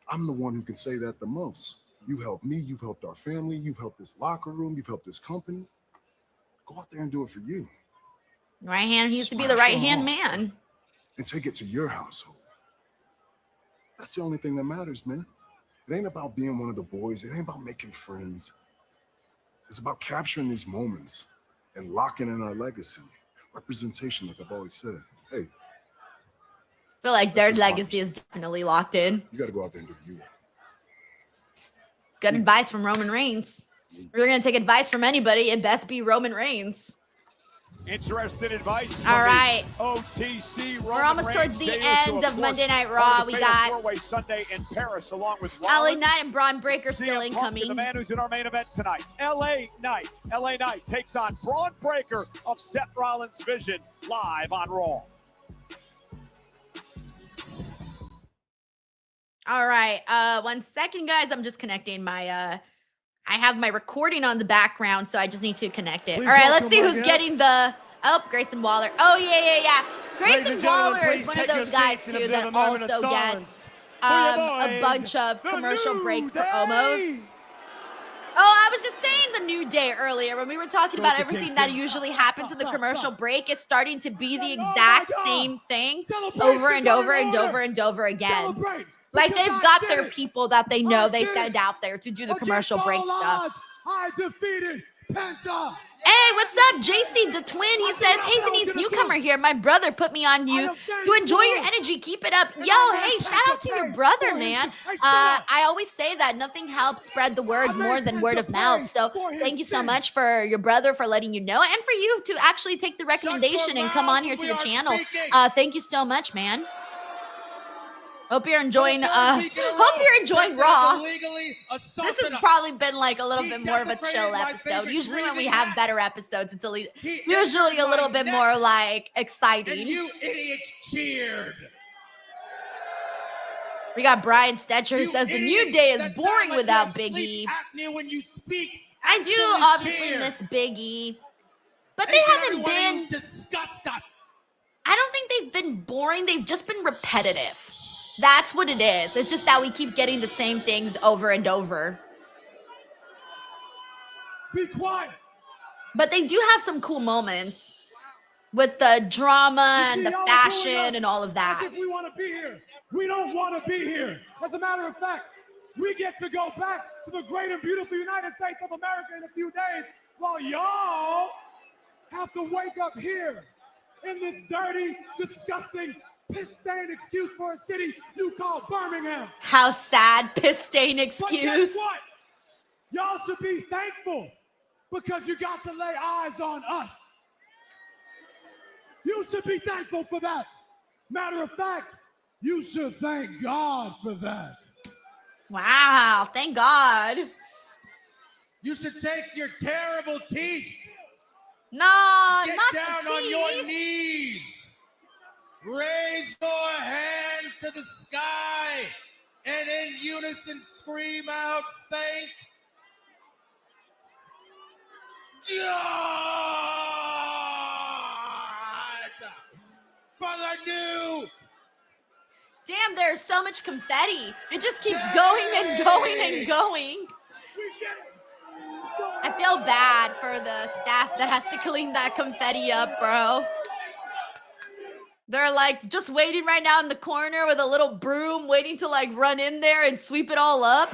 I'm the one who can say that the most. You've helped me, you've helped our family, you've helped this locker room, you've helped this company. Go out there and do it for you. Right hand, he used to be the right hand man. And take it to your household. That's the only thing that matters, man. It ain't about being one of the boys. It ain't about making friends. It's about capturing these moments and locking in our legacy. Representation, like I've always said. Hey. I feel like their legacy is definitely locked in. You got to go out there and do you. Good advice from Roman Reigns. If you're going to take advice from anybody, it best be Roman Reigns. Interested advice. All right. OTC. We're almost towards the end of Monday Night Raw. We got Sunday in Paris, along with LA Knight and Braun Breaker still incoming. The man who's in our main event tonight, LA Knight. LA Knight takes on Braun Breaker of Seth Rollins' Vision live on Raw. All right. 1 second, guys. I'm just connecting my I have my recording on the background, so I just need to connect it. All right, let's see who's getting the Grayson Waller. Oh, yeah. Grayson Waller is one of those guys, too, that also gets a bunch of commercial break promos. Oh, I was just saying the New Day earlier when we were talking about everything that usually happens in the commercial break. It's starting to be the exact same thing over and over and over and over again. Like, they've got their people that they know they send out there to do the commercial break stuff. I defeated Penta. Hey, what's up, JC the Twin? He says, hey, Denise, newcomer here. My brother put me on you to enjoy your energy. Keep it up. Yo, hey, shout out to your brother, man. I always say that nothing helps spread the word more than word of mouth. So thank you so much for your brother for letting you know and for you to actually take the recommendation and come on here to the channel. Thank you so much, man. Hope you're enjoying Raw. This has probably been like a little bit more of a chill episode. Usually when we have better episodes, it's usually a little bit more like exciting. And you idiots cheered. We got Brian Stetcher who says the New Day is boring without Big E. When you speak, I do obviously miss Big E, but they haven't been. Disgust us. I don't think they've been boring. They've just been repetitive. That's what it is. It's just that we keep getting the same things over and over. Be quiet. But they do have some cool moments with the drama and the fashion and all of that. As if we want to be here. We don't want to be here. As a matter of fact, we get to go back to the great and beautiful United States of America in a few days while y'all have to wake up here in this dirty, disgusting, piss-stained excuse for a city you call Birmingham. How sad, piss-stained excuse. But guess what? Y'all should be thankful because you got to lay eyes on us. You should be thankful for that. Matter of fact, you should thank God for that. Wow, thank God. You should take your terrible teeth. No, Get not down the on your teeth. knees. Raise your hands to the sky and in unison scream out, thank God for the new. Damn, there's so much confetti. It just keeps going and going and going. I feel bad for the staff that has to clean that confetti up, bro. They're like just waiting right now in the corner with a little broom, waiting to like run in there and sweep it all up.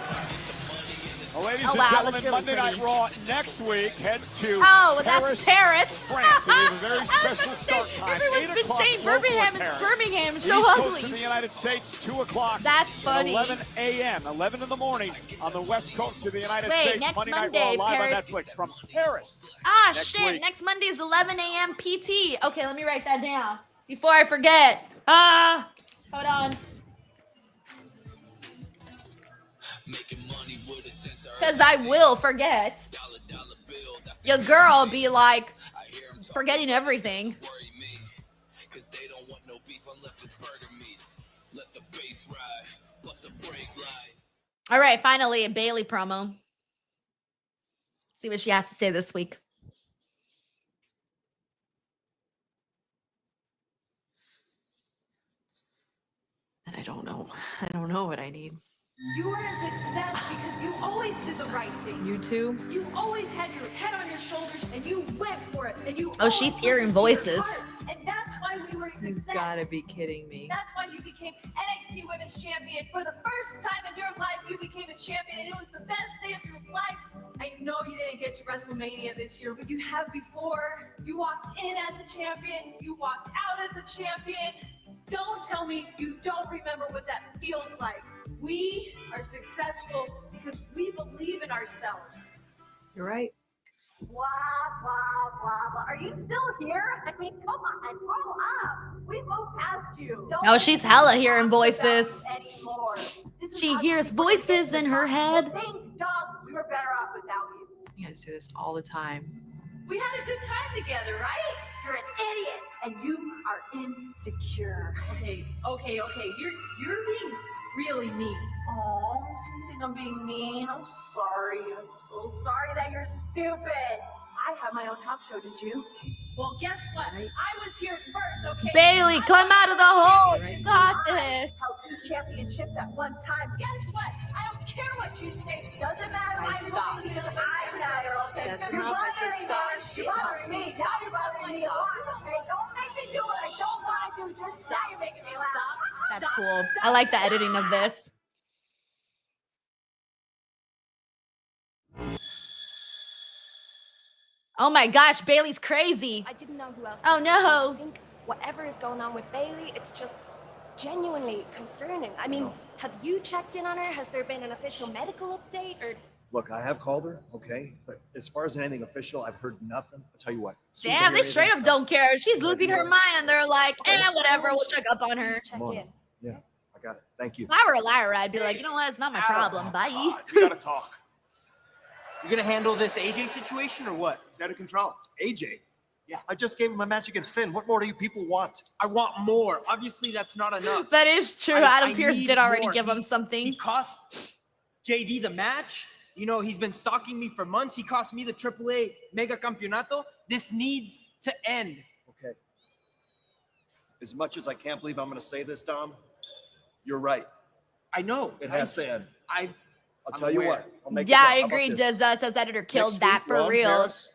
Well, ladies Oh, and wow, gentlemen, that's really Monday Night pretty. Raw next week heads to Oh, Paris, that's Paris. France. It is a very special start time. Everyone's 8 been o'clock saying local Birmingham. in It's Paris. Birmingham. So East Coast ugly. in the United States, 2 o'clock. That's at funny. 11 a.m., 11 in the morning on the West Coast of the United Wait, States. next Monday Monday, Night Raw live Paris. on Netflix from Paris. Ah, next shit. week. Next Monday is 11 a.m. PT. Okay, let me write that down before I forget. Hold on. Because I will forget. Your girl be like forgetting everything. All right, finally a Bailey promo. See what she has to say this week. And I don't know. I don't know what I need. You are a success because you always did the right thing. You too? You always had your head on your shoulders and you went for it. And you Oh, she's always hearing listened to your voices. heart. And that's why we were a success. You gotta be kidding me. That's why you became NXT Women's Champion. For the first time in your life, you became a champion, and it was the best day of your life. I know you didn't get to WrestleMania this year, but you have before. You walked in as a champion. You walked out as a champion. Don't tell me you don't remember what that feels like. We are successful because we believe in ourselves. You're right. Blah, blah, blah, blah. Are you still here? I mean, come on, grow up. We moved past you. Don't Oh, she's hella hearing talk about voices. us anymore. This is She how hears you voices in her head. Thank God we were better off without you. You guys do this all the time. We had a good time together, right? You're an idiot, and you are insecure. Okay. You're being really mean. Oh, you think I'm being mean? I'm sorry. I'm so sorry that you're stupid. I have my own talk show, did you? Well, guess what? I was here first, okay? Bailey, climb out of the hole. You got this. Held 2 championships at one time. Guess what? I don't care what you say. Doesn't matter. I stopped. Because I matter, okay? That's You're enough. I said bothering stop. me. You're bothering me. Now you're bothering me a lot, okay? Don't make me do what I don't want to do. Just now you're making me laugh. That's cool. I like the editing of this. Oh my gosh, Bailey's crazy. I didn't know who else. Oh to no. I think whatever is going on with Bailey, it's just genuinely concerning. I mean, have you checked in on her? Has there been an official medical update or? Look, I have called her, okay? But as far as anything official, I've heard nothing. I'll tell you what. as soon as I Damn, hear they straight anything, up don't care. She's losing her mind and they're like, whatever, we'll check up on her. come on. Yeah, I got it. Thank you. If I were a Lyra, I'd be like, you know what, it's not my problem. Bye. We gotta talk. You gonna handle this AJ situation or what? It's out of control. AJ? Yeah. I just gave him a match against Finn. What more do you people want? I want more. Obviously, that's not enough. That is true. Adam Pearce did already give him something. He cost JD the match. You know, he's been stalking me for months. He cost me the AAA Mega Campeonato. This needs to end. Okay. As much as I can't believe I'm gonna say this, Dom, you're right. I know. It has to end. I'll tell you what. I'll make Yeah, it I up. How agree. about this? Says editor killed Next that week, for Raw in real. Paris,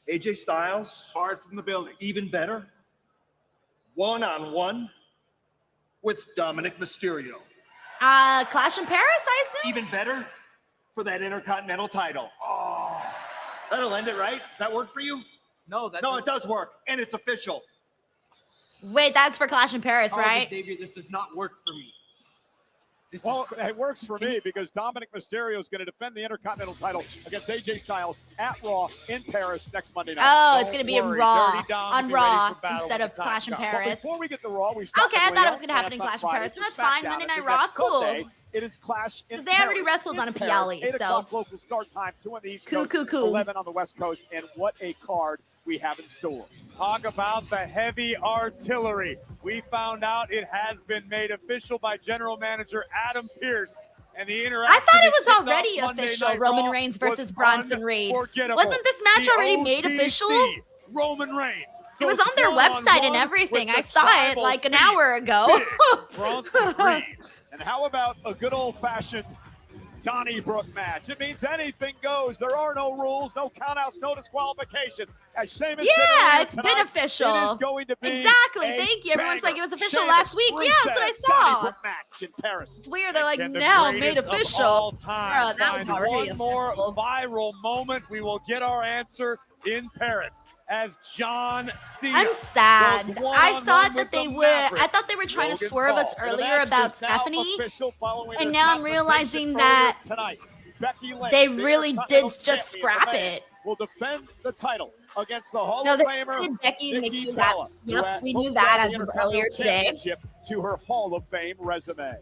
AJ Styles, barred from the building. Even better, one-on-one with Dominic Mysterio. Clash in Paris, I assume? Even better for that Intercontinental title. Oh, that'll end it, right? Does that work for you? No, No, it does work, and it's official. Wait, that's for Clash in Paris, Sorry, right? Xavier, this does not work for me. Well, it works for me because Dominic Mysterio is going to defend the Intercontinental title against AJ Styles at Raw in Paris next Monday night. Oh, it's going to be in worry, Raw, Dirty Dom on will be ready Raw for battle instead when of the time Clash in comes. But Paris. before we get the Raw, we start Okay, I with thought it Leo was going to happen in France Clash on in Paris. Friday That's for fine. SmackDown. Monday Night And Raw, next cool. Sunday, it is Clash in Because they already Paris wrestled in on a Paris, Piali, 8 so. o'clock local start time, 2 on the East Coast, Cool. 11 on the West Coast, and what a card we have in store. Talk about the heavy artillery. We found out it has been made official by General Manager Adam Pearce. And the interaction I thought it that was kicked already off Monday official, Night Roman Raw Reigns was versus Bronson Reed. unforgettable. Wasn't this match The already made OTC, official? Roman Reigns. It was goes on their one-on-one website and everything. with I the saw it tribal like an beast, hour ago. Big Bronson Reed. And how about a good old-fashioned Donnybrook match? It means anything goes. There are no rules, no countouts, no disqualification. As Sheamus said Yeah, earlier it's been tonight, official. It is going to be exactly. a Thank you. Everyone's like, it banger. was official Sheamus, last week. Yeah, that's what I Rusev, saw. Donnybrook match in Paris. It's weird. They're like, And the now made greatest of official. all time. Bro, that was Find already one more official. viral moment. We will get our answer in Paris as John Cena. I'm sad. goes I one-on-one thought with that they the would. Maverick. I thought they were trying to Logan swerve us Paul. The earlier match about is now Stephanie, official following and their now I'm confrontation realizing earlier that tonight. Becky Lynch, they the really Intercontinental did just champion, scrap the man, it. will defend the title against the Hall No, of they Famer did Becky and Nikki Nikki. That, Bella, who yep, had we knew moved that up as the of Intercontinental earlier today. Championship to her Hall of Fame resume.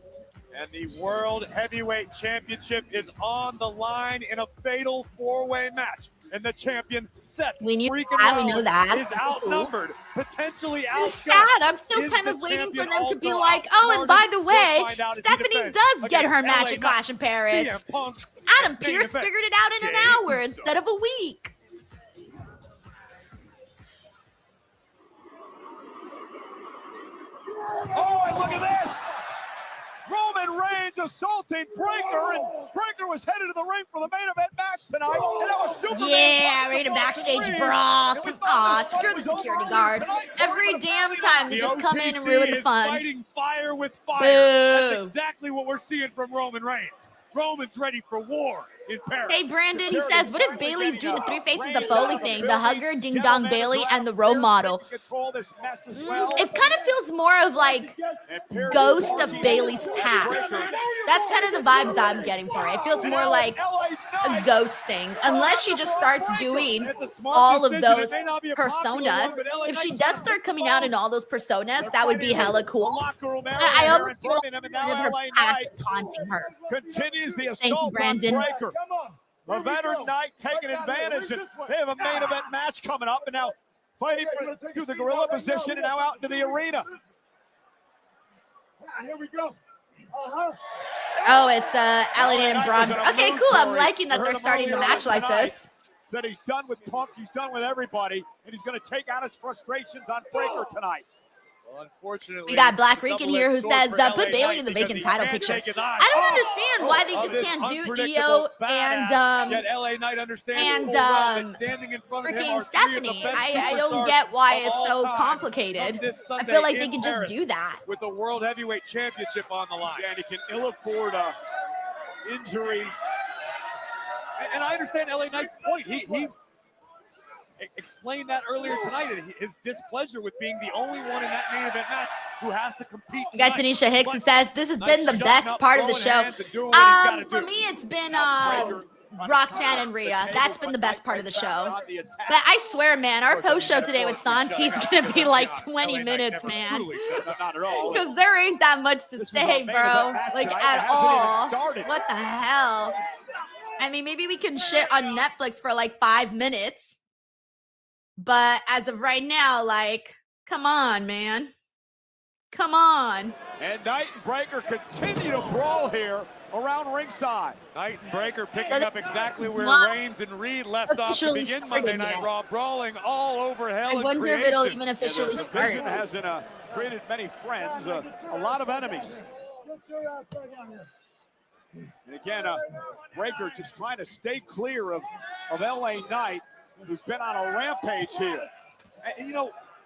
And the World Heavyweight Championship is on the line in a fatal four-way match. And the champion, Seth We knew freaking that. We Rollins, know that. is outnumbered, potentially I'm outgunned. sad. I'm still Is kind the of waiting for champion them to be also like, oh, and by the outsmarted? way, We'll find out as he Stephanie defends does get her against match LA at Clash in Paris. CM Punk Adam and main Pearce event, figured it out in an Jey hour Uso. instead of a week. Oh, and look at this! Roman Reigns assaulting Breakker, and Breakker was headed to the ring for the main event match tonight, and that was Superman. Yeah, ready to backstage Brock. Aw, screw the security guard. Every damn time they just come in and ruin the is fun. fighting fire with fire. Boo. That's exactly what we're seeing from Roman Reigns. Roman's ready for war in Paris. Hey, Brandon, he says, what if Bailey's doing the three faces of Foley thing? The hugger, ding dong Bailey, and the role model. Control this mess as well. It kind of feels more of like ghost of Bailey's past. That's kind of the vibes I'm getting for it. It feels more like a ghost thing, unless she just starts doing all of those personas. If she does start coming out in all those personas, that would be hella cool. I almost feel like kind of her past is haunting her. Continues the Thank you, assault on Brandon. Breakker. The veteran knight taking advantage, and they have a main event match coming up, and now fighting through the gorilla position and now out into the arena. Here we go. Oh, it's Alan and Braun. Okay, cool. I'm liking that they're starting the match like this. Said he's done with Punk, he's done with everybody, and he's going to take out his frustrations on Breakker tonight. Well, unfortunately, We got Black Rican here who double-edged says, sword for put LA Bailey Knight in the because vacant he title can't picture. take his eyes I don't off understand why they of just this can't do unpredictable Io badass. Yet LA Knight understands and full well that standing in front of him freaking are three of the Stephanie. best I don't superstars get why of it's all so time. complicated. Come this I Sunday feel like they in can just Paris do that. with the World Heavyweight Championship on the line. Yeah, and he can ill afford a injury. And I understand LA Knight's point. He explained that earlier tonight, his displeasure with being the only one in that main event match who has to compete. We got tonight. Tanisha Hicks who But says, this has been the Knight's best shutting up, part of the throwing show. hands and doing what he's gotta For do. me, it's been Roxanne and Rhea. That's been the best part of the show. But I swear, man, our post show today with Santi's gonna be like 20 minutes, man. Not at all. Because there ain't that much to say, bro. Like, at all. What the hell? I mean, maybe we can shit on Netflix for like 5 minutes. But as of right now, like, come on, man. Come on. And Knight and Breakker continue to brawl here around ringside. Knight and Breakker picking up exactly where not Reigns and Reed left off to officially begin Monday started Night yet. Raw, brawling all over hell I and wonder if creation. it'll even officially The start. division hasn't created many friends, a lot of enemies. And again, Breakker just trying to stay clear of LA Knight, who's been on a rampage here. And, you know,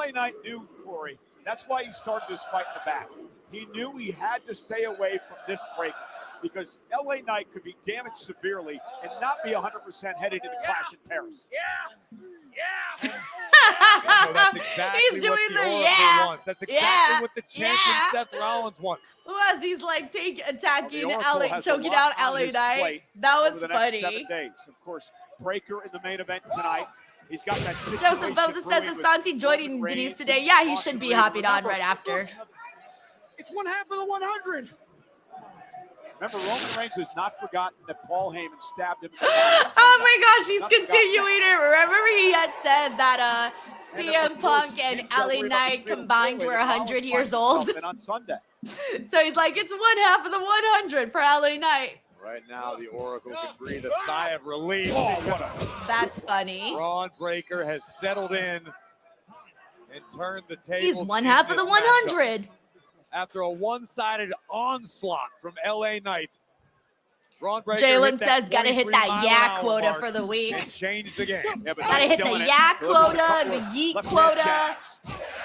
LA Knight knew, Corey, that's why he started this fight in the back. He knew he had to stay away from this breaker because LA Knight could be damaged severely and not be 100% headed into Clash in Paris. No, that's exactly He's what doing the the Oracle wants. That's exactly what the champion Seth Rollins wants. Was he's like attacking Oracle LA, has a choking lot out on LA his Knight. plate That over was the next 7 funny. days. Of course, Breaker in the main event tonight. He's got that situation Joseph Boza says, brewing is with Santi Roman joining Reigns Denise and today? Yeah, he Austin should be Reed. hopping on Remember, right after. It's 1/2 of the 100. Remember, Roman Reigns has not forgotten that Paul Heyman stabbed him. Oh my gosh, he's continuing it. Remember he had said that CM Punk and LA Knight combined were 100 years old. On Sunday. So he's like, it's 1/2 of the 100 for LA Knight. Right now, the Oracle can breathe a sigh of relief. That's funny. Braun Breaker has settled in and turned the tables. He's 1/2 of the 100. After a one-sided onslaught from LA Knight, Braun Breaker Jalen says, gotta hit that yak quota for the week. And change the game. Yeah, Gotta hit the yak quota, the yeet quota.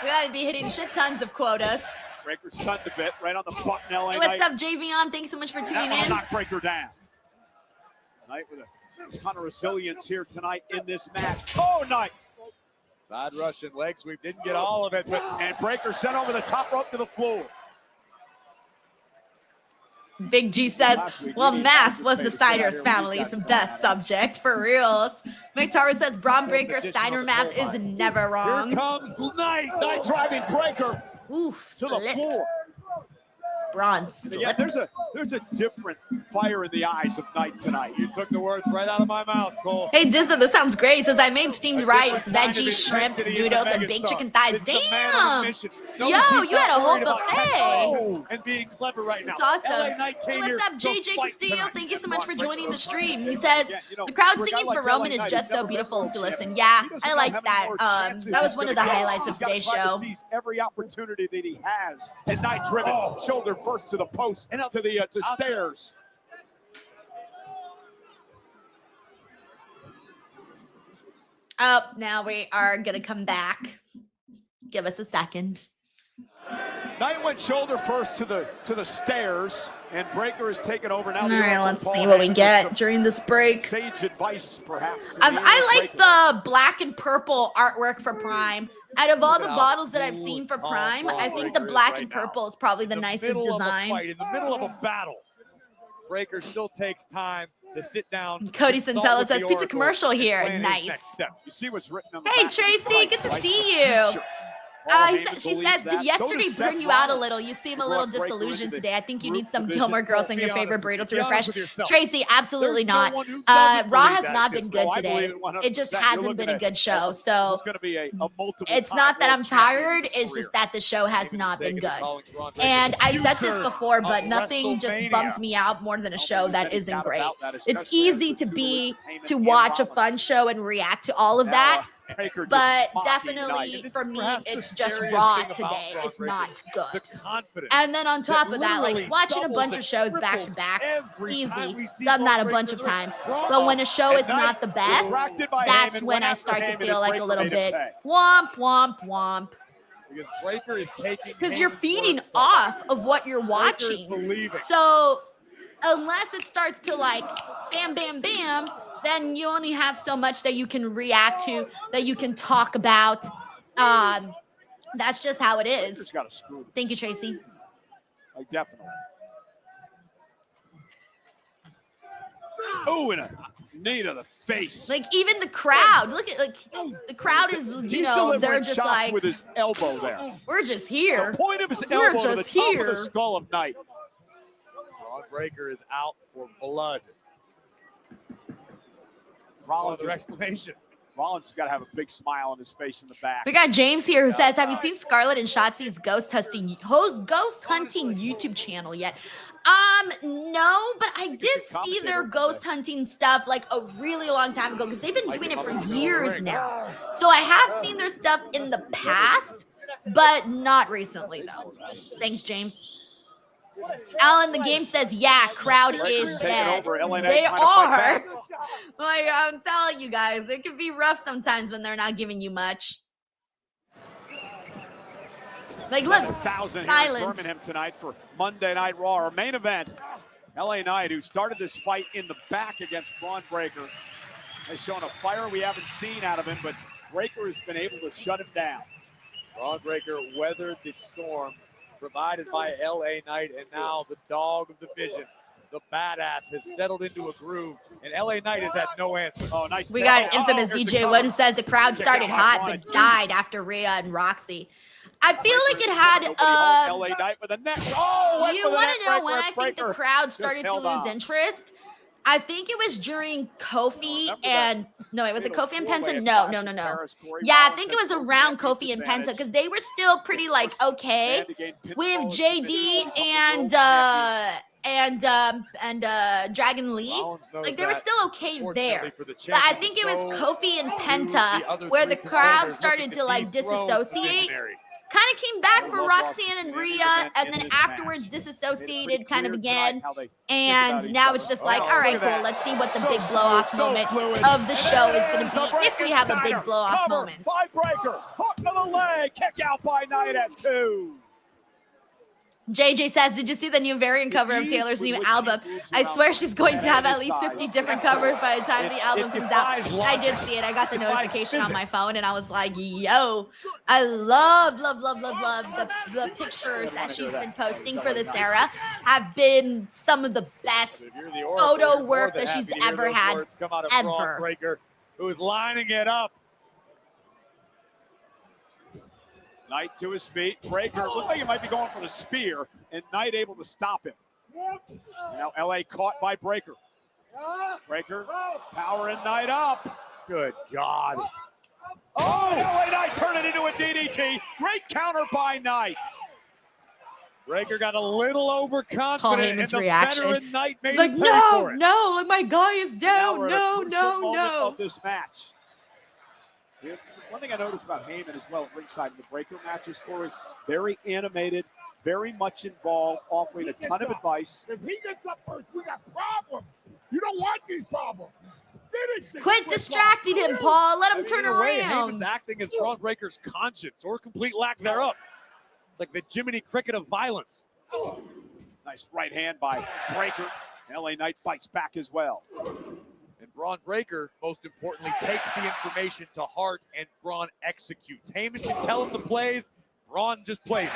We gotta be hitting shit tons of quotas. Breaker stunned a bit, right on the button. LA Hey, Knight. what's up, JVon? Thanks so much for tuning That in. knocked Breaker down. Knight with a ton of resilience here tonight in this match. Oh, Knight. Side Russian leg sweep, didn't get all of it, but and Breaker sent over the top rope to the floor. Big G says, well, math was the Steiner's family's best subject, for reals. McTara says, Braun Breaker, Steiner math is never wrong. Here comes Knight. Knight driving Breaker Oof, to the floor. Braun Yeah, slipped. there's a different fire in the eyes of Knight tonight. You took the words right out of my mouth, Cole. Hey, Dizza, this sounds great. He says, I made steamed rice, veggies, shrimp, noodles, and baked chicken thighs. Damn! Yo, you had a whole buffet. And being clever right now. That's awesome. LA Knight Hey, came what's here up, to JJ fight Castillo? tonight. Thank you so much for joining the stream. He says, the crowd for a guy singing like for Roman LA is Knight, just he's so never beautiful been to more listen. champ. Yeah, He doesn't I know liked how many that. more chances That was he's one of gonna the get. highlights of He's gotta today's try to show. seize every opportunity that he has. And Knight driven shoulder first to the post and up to the stairs. Oh, now we are gonna come back. Give us a second. Knight went shoulder first to the stairs, and Breaker is taken over now. All right, let's see what we get during this break. Sage advice, perhaps. I like the black and purple artwork for Prime. Out of all the bottles that I've seen for Prime, I think the black and purple is probably the nicest design. In the middle of a battle, Breaker still takes time to sit down. Cody consult Santella with says, the pizza Oracle, commercial and here. plan his Nice. next step. You see what's written on the Hey, back of the Tracy, stripes, good to right? see you. Sure. She says, did yesterday burn you out a little? You seem a little disillusioned today. I think you need some Gilmore Girls and your favorite burrito to refresh. Tracy, absolutely not. Raw has not been good today. It just hasn't been a good show. So It's going to be a multiple. it's not that I'm tired. It's just that the show has not been good. And I said this before, but nothing just bums me out more than a show that isn't great. It's easy to watch a fun show and react to all of that. But definitely for me, it's just Raw today. It's not good. And then on top of that, like watching a bunch of shows back to back, easy. Done that a bunch of times. But when a show is not the best, that's when I start to feel like a little bit womp, womp, womp. Because Breaker is taking. Because you're feeding off of what you're watching. So unless it starts to like bam, bam, bam, then you only have so much that you can react to, that you can talk about. That's just how it is. Thank you, Tracy. Like definitely. Oh, and a knee to the face. Like even the crowd, look at the crowd is, you know, they're just shots like with his elbow there. We're just here. The point of his We're elbow to the just top here. of the skull of Knight. Braun Breaker is out for blood. Rollins' Another exclamation. Rollins has got to have a big smile on his face in the back. We got James here who says, have you seen Scarlett and Shotzi's ghost hunting YouTube channel yet? No, but I did see their ghost hunting stuff like a really long time ago because they've been doing it for years now. So I have seen their stuff in the past, but not recently though. Thanks, James. Alan, the game says, yeah, crowd is dead. They are. Like, I'm telling you guys, it can be rough sometimes when they're not giving you much. Like, look, 1,000 here in Birmingham tonight for Monday Night Raw, our main event. LA Knight, who started this fight in the back against Braun Breaker, has shown a fire we haven't seen out of him, but Breaker has been able to shut him down. Braun Breaker weathered the storm provided by LA Knight, and now the dog of the division, the badass, has settled into a groove, and LA Knight has had no answer. Oh, nice. We got an infamous DJ one who says the crowd started hot but died after Rhea and Roxy. I feel like it had LA Knight with a neck. Oh, you want to know when I think the crowd started to lose interest? I think it was during Kofi and no, was it Kofi and Penta? No. Yeah, I think it was around Kofi and Penta because they were still pretty like okay with JD and Dragon Lee. Like they were still okay there. But I think it was Kofi and Penta where the crowd started to like disassociate. Kind of came back for Roxanne and Rhea, and then afterwards disassociated kind of again. And now it's just like, all right, cool. Let's see what the big blow-off moment of the show is going to be if we have a big blow-off moment. By Breaker, hook to the leg, kick out by Knight at 2. JJ says, did you see the new variant cover of Taylor's new album? I swear she's going to have at least 50 different covers by the time the album comes out. I did see it. I got the notification on my phone and I was like, yo, I love the pictures that she's been posting for this era have been some of the best photo work that she's ever had, ever. Breaker, who's lining it up. Knight to his feet. Breaker looked like he might be going for the spear, and Knight able to stop him. Now LA caught by Breaker. Breaker powering Knight up. Good God. Oh, LA Knight turned it into a DDT. Great counter by Knight. Breaker got a little overconfident, and the veteran Knight made him pay for it. No, like my guy is down. No. Of this match. One thing I noticed about Heyman as well at ringside in the Breaker matches, Corey, very animated, very much involved, offering a ton of advice. If he gets up first, we got problems. You don't want these problems. Quit distracting him, Paul. Let him turn in a way, around. Heyman's acting as Braun Breaker's conscience or complete lack thereof. It's like the Jiminy Cricket of violence. Nice right hand by Breaker. LA Knight fights back as well. And Braun Breaker, most importantly, takes the information to heart, and Braun executes. Heyman can tell him the plays, Braun just plays it.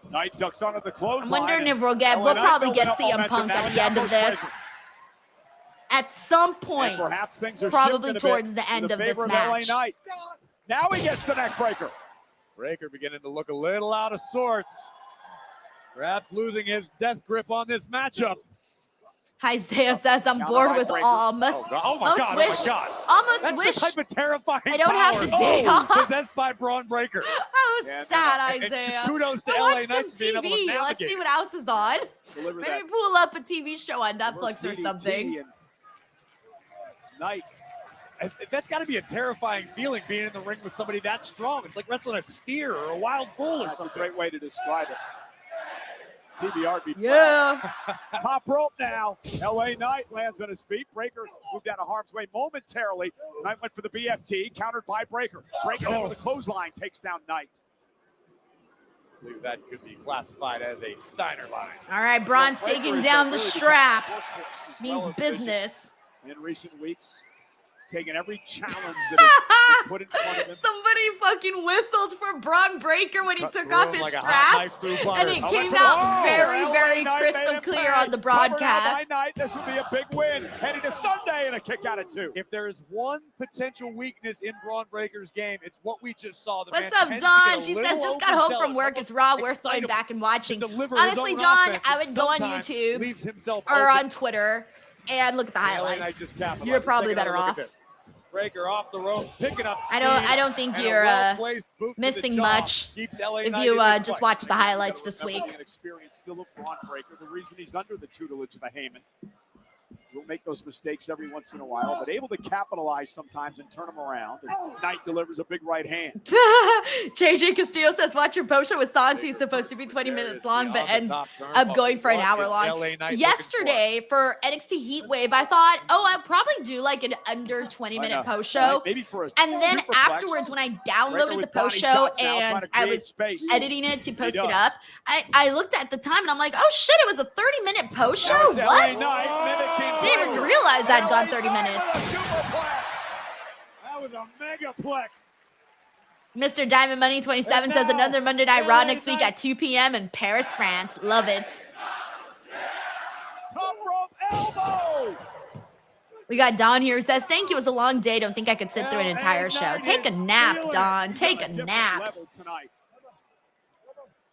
Knight ducks onto the clothesline. I'm wondering if we'll probably get CM Punk at the end of this. At some point, perhaps things are probably towards the end of this match. Now he gets the neck breaker. Breaker beginning to look a little out of sorts. Perhaps losing his death grip on this matchup. Isaiah says, I'm bored with all. Almost wish That's the type of terrifying I don't have the day off. Possessed by Braun Breaker. I was sad, Isaiah. Kudos to I LA watched Knight some being able to TV. navigate. Let's see what else is on. Deliver Maybe that. pull up a TV show on Netflix or something. Knight. That's got to be a terrifying feeling, being in the ring with somebody that strong. It's like wrestling a steer or a wild bull or something. That's a great way to describe it. PBR be Top rope now. LA Knight lands on his feet. Breaker moved out of harm's way momentarily. Knight went for the BFT, countered by Breaker. Breaker over the clothesline, takes down Knight. I believe that could be classified as a Steiner line. All right, Braun's taking down the straps. Means business. In recent weeks, taking every challenge that is put in front of him. Somebody fucking whistled for Braun Breaker when he took off his straps, and it came out very crystal clear on the broadcast. Knight, this will be a big win. Heading to Sunday and a kick out at 2. If there is one potential weakness in Braun Breaker's game, it's what we just saw. What's up, Dawn? She says, just got home from work. It's Raw. Worth going back and watching. Honestly, Dawn, I would go on YouTube or on Twitter and look at the highlights. You're probably better off. Breaker off the rope, picking up speed, I don't think you're missing much if you just watch the highlights this week. Experience still a Braun Breaker. The reason he's under the tutelage of a Heyman. We'll make those mistakes every once in a while, but able to capitalize sometimes and turn them around. And Knight delivers a big right hand. JJ Castillo says, watch your post show with Santi. Supposed to be 20 minutes long, but ends up going for an hour long. Yesterday for NXT Heatwave, I thought, I'll probably do like an under 20-minute post show. And then afterwards, when I downloaded the post show and I was editing it to post it up, I looked at the time and I'm like, oh shit, it was a 30-minute post show? What? Didn't even realize I'd gone 30 minutes. That was a megaplex. Mr. Diamond Money 27 says another Monday Night Raw next week at 2 p.m. in Paris, France. Love it. Top rope elbow. We got Don here who says, thank you. It was a long day. Don't think I could sit through an entire show. Take a nap, Don. Take a nap.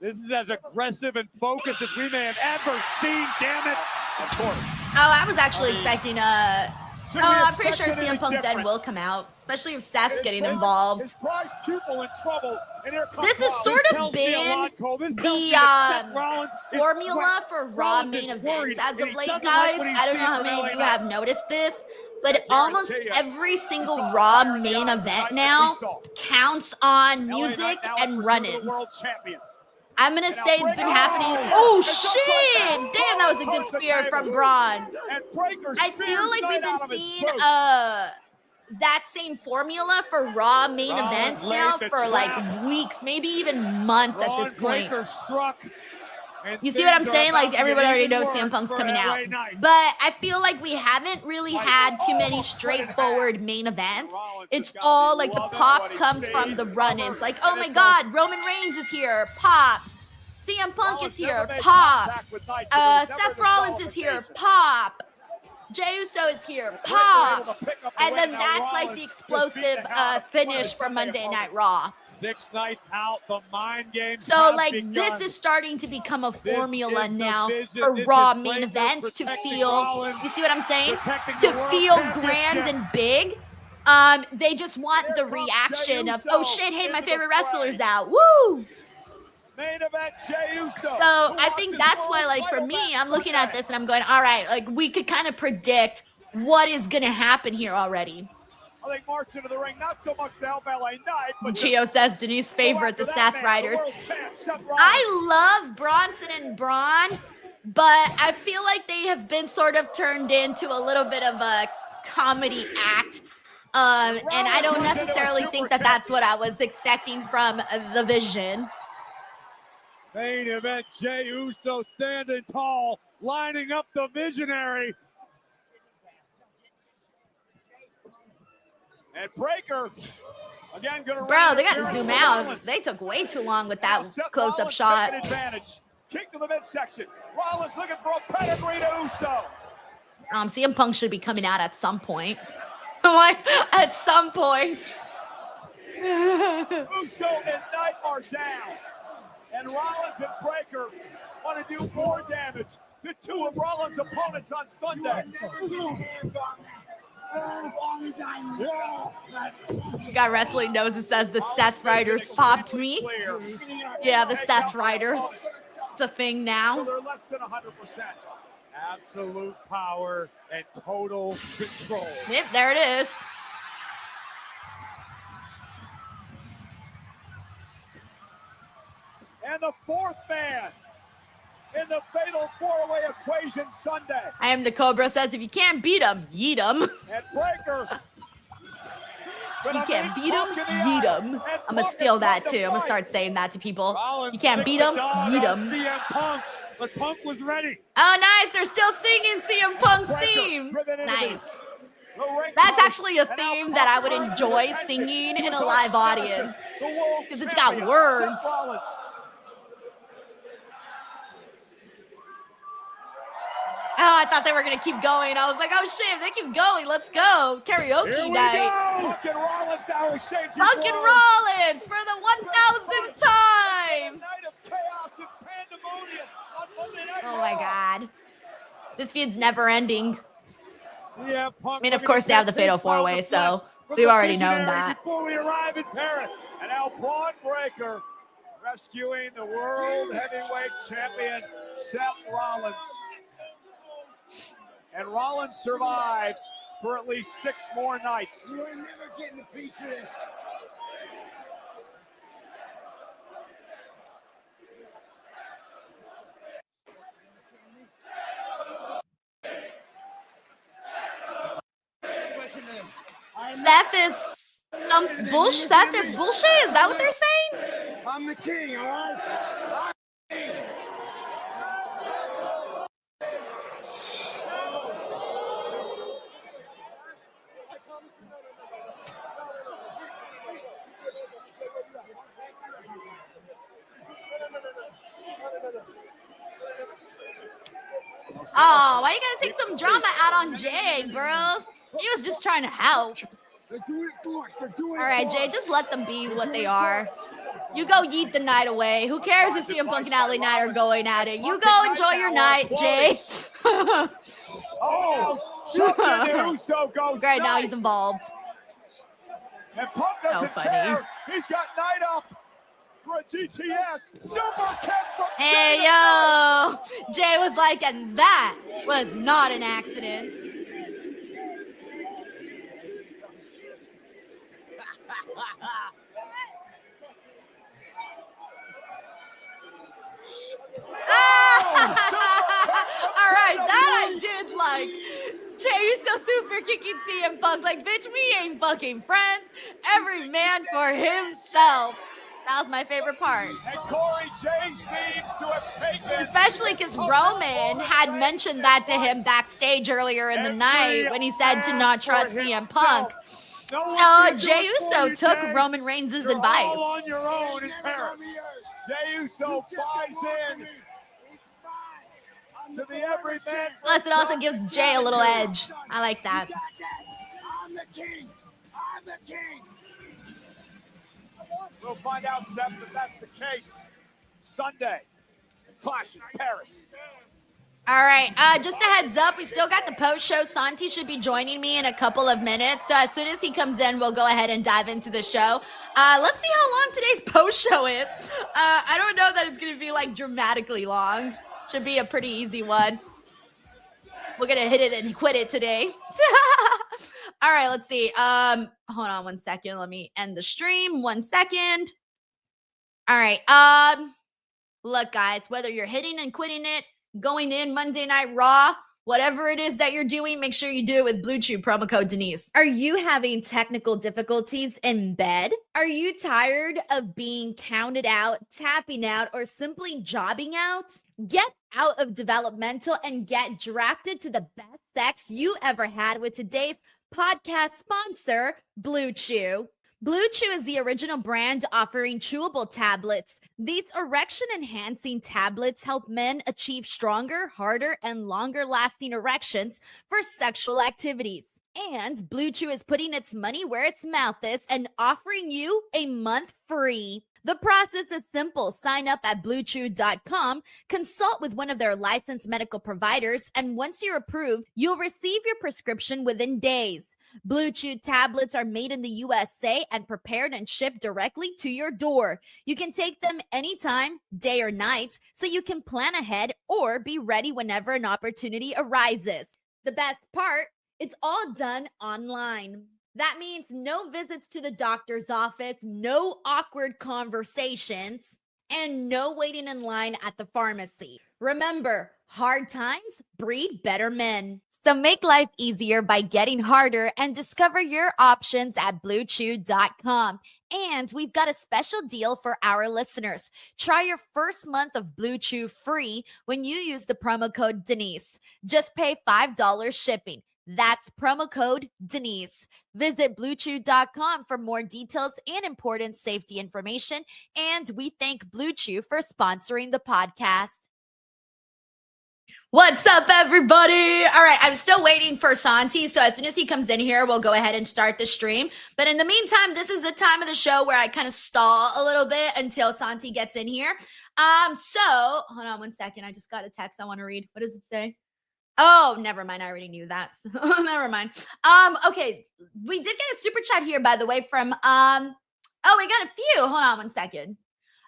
This is as aggressive and focused as we may have ever seen, damn it. Of course. Oh, I was actually expecting I'm pretty sure CM Punk then will come out, especially if Steph's getting involved. His prized pupil in trouble. And here comes This has sort of been the formula for Raw main events as of late, guys. I don't know how many of you have noticed this, but almost every single Raw main event now counts on music and run-ins. I'm going to say it's been happening. Oh, shit. Damn, that was a good spear from Braun. I feel like we've been seeing that same formula for Raw main events now for like weeks, maybe even months at this point. You see what I'm saying? Like, everybody already knows CM Punk's coming out. But I feel like we haven't really had too many straightforward main events. It's all like the pop comes from the run-ins. Like, oh my God, Roman Reigns is here. Pop. CM Punk is here. Pop. Seth Rollins is here. Pop. Jey Uso is here. Pop. And then that's like the explosive finish from Monday Night Raw. 6 nights out, the mind game. So like this is starting to become a formula now for Raw main events to feel, you see what I'm saying? To feel grand and big. They just want the reaction of, oh shit, hey, my favorite wrestler's out. Woo! Main event, Jey Uso. So I think that's why, like, for me, I'm looking at this and I'm going, all right, like, we could kind of predict what is going to happen here already. I think march into the ring, not so much to help LA Knight, but Gio says Denise favorite, the Seth Riders. I love Bronson and Braun, but I feel like they have been sort of turned into a little bit of a comedy act. And I don't necessarily think that that's what I was expecting from the Vision. Main event, Jey Uso standing tall, lining up the Visionary. And Breaker, again, gonna Bro, they got to zoom out. They took way too long with that close-up shot. Advantage. Kick to the midsection. Rollins looking for a pedigree to Uso. CM Punk should be coming out at some point. I'm like, at some point. Uso and Knight are down. And Rollins and Breaker want to do more damage to 2 of Rollins' opponents on Sunday. We got Wrestling Knows it says the Seth Riders popped me. Yeah, the Seth Riders. It's a thing now. So they're less than 100%. Absolute power and total control. Yep, there it is. And the 4th man in the fatal 4-way equation Sunday. I am the Cobra says if you can't beat him, yeet him. And Breaker. You can't beat him, yeet him. I'm going to steal that too. I'm going to start saying that to people. You can't beat him, yeet him. CM Punk, but Punk was ready. Oh, nice. They're still singing CM Punk's theme. Nice. That's actually a theme that I would enjoy singing in a live audience because it's got words. Oh, I thought they were going to keep going. I was like, oh, shit, if they keep going, let's go. Karaoke night. Punk and Rollins now exchange. Punk and Rollins for the 1,000th time. Night of chaos and pandemonium on Monday Night Oh, my God. This feud's never ending. CM Punk, I mean, of course, they have the Fatal 4-Way, so we've already known that. Before we arrive in Paris. And now Braun Breaker rescuing the World Heavyweight Champion, Seth Rollins. And Rollins survives for at least 6 more nights. You are never getting a piece of this. Seth is some bullshit. Seth is bullshit. Is that what they're saying? I'm the king, all right? I'm the king. Oh, why you gotta take some drama out on Jay, bro? He was just trying to help. All right, Jay, just let them be what they are. You go yeet the night away. Who cares if CM Punk and LA Knight are going at it? You go enjoy your night, Jay. Oh, something Uso goes Right now night. he's involved. And Punk doesn't funny. care. He's got Knight up for a GTS. Super kick from Hey, yo. Jay was like, and that was not an accident. All right, that I did like. Jay Uso super kicking CM Punk. Like, bitch, we ain't fucking friends. Every man for himself. That was my favorite part. And Corey Jay seems to have taken. Especially because Roman had mentioned that to him backstage earlier in the night when he said to not trust CM Punk. So Jay Uso took Roman Reigns' advice. All on your own in Paris. Jay Uso buys in to the everyman. Plus, it also gives Jay a little edge. I like that. I'm the king. I'm the king. We'll find out, Zap, if that's the case. Sunday, Clash in Paris. All right, just a heads up, we still got the post show. Santi should be joining me in a couple of minutes. So as soon as he comes in, we'll go ahead and dive into the show. Let's see how long today's post show is. I don't know that it's going to be like dramatically long. Should be a pretty easy one. We're going to hit it and quit it today. All right, let's see. Hold on 1 second. Let me end the stream. 1 second. All right. Look, guys, whether you're hitting and quitting it, going in Monday Night Raw, whatever it is that you're doing, make sure you do it with Blue Chew promo code Denise. Are you having technical difficulties in bed? Are you tired of being counted out, tapping out, or simply jobbing out? Get out of developmental and get drafted to the best sex you ever had with today's podcast sponsor, Blue Chew. Blue Chew is the original brand offering chewable tablets. These erection-enhancing tablets help men achieve stronger, harder, and longer-lasting erections for sexual activities. And Blue Chew is putting its money where its mouth is and offering you a month free. The process is simple. Sign up at BlueChew.com, consult with one of their licensed medical providers, and once you're approved, you'll receive your prescription within days. Blue Chew tablets are made in the USA and prepared and shipped directly to your door. You can take them anytime, day or night, so you can plan ahead or be ready whenever an opportunity arises. The best part, it's all done online. That means no visits to the doctor's office, no awkward conversations, and no waiting in line at the pharmacy. Remember, hard times breed better men. So make life easier by getting harder and discover your options at BlueChew.com. And we've got a special deal for our listeners. Try your first month of Blue Chew free when you use the promo code Denise. Just pay $5 shipping. That's promo code Denise. Visit BlueChew.com for more details and important safety information. And we thank Blue Chew for sponsoring the podcast. What's up, everybody? All right, I'm still waiting for Santi, so as soon as he comes in here, we'll go ahead and start the stream. But in the meantime, this is the time of the show where I kind of stall a little bit until Santi gets in here. So hold on 1 second. I just got a text I want to read. What does it say? Oh, never mind. I already knew that. So never mind. Okay, we did get a super chat here, by the way, from we got a few. Hold on 1 second.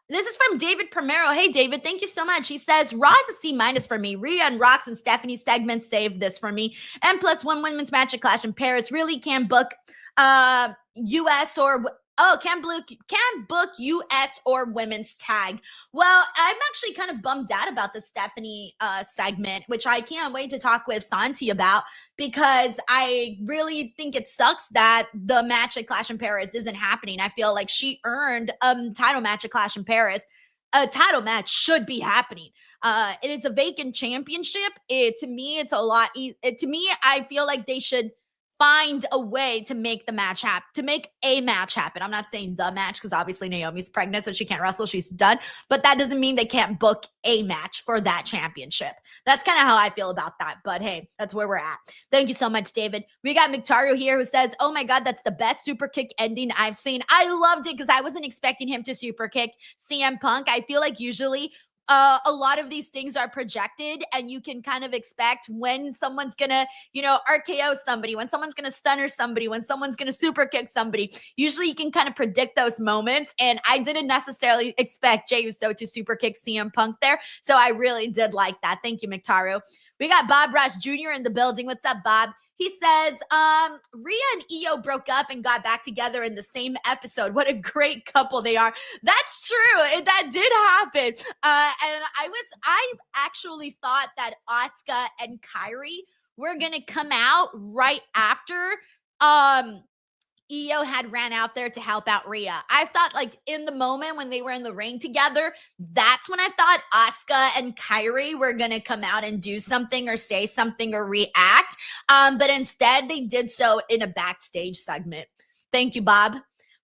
This is from David Primero. Hey, David, thank you so much. He says, Raw is a C- for me. Rhea and Rox and Stephanie's segment saved this for me. And plus one women's match at Clash in Paris really can book US or can book US or women's tag. Well, I'm actually kind of bummed out about the Stephanie segment, which I can't wait to talk with Santi about, because I really think it sucks that the match at Clash in Paris isn't happening. I feel like she earned a title match at Clash in Paris. A title match should be happening. It is a vacant championship. To me, it's a lot. To me, I feel like they should find a way to make the match happen, to make a match happen. I'm not saying the match because obviously Naomi's pregnant, so she can't wrestle. She's done. But that doesn't mean they can't book a match for that championship. That's kind of how I feel about that. But hey, that's where we're at. Thank you so much, David. We got McDonagh here who says, oh my God, that's the best super kick ending I've seen. I loved it because I wasn't expecting him to super kick CM Punk. I feel like usually a lot of these things are projected and you can kind of expect when someone's gonna, RKO somebody, when someone's gonna stunner somebody, when someone's gonna super kick somebody. Usually you can kind of predict those moments, and I didn't necessarily expect Jey Uso to super kick CM Punk there, so I really did like that. Thank you, McDonagh. We got Bob Ross Jr. in the building. What's up, Bob? He says, Rhea and Io broke up and got back together in the same episode. What a great couple they are. That's true. That did happen. And I actually thought that Asuka and Kairi were going to come out right after Io had ran out there to help out Rhea. I thought like in the moment when they were in the ring together, that's when I thought Asuka and Kairi were going to come out and do something or say something or react. But instead they did so in a backstage segment. Thank you, Bob.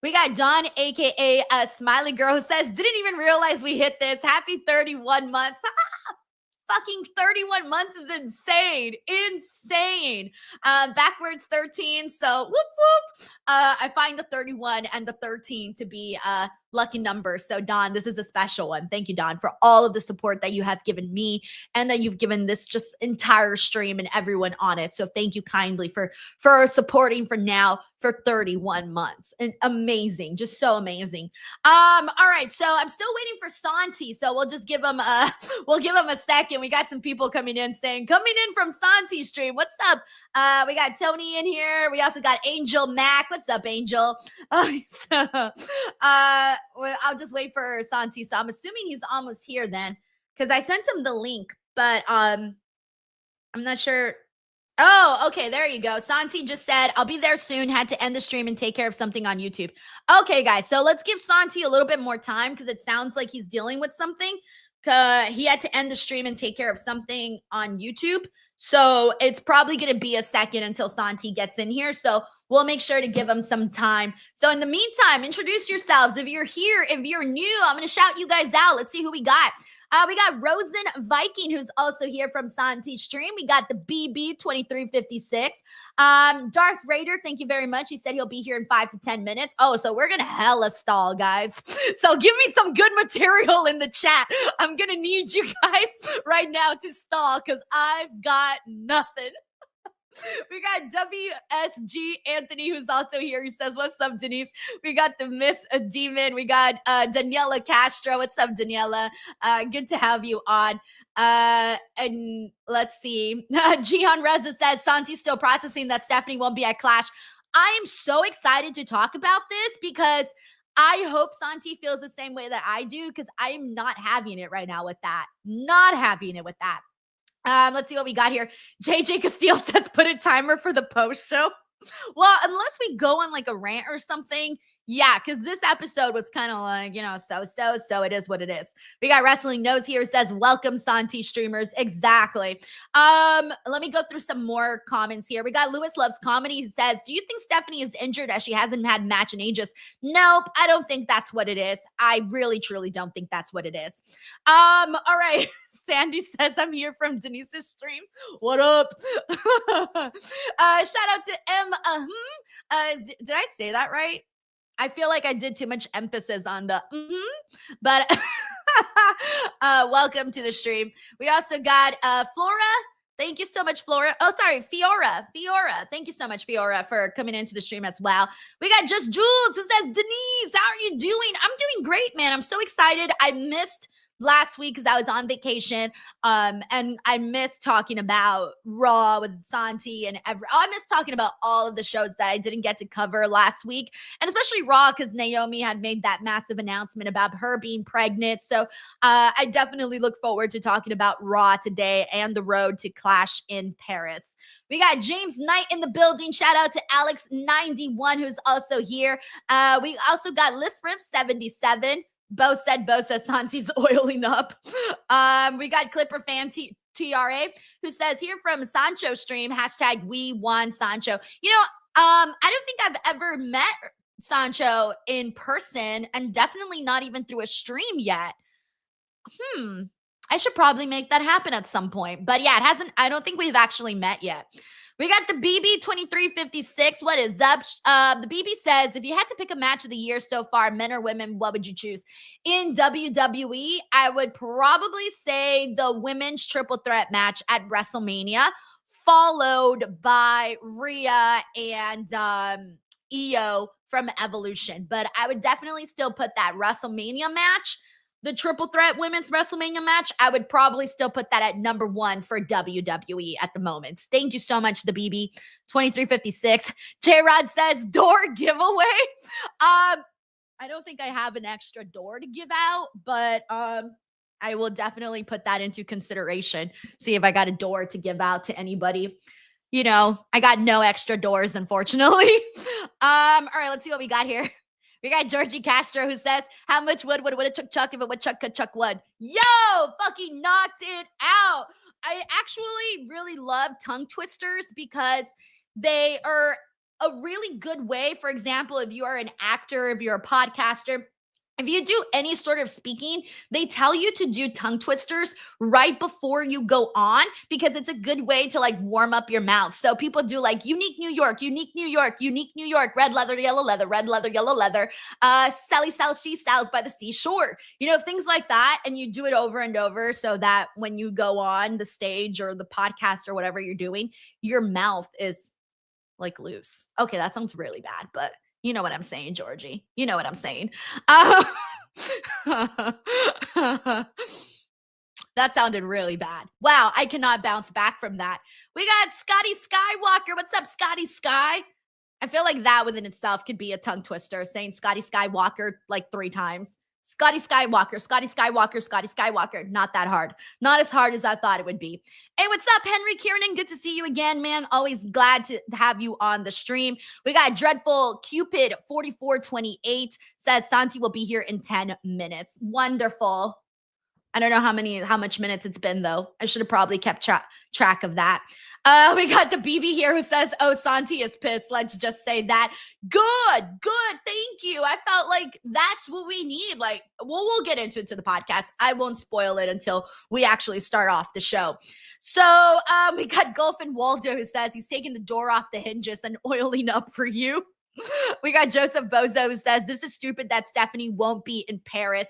We got Dawn, aka Smiley Girl, who says, didn't even realize we hit this. Happy 31 months. Fucking 31 months is insane. Insane. Backwards 13. So whoop, whoop. I find the 31 and the 13 to be lucky numbers. So Don, this is a special one. Thank you, Don, for all of the support that you have given me and that you've given this just entire stream and everyone on it. So thank you kindly for supporting for now for 31 months. And amazing. Just so amazing. All right. So I'm still waiting for Santi. So we'll just give him a second. We got some people coming in saying, coming in from Santi stream. What's up? We got Tony in here. We also got Angel Mac. What's up, Angel? Well, I'll just wait for Santi. So I'm assuming he's almost here then, because I sent him the link, but I'm not sure. Oh, okay, there you go. Santi just said, I'll be there soon. Had to end the stream and take care of something on YouTube. Okay, guys, so let's give Santi a little bit more time because it sounds like he's dealing with something. He had to end the stream and take care of something on YouTube. So it's probably going to be a second until Santi gets in here. So we'll make sure to give him some time. So in the meantime, introduce yourselves. If you're here, if you're new, I'm going to shout you guys out. Let's see who we got. We got Rosen Viking, who's also here from Santi stream. We got the BB2356. Darth Raider, thank you very much. He said he'll be here in 5 to 10 minutes. Oh, so we're going to hella stall, guys. So give me some good material in the chat. I'm going to need you guys right now to stall because I've got nothing. We got WSG Anthony, who's also here. He says, what's up, Denise? We got the Miss Demon. We got Daniela Castro. What's up, Daniela? Good to have you on. And let's see. Gian Reza says, Santi's still processing that Stephanie won't be at Clash. I am so excited to talk about this because I hope Santi feels the same way that I do because I am not having it right now with that. Not having it with that. Let's see what we got here. JJ Castile says, put a timer for the post show. Well, unless we go on like a rant or something. Yeah, because this episode was kind of like, so it is what it is. We got Wrestling Nose here says, welcome Santi streamers. Exactly. Let me go through some more comments here. We got Lewis Loves Comedy. He says, do you think Stephanie is injured as she hasn't had match in ages? Nope, I don't think that's what it is. I really, truly don't think that's what it is. All right. Sandy says, I'm here from Denise's stream. What up? Shout out to M. Did I say that right? I feel like I did too much emphasis on the but welcome to the stream. We also got Flora. Thank you so much, Flora. Oh, sorry, Fiora. Thank you so much, Fiora, for coming into the stream as well. We got Just Jules who says, Denise, how are you doing? I'm doing great, man. I'm so excited. I missed last week because I was on vacation, and I missed talking about Raw with Santi and I missed talking about all of the shows that I didn't get to cover last week, and especially Raw because Naomi had made that massive announcement about her being pregnant. So I definitely look forward to talking about Raw today and the road to Clash in Paris. We got James Knight in the building. Shout out to Alex91, who's also here. We also got Lithriff77. Bo said Santi's oiling up. We got Clipper Fan TRA, who says here from Sancho stream, hashtag we won Sancho. You know, I don't think I've ever met Sancho in person, and definitely not even through a stream yet. I should probably make that happen at some point. But yeah, I don't think we've actually met yet. We got the BB 2356. What is up? The BB says, if you had to pick a match of the year so far, men or women, what would you choose? In WWE, I would probably say the women's triple threat match at WrestleMania, followed by Rhea and Io from Evolution. But I would definitely still put that WrestleMania match, the triple threat women's WrestleMania match, I would probably still put that at number 1 for WWE at the moment. Thank you so much, the BB 2356. J-Rod says door giveaway. I don't think I have an extra door to give out, but I will definitely put that into consideration. See if I got a door to give out to anybody. You know, I got no extra doors, unfortunately. All right, let's see what we got here. We got Georgie Castro, who says, how much wood would a chuck if it would chuck could chuck wood? Yo, fucking knocked it out. I actually really love tongue twisters because they are a really good way. For example, if you are an actor, if you're a podcaster, if you do any sort of speaking, they tell you to do tongue twisters right before you go on because it's a good way to like warm up your mouth. So people do like unique New York, unique New York, unique New York, red leather, yellow leather, red leather, yellow leather, Sally South, she sells by the seashore, you know, things like that. And you do it over and over so that when you go on the stage or the podcast or whatever you're doing, your mouth is like loose. Okay, that sounds really bad, but you know what I'm saying, Georgie. You know what I'm saying. That sounded really bad. Wow, I cannot bounce back from that. We got Scotty Skywalker. What's up, Scotty Sky? I feel like that within itself could be a tongue twister, saying Scotty Skywalker like 3 times. Scotty Skywalker, Scotty Skywalker, Scotty Skywalker. Not that hard. Not as hard as I thought it would be. Hey, what's up, Henry Kiernan? Good to see you again, man. Always glad to have you on the stream. We got Dreadful Cupid 4428 says Santi will be here in 10 minutes. Wonderful. I don't know how much minutes it's been, though. I should have probably kept track of that. We got the BB here who says, oh, Santi is pissed. Let's just say that. Good. Thank you. I felt like that's what we need. Like, we'll get into it to the podcast. I won't spoil it until we actually start off the show. So we got Golfin Waldo who says he's taking the door off the hinges and oiling up for you. We got Joseph Bozo who says, this is stupid that Stephanie won't be in Paris.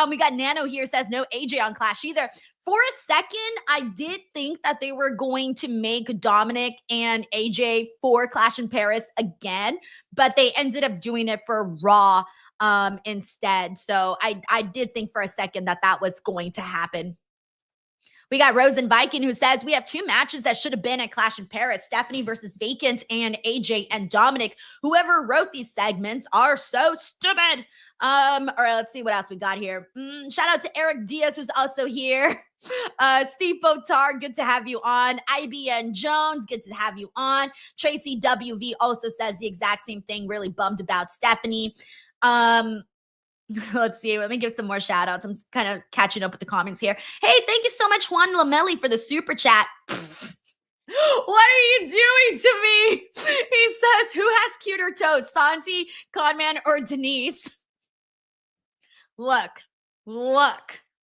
We got Nano here says, no AJ on Clash either. For a second, I did think that they were going to make Dominic and AJ for Clash in Paris again, but they ended up doing it for Raw instead. So I did think for a second that that was going to happen. We got Rosen Viking who says, we have 2 matches that should have been at Clash in Paris, Stephanie versus Vacant and AJ and Dominic. Whoever wrote these segments are so stupid. All right, let's see what else we got here. Shout out to Eric Diaz, who's also here. Steve Botar, good to have you on. IBN Jones, good to have you on. Tracy WV also says the exact same thing, really bummed about Stephanie. Let's see. Let me give some more shout outs. I'm kind of catching up with the comments here. Hey, thank you so much, Juan Lamelli, for the super chat. What are you doing to me? He says, who has cuter toes, Santi, Conman, or Denise? Look.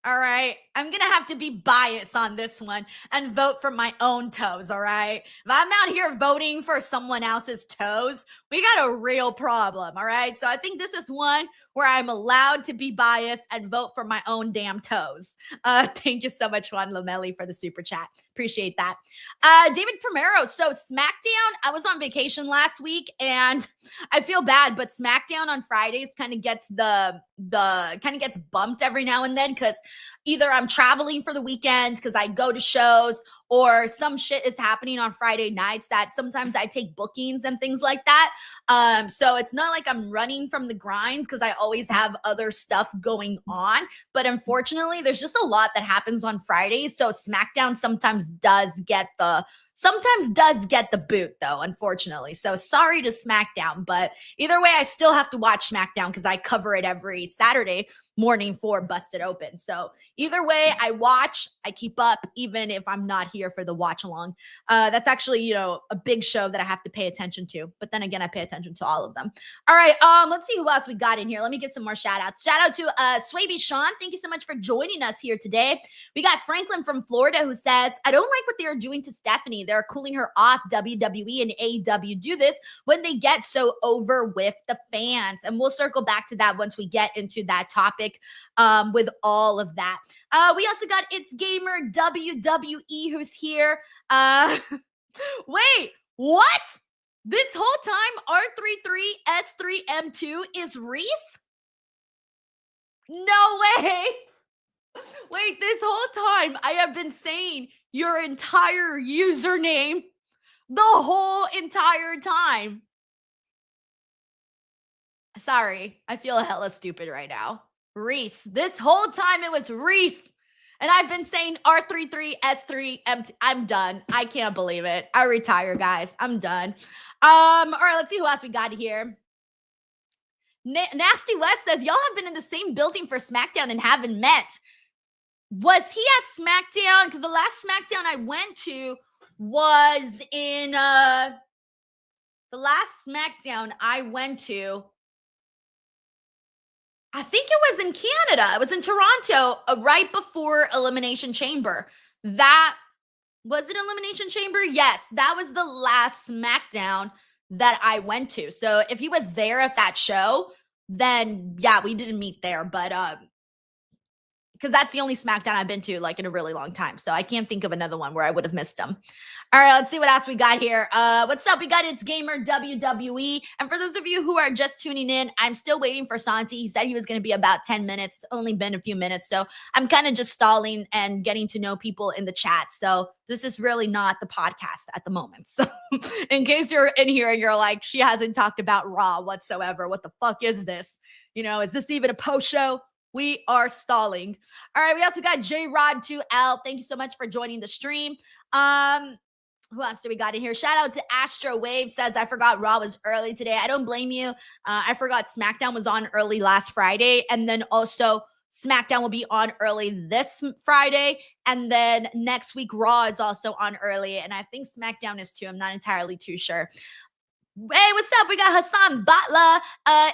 All right. I'm going to have to be biased on this one and vote for my own toes. All right. If I'm out here voting for someone else's toes, we got a real problem. All right. So I think this is one where I'm allowed to be biased and vote for my own damn toes. Thank you so much, Juan Lamelli, for the super chat. Appreciate that. David Primero. So SmackDown, I was on vacation last week and I feel bad, but SmackDown on Fridays kind of gets gets bumped every now and then because either I'm traveling for the weekend because I go to shows or some shit is happening on Friday nights that sometimes I take bookings and things like that. So it's not like I'm running from the grind because I always have other stuff going on. But unfortunately, there's just a lot that happens on Fridays. So SmackDown sometimes does get the sometimes does get the boot, though, unfortunately. So sorry to SmackDown, but either way, I still have to watch SmackDown because I cover it every Saturday morning for Busted Open. So either way, I watch, I keep up, even if I'm not here for the watch along. That's actually, you know, a big show that I have to pay attention to. But then again, I pay attention to all of them. All right, let's see who else we got in here. Let me give some more shout outs. Shout out to Swaby Sean. Thank you so much for joining us here today. We got Franklin from Florida who says, I don't like what they are doing to Stephanie. They're cooling her off. WWE and AEW do this when they get so over with the fans. And we'll circle back to that once we get into that topic with all of that. We also got It's Gamer WWE who's here. Wait, what? This whole time R33S3M2 is Reese? No way. Wait, this whole time I have been saying your entire username the whole entire time. Sorry, I feel hella stupid right now. Reese. This whole time it was Reese. And I've been saying R33S3M2. I'm done. I can't believe it. I retire, guys. I'm done. All right, let's see who else we got here. Nasty West says, y'all have been in the same building for SmackDown and haven't met. Was he at SmackDown? Because the last SmackDown I went to was in the last SmackDown I went to, I think it was in Canada. It was in Toronto, right before Elimination Chamber. That was it. Elimination Chamber? Yes, that was the last SmackDown that I went to. So if he was there at that show, then yeah, we didn't meet there. But because that's the only SmackDown I've been to like in a really long time. So I can't think of another one where I would have missed him. All right, let's see what else we got here. What's up? We got It's Gamer WWE. And for those of you who are just tuning in, I'm still waiting for Santi. He said he was going to be about 10 minutes. It's only been a few minutes. So I'm kind of just stalling and getting to know people in the chat. So this is really not the podcast at the moment. So in case you're in here and you're like, she hasn't talked about Raw whatsoever. What the fuck is this? You know, is this even a post show? We are stalling. All right, we also got J-Rod2L. Thank you so much for joining the stream. Who else do we got in here? Shout out to Astro Wave says, I forgot Raw was early today. I don't blame you. I forgot SmackDown was on early last Friday. And then also SmackDown will be on early this Friday. And then next week, Raw is also on early. And I think SmackDown is too. I'm not entirely too sure. Hey, what's up? We got Hassan Butler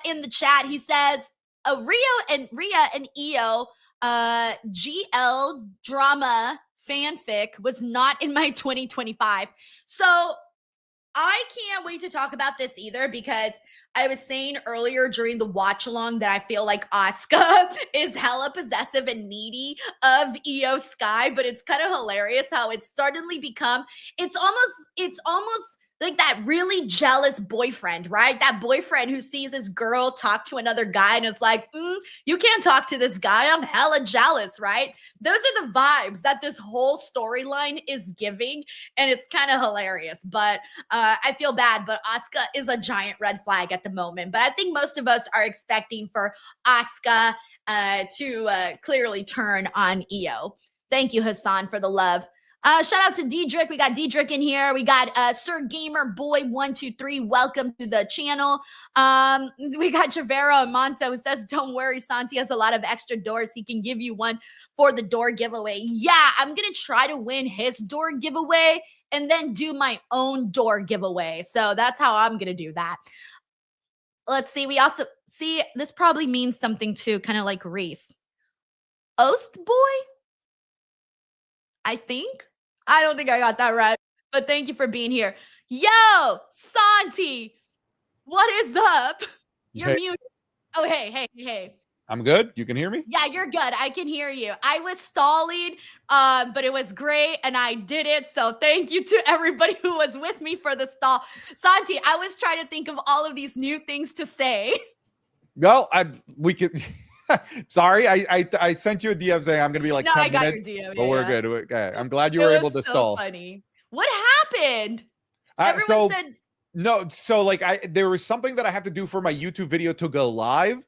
in the chat. He says, Rhea and Io GL drama fanfic was not in my 2025. So I can't wait to talk about this either, because I was saying earlier during the watch along that I feel like Asuka is hella possessive and needy of Io Sky, but it's kind of hilarious how it's suddenly become, it's almost like that really jealous boyfriend, right? That boyfriend who sees his girl talk to another guy and is like, you can't talk to this guy. I'm hella jealous, right? Those are the vibes that this whole storyline is giving. And it's kind of hilarious. But I feel bad, but Asuka is a giant red flag at the moment. But I think most of us are expecting for Asuka to clearly turn on Io. Thank you, Hassan, for the love. Shout out to Diedrich. We got Diedrich in here. We got Sir Gamer Boy 123. Welcome to the channel. We got Javero Amonte who says, don't worry, Santi has a lot of extra doors. He can give you one for the door giveaway. Yeah, I'm going to try to win his door giveaway and then do my own door giveaway. So that's how I'm going to do that. Let's see. We also see this probably means something too, kind of like Reese. Oast boy? I think. I don't think I got that right, but thank you for being here. Yo, Santi, what is up? You're muted. Oh, hey. I'm good. You can hear me? Yeah, you're good. I can hear you. I was stalling, but it was great, and I did it. So thank you to everybody who was with me for the stall. Santi, I was trying to think of all of these new things to say. Well, we could. Sorry, I sent you a DM saying I'm gonna be like 10 I got minutes, your DM, but we're good. Okay. I'm glad you It were was able to so stall. Funny. What happened? Everyone said no. So like there was something that I have to do for my YouTube video to go live,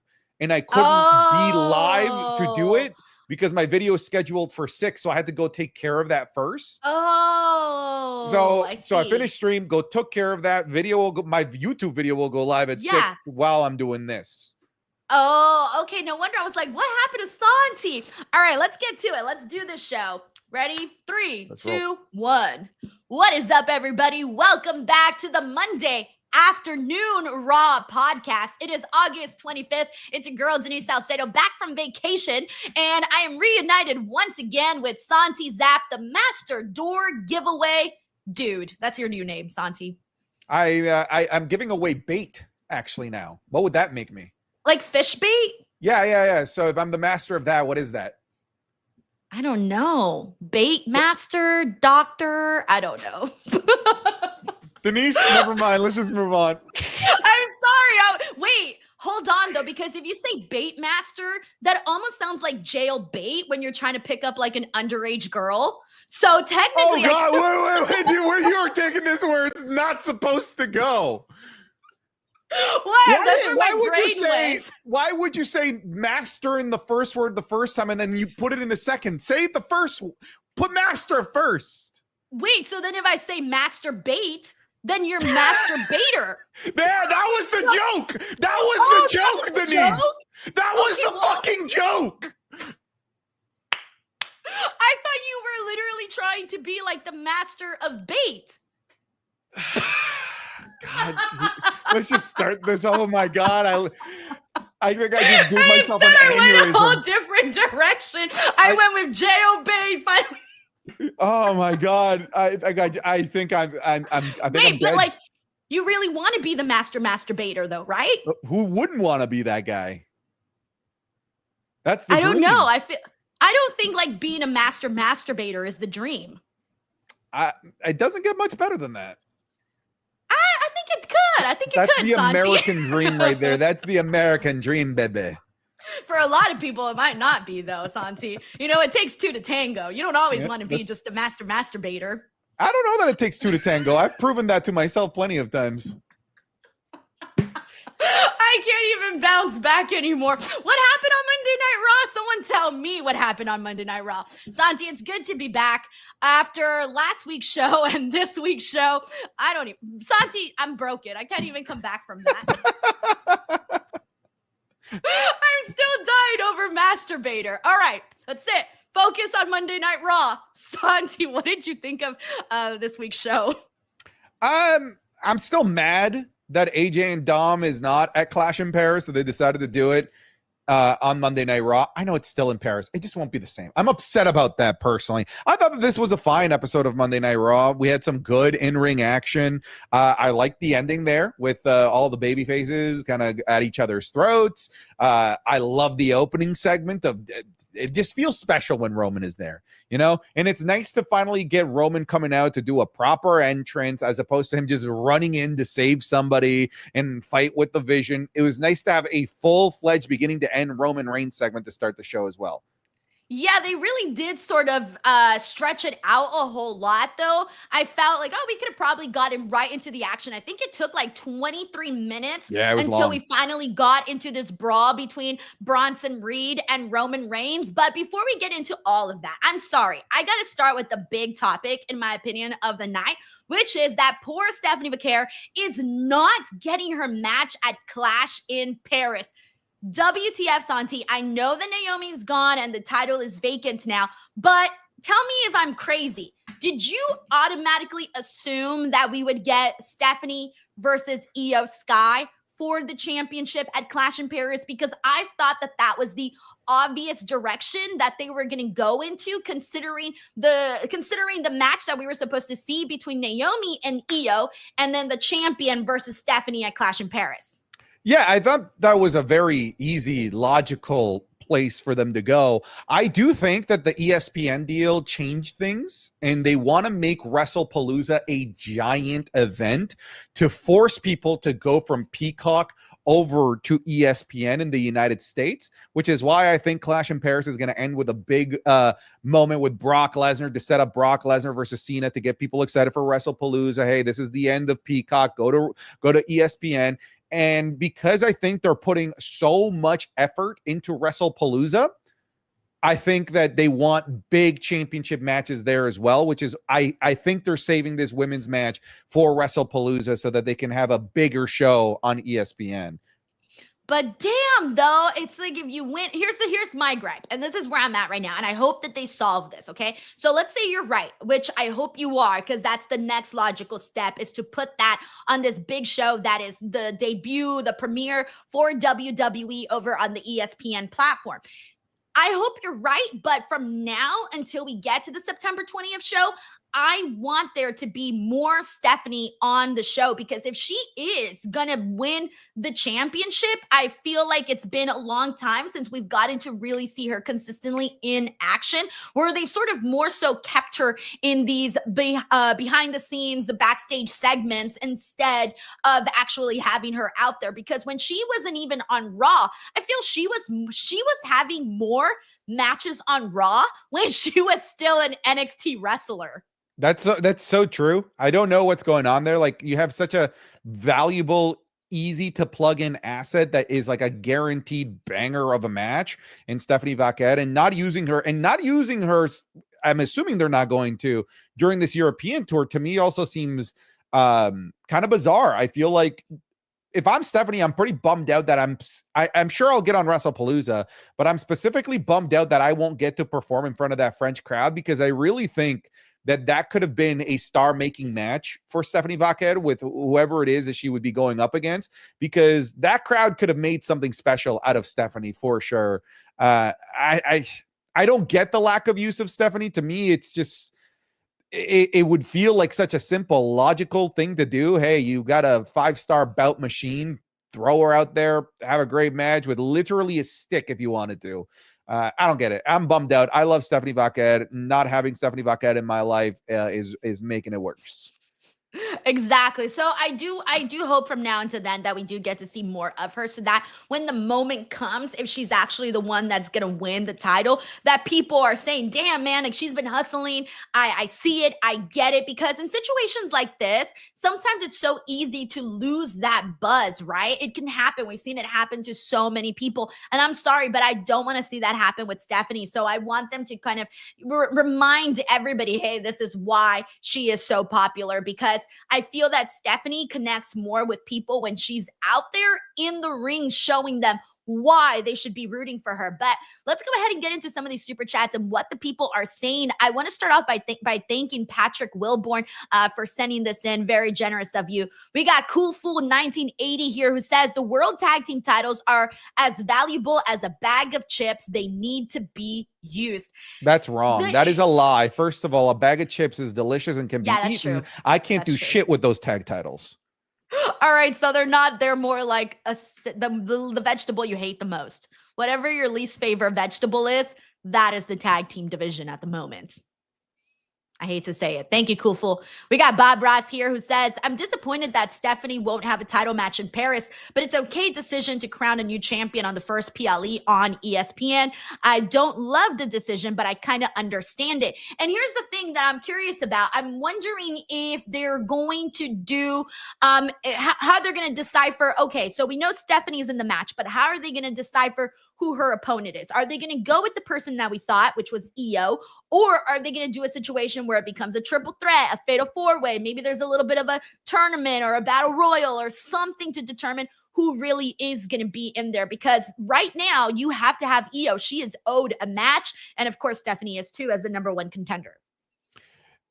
and I couldn't be live to do it because my video is scheduled for 6, so I had to go take care of that first. Oh. Oh, So I finished stream, took care of that. Video will go, my YouTube video will go live at 6 while I'm doing this. Oh, okay. No wonder I was like, what happened to Santi? All right, let's get to it. Let's do this show. Ready? 3, 2, 1. What is up, everybody? Welcome back to the Monday afternoon Raw podcast. It is August 25th. It's your girl, Denise Salcedo, back from vacation, and I am reunited once again with Santi Zap, the Master Door Giveaway Dude. That's your new name, Santi. I'm giving away bait, actually, now. What would that make me? Like fish bait? Yeah. So if I'm the master of that, what is that? I don't know. Bait master, doctor, I don't know. Denise, never mind. Let's just move on. I'm sorry. Wait, hold on though, because if you say bait master, that almost sounds like jail bait when you're trying to pick up like an underage girl. So technically, oh God, wait, dude, where you are taking this where it's not supposed to go. What? That's where my brain went. Why would you say master in the first word the first time and then you put it in the second? Say it the first. Put master first. Wait, so then if I say master bait, then you're master baiter. There, that was the joke. That was the joke, Denise. That was the fucking joke. I thought you were literally trying to be like the master of bait. God, let's just start this. Oh my God. I think I just gave myself an aneurysm. I went a whole different direction. I went with J.O.B. Oh my God. I think I'm Wait, but like, you really want to be the master masturbator though, right? Who wouldn't want to be that guy? That's the I dream. don't know. I don't think like being a master masturbator is the dream. It doesn't get much better than that. I think it could. I think it could. That's the Santi. American dream right there. That's the American dream, baby. For a lot of people, it might not be though, Santi. You know, it takes 2 to tango. You don't always want to be just a master masturbator. I don't know that it takes 2 to tango. I've proven that to myself plenty of times. I can't even bounce back anymore. What happened on Monday Night Raw? Someone tell me what happened on Monday Night Raw. Santi, it's good to be back after last week's show and this week's show. Santi, I'm broken. I can't even come back from that. I'm still dying over masturbator. All right, that's it. Focus on Monday Night Raw. Santi, what did you think of this week's show? I'm still mad that AJ and Dom is not at Clash in Paris, so they decided to do it on Monday Night Raw. I know it's still in Paris. It just won't be the same. I'm upset about that personally. I thought that this was a fine episode of Monday Night Raw. We had some good in-ring action. I liked the ending there with all the baby faces kind of at each other's throats. I love the opening segment of it just feels special when Roman is there, you know? And it's nice to finally get Roman coming out to do a proper entrance as opposed to him just running in to save somebody and fight with the Vision. It was nice to have a full-fledged beginning to end Roman Reigns segment to start the show as well. Yeah, they really did sort of stretch it out a whole lot, though. I felt like, we could have probably gotten right into the action. I think it took like 23 minutes until we finally got into this brawl between Bronson Reed and Roman Reigns. But before we get into all of that, I'm sorry. I got to start with the big topic, in my opinion, of the night, which is that poor Stephanie McMahon is not getting her match at Clash in Paris. WTF, Santi, I know that Naomi's gone and the title is vacant now, but tell me if I'm crazy. Did you automatically assume that we would get Stephanie versus Io Sky for the championship at Clash in Paris? Because I thought that that was the obvious direction that they were going to go into, considering the match that we were supposed to see between Naomi and Io, and then the champion versus Stephanie at Clash in Paris. Yeah, I thought that was a very easy, logical place for them to go. I do think that the ESPN deal changed things, and they want to make WrestlePalooza a giant event to force people to go from Peacock over to ESPN in the United States, which is why I think Clash in Paris is going to end with a big moment with Brock Lesnar to set up Brock Lesnar versus Cena to get people excited for WrestlePalooza. Hey, this is the end of Peacock. Go to ESPN. And because I think they're putting so much effort into WrestlePalooza, I think that they want big championship matches there as well, which is I think they're saving this women's match for WrestlePalooza so that they can have a bigger show on ESPN. But damn, though, it's like if you win, here's my gripe, and this is where I'm at right now, and I hope that they solve this, okay? So let's say you're right, which I hope you are, because that's the next logical step, is to put that on this big show that is the debut, the premiere for WWE over on the ESPN platform. I hope you're right, but from now until we get to the September 20th show, I want there to be more Stephanie on the show, because if she is going to win the championship, I feel like it's been a long time since we've gotten to really see her consistently in action, where they've sort of more so kept her in these behind the scenes, the backstage segments, instead of actually having her out there. Because when she wasn't even on Raw, I feel she was having more matches on Raw when she was still an NXT wrestler. That's so true. I don't know what's going on there. Like, you have such a valuable, easy to plug in asset that is like a guaranteed banger of a match in Stephanie Vaquette, and not using her, I'm assuming they're not going to during this European tour, to me also seems kind of bizarre. I feel like if I'm Stephanie, I'm pretty bummed out that I'm sure I'll get on WrestlePalooza, but I'm specifically bummed out that I won't get to perform in front of that French crowd, because I really think that could have been a star-making match for Stephanie Vaquette with whoever it is that she would be going up against, because that crowd could have made something special out of Stephanie for sure. I don't get the lack of use of Stephanie. To me, it's just it would feel like such a simple, logical thing to do. Hey, you got a 5-star bout machine, throw her out there, have a great match with literally a stick if you wanted to. I don't get it. I'm bummed out. I love Stephanie Vaquette. Not having Stephanie Vaquette in my life is making it worse. Exactly. So I do hope from now until then that we do get to see more of her, so that when the moment comes, if she's actually the one that's going to win the title, that people are saying, damn, man, like, she's been hustling. I see it. I get it. Because in situations like this, sometimes it's so easy to lose that buzz, right? It can happen. We've seen it happen to so many people. And I'm sorry, but I don't want to see that happen with Stephanie. So I want them to kind of remind everybody, hey, this is why she is so popular, because I feel that Stephanie connects more with people when she's out there in the ring showing them why they should be rooting for her. But let's go ahead and get into some of these super chats and what the people are saying. I want to start off by thanking Patrick Wilborn for sending this in. Very generous of you. We got Cool Fool 1980 here, who says the world tag team titles are as valuable as a bag of chips. They need to be used. That's wrong. That is a lie. First of all, a bag of chips is delicious and can be eaten. True. I can't do shit with those tag titles. All right, so they're more like the vegetable you hate the most. Whatever your least favorite vegetable is, that is the tag team division at the moment. I hate to say it. Thank you, Cool Fool. We got Bob Ross here, who says, I'm disappointed that Stephanie won't have a title match in Paris, but it's okay decision to crown a new champion on the first PLE on ESPN. I don't love the decision, but I kind of understand it. And here's the thing that I'm curious about. I'm wondering if they're going to do, how they're going to decipher, okay, so we know Stephanie's in the match, but how are they going to decipher who her opponent is? Are they going to go with the person that we thought, which was EO, or are they going to do a situation where it becomes a triple threat, a fatal 4-way? Maybe there's a little bit of a tournament or a battle royal or something to determine who really is going to be in there. Because right now you have to have EO. She is owed a match. And of course, Stephanie is too, as the number 1 contender.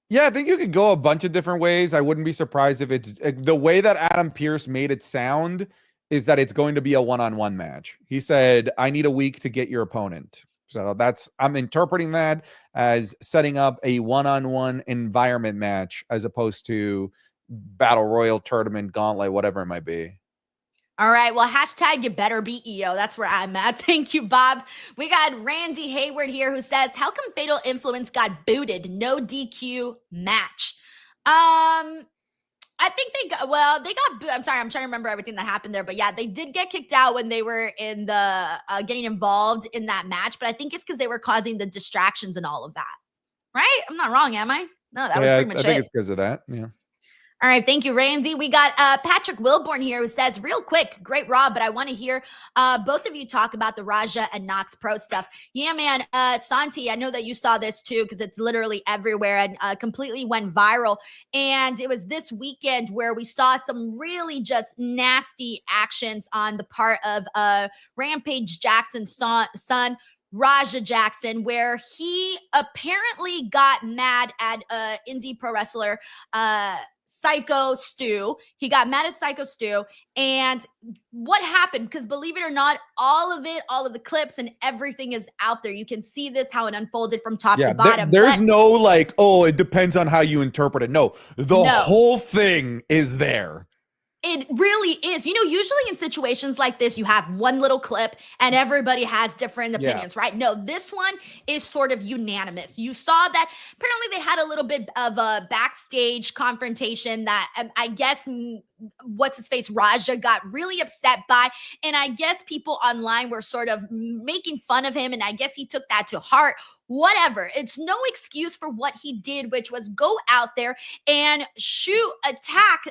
Yeah, I think you could go a bunch of different ways. I wouldn't be surprised if it's the way that Adam Pearce made it sound is that it's going to be a one-on-one match. He said, I need a week to get your opponent. So I'm interpreting that as setting up a one-on-one environment match as opposed to battle royal, tournament, gauntlet, whatever it might be. All right. Well, hashtag you better be EO. That's where I'm at. Thank you, Bob. We got Randy Hayward here, who says, how come Fatal Influence got booted? No DQ match. I think they got I'm sorry, I'm trying to remember everything that happened there, but yeah, they did get kicked out when they were in the getting involved in that match, but I think it's because they were causing the distractions and all of that, right? I'm not wrong, am I? No, that was pretty much it. I think it's because of that, yeah. All right, thank you, Randy. We got Patrick Wilborn here who says, real quick, great Raw, but I want to hear both of you talk about the Raja and Nox Pro stuff. Yeah, man, Santi, I know that you saw this too because it's literally everywhere and completely went viral. And it was this weekend where we saw some really just nasty actions on the part of Rampage Jackson's son, Raja Jackson, where he apparently got mad at indie pro wrestler Psycho Stu. He got mad at Psycho Stu. And what happened? Because believe it or not, all of the clips and everything is out there. You can see this, how it unfolded from top to bottom. There's no like, oh, it depends on how you interpret it. No, the whole thing is there. It really is. You know, usually in situations like this, you have one little clip and everybody has different opinions, right? No, this one is sort of unanimous. You saw that apparently they had a little bit of a backstage confrontation that I guess what's-his-face Raja got really upset by. And I guess people online were sort of making fun of him. And I guess he took that to heart. Whatever. It's no excuse for what he did, which was go out there and attack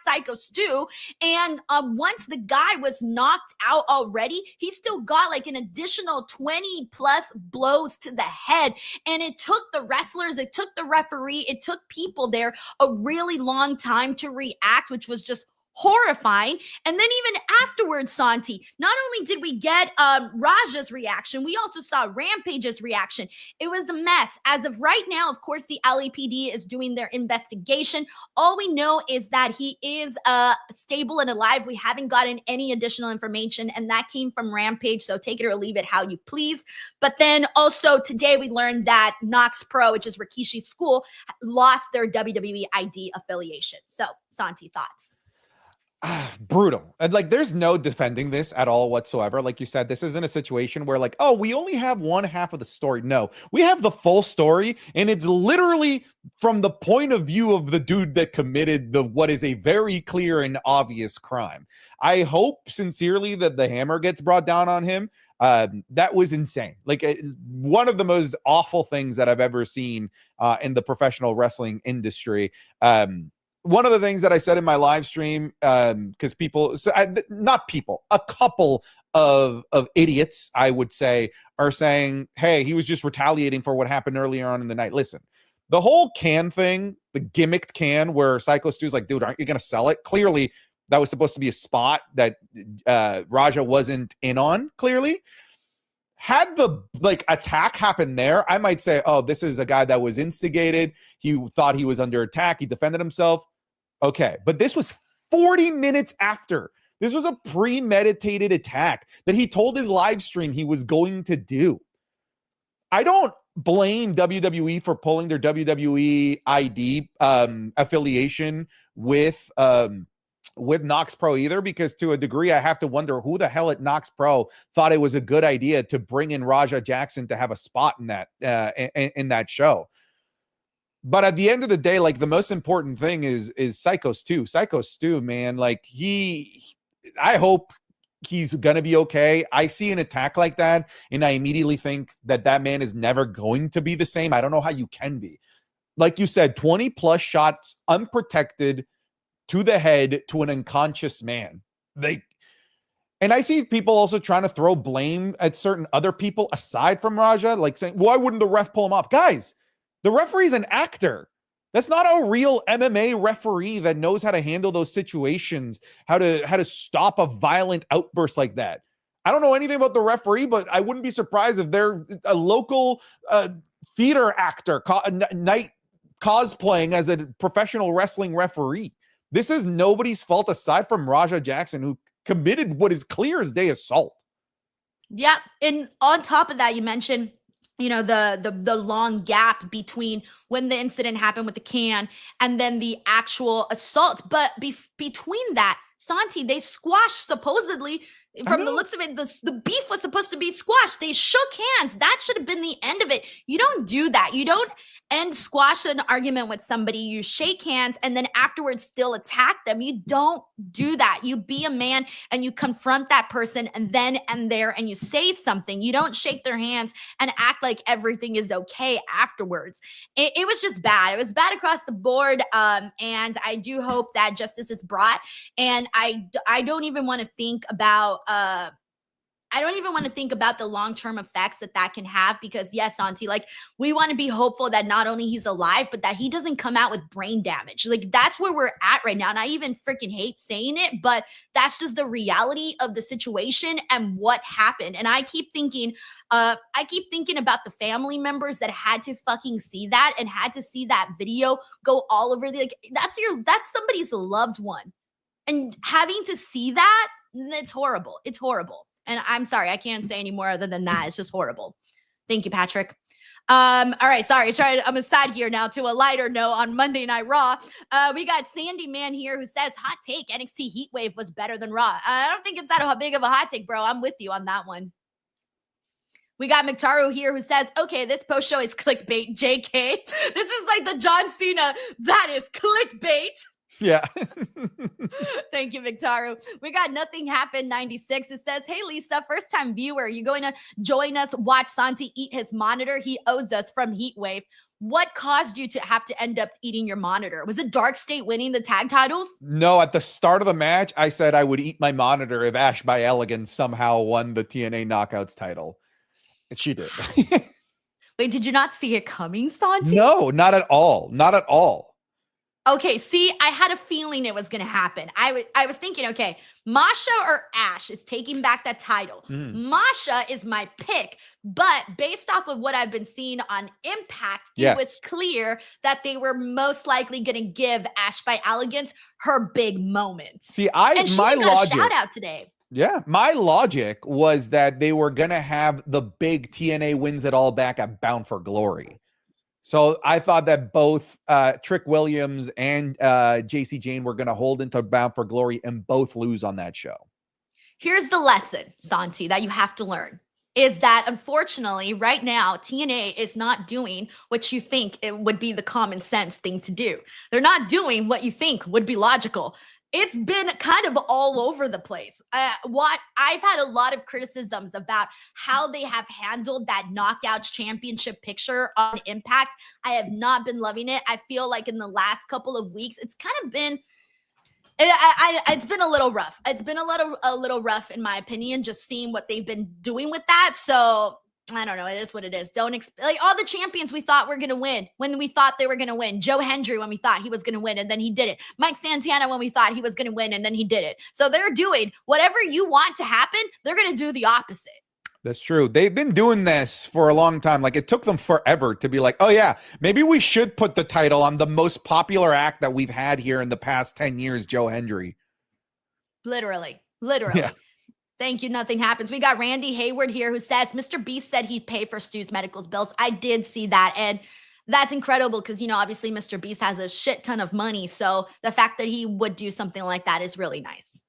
Psycho Stu. And once the guy was knocked out already, he still got like an additional 20 plus blows to the head. And it took the wrestlers, it took the referee, it took people there a really long time to react, which was just horrifying. And then even afterwards, Santi, not only did we get Raja's reaction, we also saw Rampage's reaction. It was a mess. As of right now, of course, the LAPD is doing their investigation. All we know is that he is stable and alive. We haven't gotten any additional information, and that came from Rampage, so take it or leave it how you please. But then also today we learned that Nox Pro, which is Rikishi's school, lost their WWE ID affiliation. So, Santi, thoughts? Brutal. And like, there's no defending this at all whatsoever. Like you said, this isn't a situation where like, oh, we only have one half of the story. No, we have the full story, and it's literally from the point of view of the dude that committed what is a very clear and obvious crime. I hope sincerely that the hammer gets brought down on him. That was insane. Like one of the most awful things that I've ever seen in the professional wrestling industry. One of the things that I said in my live stream, because a couple of idiots, I would say, are saying, hey, he was just retaliating for what happened earlier on in the night. Listen, the whole can thing, the gimmicked can where Psycho Stu's like, dude, aren't you going to sell it? Clearly, that was supposed to be a spot that Raja wasn't in on, clearly. Had the attack happen there, I might say, oh, this is a guy that was instigated. He thought he was under attack. He defended himself. Okay, but this was 40 minutes after. This was a premeditated attack that he told his live stream he was going to do. I don't blame WWE for pulling their WWE ID affiliation with Nox Pro either, because to a degree I have to wonder who the hell at Nox Pro thought it was a good idea to bring in Raja Jackson to have a spot in that in that show. But at the end of the day, like, the most important thing is Psycho Stu. Psycho Stu, man, like, I hope he's gonna be okay. I see an attack like that, and I immediately think that man is never going to be the same. I don't know how you can be. Like you said, 20 plus shots unprotected to the head to an unconscious man. And I see people also trying to throw blame at certain other people aside from Raja, like saying, why wouldn't the ref pull him off? Guys, the referee's an actor. That's not a real MMA referee that knows how to handle those situations, how to stop a violent outburst like that. I don't know anything about the referee, but I wouldn't be surprised if they're a local theater actor night cosplaying as a professional wrestling referee. This is nobody's fault aside from Raja Jackson, who committed what is clear as day assault. Yeah, and on top of that, you mentioned, you know, the long gap between when the incident happened with the can and then the actual assault. But between that, Santi, they squashed supposedly From the looks of it, the beef was supposed to be squashed. They shook hands. That should have been the end of it. You don't do that. You don't squash an argument with somebody. You shake hands and then afterwards still attack them. You don't do that. You be a man and you confront that person and then and there and you say something. You don't shake their hands and act like everything is okay afterwards. It was just bad. It was bad across the board. And I do hope that justice is brought. And I don't even want to think about the long-term effects that can have, because yes, Santi, like, we want to be hopeful that not only he's alive, but that he doesn't come out with brain damage. Like, that's where we're at right now. And I even freaking hate saying it, but that's just the reality of the situation and what happened. And I keep thinking about the family members that had to fucking see that and had to see that video go all over that's somebody's loved one. And having to see that, it's horrible. It's horrible. And I'm sorry, I can't say any more other than that. It's just horrible. Thank you, Patrick. All right, sorry. I'm aside here now to a lighter note on Monday Night Raw. We got Sandy Man here who says, hot take, NXT Heatwave was better than Raw. I don't think it's that big of a hot take, bro. I'm with you on that one. We got McDonagh here who says, okay, this post show is clickbait, JK. This is like the John Cena, that is clickbait. Yeah. Thank you, McDonagh. We got Nothing Happened 96. It says, hey, Lisa, first time viewer, you going to join us, watch Santi eat his monitor? He owes us from Heatwave. What caused you to have to end up eating your monitor? Was it Dark State winning the tag titles? No, at the start of the match, I said I would eat my monitor if Ash by Elegance somehow won the TNA Knockouts title. And she did. Wait, did you not see it coming, Santi? No, not at all. Not at all. Okay, see, I had a feeling it was going to happen. I was thinking, okay, Masha or Ash is taking back that title. Masha is my pick, but based off of what I've been seeing on Impact, it was clear that they were most likely going to give Ash by Elegance her big moment. See, and she my got logic, a shout out today. Yeah, my logic was that they were going to have the big TNA wins it all back at Bound for Glory. So I thought that both Trick Williams and JC Jane were going to hold into Bound for Glory and both lose on that show. Here's the lesson, Santi, that you have to learn, is that unfortunately right now, TNA is not doing what you think it would be the common sense thing to do. They're not doing what you think would be logical. It's been kind of all over the place. I've had a lot of criticisms about how they have handled that Knockouts championship picture on Impact. I have not been loving it. I feel like in the last couple of weeks, it's kind of been, it's been a little rough. It's been a little rough in my opinion, just seeing what they've been doing with that. So I don't know. It is what it is. Like all the champions we thought were going to win when we thought they were going to win. Joe Hendry when we thought he was going to win and then he did it. Mike Santana when we thought he was going to win and then he did it. So they're doing whatever you want to happen. They're going to do the opposite. That's true. They've been doing this for a long time. Like it took them forever to be like, oh yeah, maybe we should put the title on the most popular act that we've had here in the past 10 years, Joe Hendry. Literally. Yeah. Thank you. Nothing happens. We got Randy Hayward here who says, Mr. Beast said he'd pay for Stu's medical bills. I did see that. And that's incredible because, you know, obviously Mr. Beast has a shit ton of money. So the fact that he would do something like that is really nice.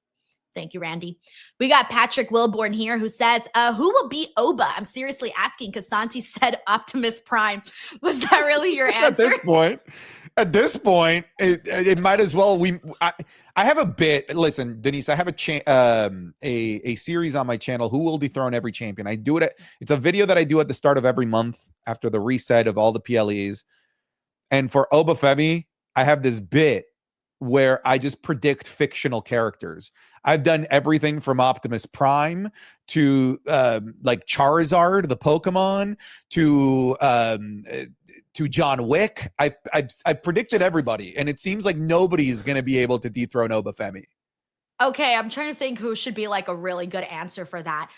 Thank you, Randy. We got Patrick Wilborn here who says, who will beat Oba? I'm seriously asking because Santi said Optimus Prime. Was that really your answer? At this point, it might as well. I have a bit. Listen, Denise, I have a series on my channel. Who will dethrone every champion? I do it. It's a video that I do at the start of every month after the reset of all the PLEs. And for Oba Femi, I have this bit where I just predict fictional characters. I've done everything from Optimus Prime to like Charizard, the Pokemon, to John Wick. I've predicted everybody, and it seems like nobody is going to be able to dethrone Oba Femi. Okay, I'm trying to think who should be like a really good answer for that.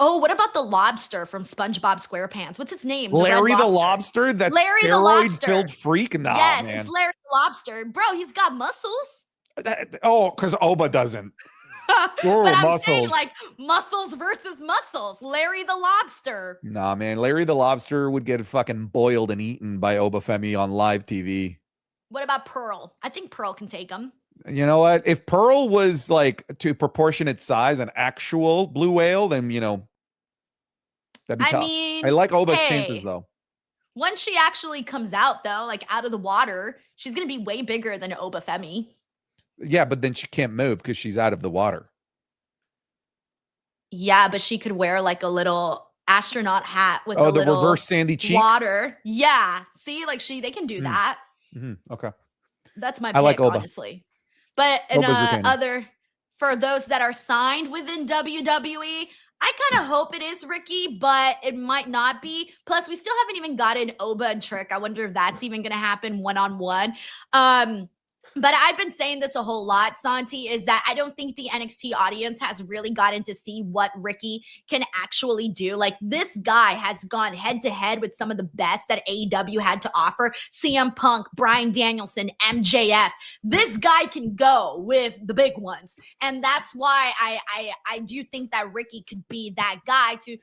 Oh, what about the lobster from SpongeBob SquarePants? What's its name? Larry the Lobster? That steroid-filled freak? Nah, yes, man. It's Larry the Lobster. Bro, he's got muscles. Because Oba doesn't. But I'm saying like muscles versus muscles. Larry the Lobster. Nah, man. Larry the Lobster would get fucking boiled and eaten by Oba Femi on live TV. What about Pearl? I think Pearl can take him. You know what? If Pearl was like to proportionate size an actual blue whale, then that'd be tough. mean, I like Oba's hey, chances though. Once she actually comes out, though, like out of the water, she's gonna be way bigger than Oba Femi. Yeah, but then she can't move because she's out of the water. Yeah, but she could wear like a little astronaut hat with Oh, a the little reverse sandy cheeks? water. Yeah, see, like they can do that. Okay. That's my I pick, like Oba. honestly. But in Oba's retaining. for those that are signed within WWE, I kind of hope it is Ricky, but it might not be. Plus, we still haven't even gotten Oba and Trick. I wonder if that's even going to happen one-on-one. But I've been saying this a whole lot, Santi, is that I don't think the NXT audience has really gotten to see what Ricky can actually do. Like, this guy has gone head-to-head with some of the best that AEW had to offer. CM Punk, Bryan Danielson, MJF. This guy can go with the big ones. And that's why I do think that Ricky could be that guy to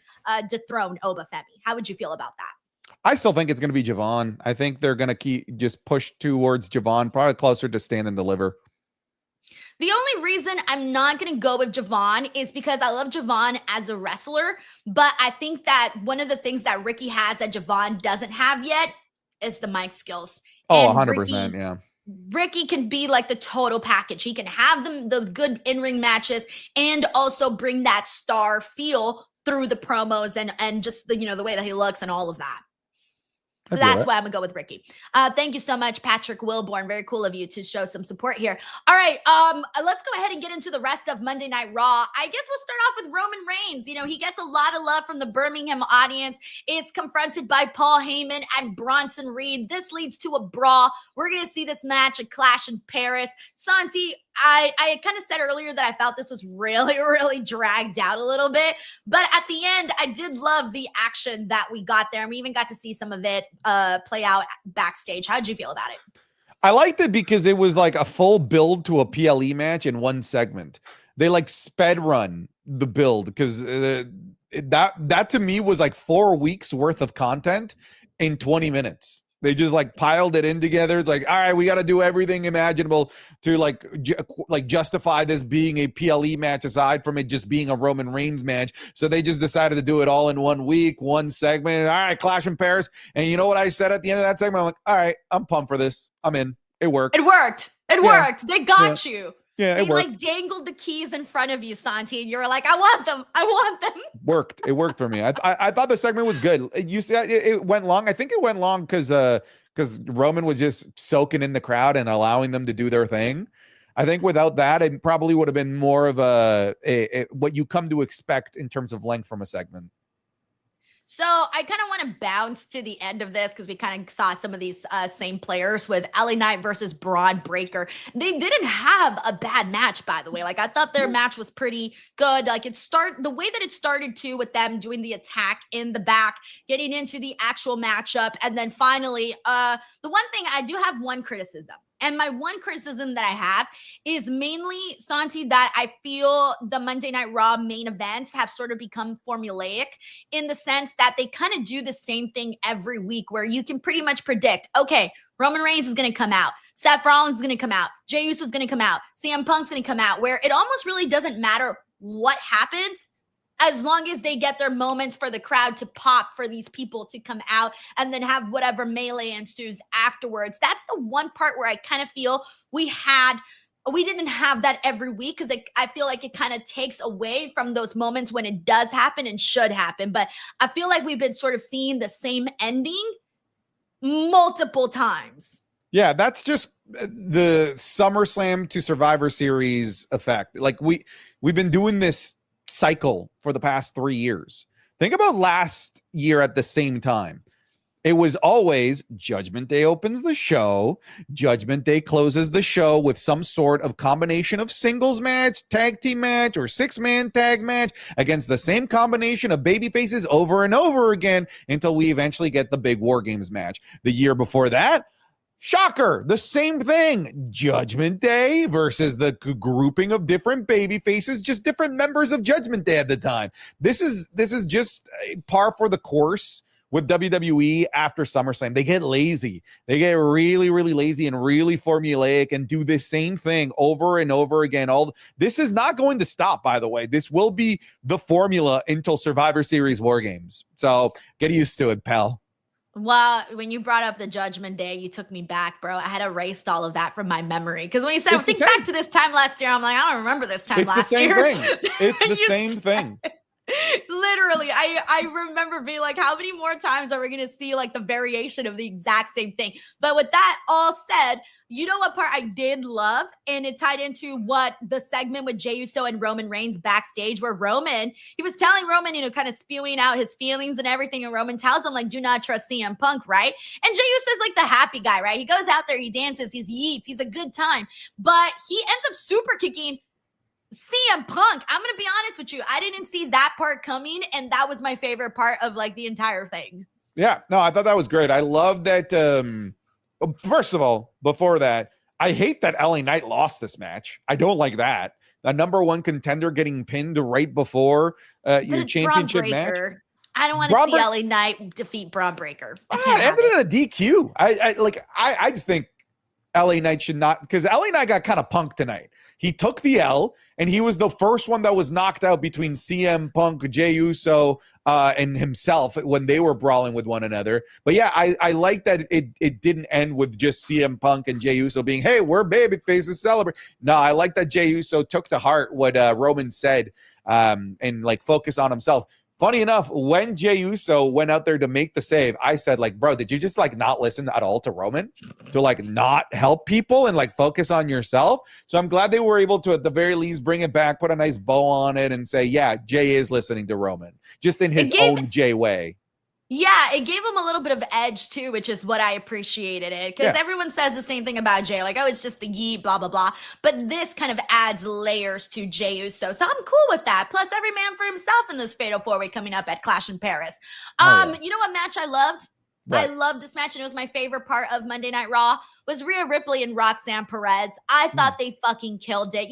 dethrone Oba Femi. How would you feel about that? I still think it's going to be Javon. I think they're going to just push towards Javon, probably closer to Stand and Deliver. The only reason I'm not going to go with Javon is because I love Javon as a wrestler, but I think that one of the things that Ricky has that Javon doesn't have yet is the mic skills. Oh, And 100%, yeah. Ricky can be like the total package. He can have the good in-ring matches and also bring that star feel through the promos and just the way that he looks and all of that. So that's why I'm gonna go with Ricky. Thank you so much, Patrick Wilborn. Very cool of you to show some support here. All right, let's go ahead and get into the rest of Monday Night Raw. I guess we'll start off with Roman Reigns. He gets a lot of love from the Birmingham audience. Is confronted by Paul Heyman and Bronson Reed. This leads to a brawl. We're gonna see this match at Clash in Paris. Santi, I kind of said earlier that I felt this was really, really dragged out a little bit. But at the end, I did love the action that we got there. And we even got to see some of it play out backstage. How did you feel about it? I liked it because it was like a full build to a PLE match in one segment. They like sped run the build because that to me was like 4 weeks worth of content in 20 minutes. They just like piled it in together. It's like, all right, we got to do everything imaginable to like justify this being a PLE match aside from it just being a Roman Reigns match. So they just decided to do it all in 1 week, one segment. All right, Clash in Paris. And you know what I said at the end of that segment? I'm like, all right, I'm pumped for this. I'm in. It worked. It worked. It worked. They got you. Yeah, they like dangled the keys in front of you, Santi, and you were like, I want them. I want them. Worked. It worked for me. I thought the segment was good. You said it went long. I think it went long because Roman was just soaking in the crowd and allowing them to do their thing. I think without that, it probably would have been more of a what you come to expect in terms of length from a segment. So I kind of want to bounce to the end of this because we kind of saw some of these same players with LA Knight versus Braun Breaker. They didn't have a bad match, by the way. Like, I thought their match was pretty good. Like, the way that it started too, with them doing the attack in the back, getting into the actual matchup, and then finally, the one thing I do have one criticism. And my one criticism that I have is mainly, Santi, that I feel the Monday Night Raw main events have sort of become formulaic in the sense that they kind of do the same thing every week where you can pretty much predict, okay, Roman Reigns is going to come out. Seth Rollins is going to come out. Jey Uso is going to come out. CM Punk's going to come out, where it almost really doesn't matter what happens as long as they get their moments for the crowd to pop for these people to come out and then have whatever melee ensues afterwards. That's the one part where I kind of feel we didn't have that every week because I feel like it kind of takes away from those moments when it does happen and should happen. But I feel like we've been sort of seeing the same ending multiple times. Yeah, that's just the SummerSlam to Survivor Series effect. Like we've been doing this cycle for the past 3 years. Think about last year at the same time. It was always Judgment Day opens the show, Judgment Day closes the show with some sort of combination of singles match, tag team match, or 6-man tag match against the same combination of baby faces over and over again until we eventually get the big War Games match. The year before that, shocker, the same thing. Judgment Day versus the grouping of different baby faces, just different members of Judgment Day at the time. This is just par for the course with WWE after SummerSlam. They get lazy. They get really, really lazy and really formulaic and do the same thing over and over again. This is not going to stop, by the way. This will be the formula until Survivor Series War Games. So get used to it, pal. Well, when you brought up the Judgment Day, you took me back, bro. I had erased all of that from my memory. Because when you said, think back to this time last year, I'm like, I don't remember this time last year. It's the same thing. It's the same thing. Literally, I remember being like, how many more times are we going to see like the variation of the exact same thing? But with that all said, you know what part I did love? And it tied into what the segment with Jey Uso and Roman Reigns backstage, where Roman, he was telling Roman, kind of spewing out his feelings and everything. And Roman tells him, like, do not trust CM Punk, right? And Jey Uso's like the happy guy, right? He goes out there, he dances, he eats, he's a good time. But he ends up super kicking CM Punk. I'm going to be honest with you. I didn't see that part coming. And that was my favorite part of like the entire thing. Yeah, no, I thought that was great. I love that. First of all, before that, I hate that LA Knight lost this match. I don't like that. The number one contender getting pinned right before your championship match. I don't want to see LA Knight defeat Braun Breaker. It ended in a DQ. I just think LA Knight should not, because LA Knight got kind of punked tonight. He took the L, and he was the first one that was knocked out between CM Punk, Jey Uso, and himself when they were brawling with one another. But yeah, I like that it didn't end with just CM Punk and Jey Uso being, hey, we're baby faces, celebrate. No, I like that Jey Uso took to heart what Roman said and like focus on himself. Funny enough, when Jey Uso went out there to make the save, I said, like, bro, did you just like not listen at all to Roman to like not help people and like focus on yourself? So I'm glad they were able to, at the very least, bring it back, put a nice bow on it and say, yeah, Jey is listening to Roman just in his own Jey way. Yeah, it gave him a little bit of edge too, which is what I appreciated it. Because everyone says the same thing about Jey, like, oh, it's just the yeet, blah, blah, blah. But this kind of adds layers to Jey Uso. So I'm cool with that. Plus, every man for himself in this Fatal 4-Way coming up at Clash in Paris. You know what match I loved? Right. I loved this match, and it was my favorite part of Monday Night Raw, was Rhea Ripley and Roxanne Perez. I thought they fucking killed it.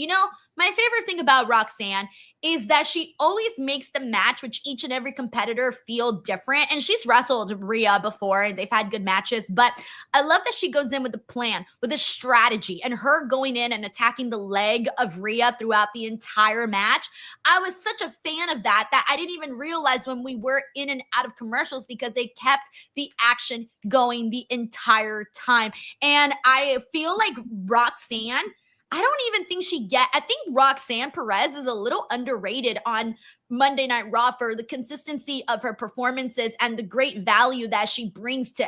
My favorite thing about Roxanne is that she always makes the match with each and every competitor feel different. And she's wrestled Rhea before, and they've had good matches. But I love that she goes in with a plan, with a strategy, and her going in and attacking the leg of Rhea throughout the entire match. I was such a fan of that I didn't even realize when we were in and out of commercials, because they kept the action going the entire time. And I feel like Roxanne, I don't even think I think Roxanne Perez is a little underrated on Monday Night Raw for the consistency of her performances and the great value that she brings to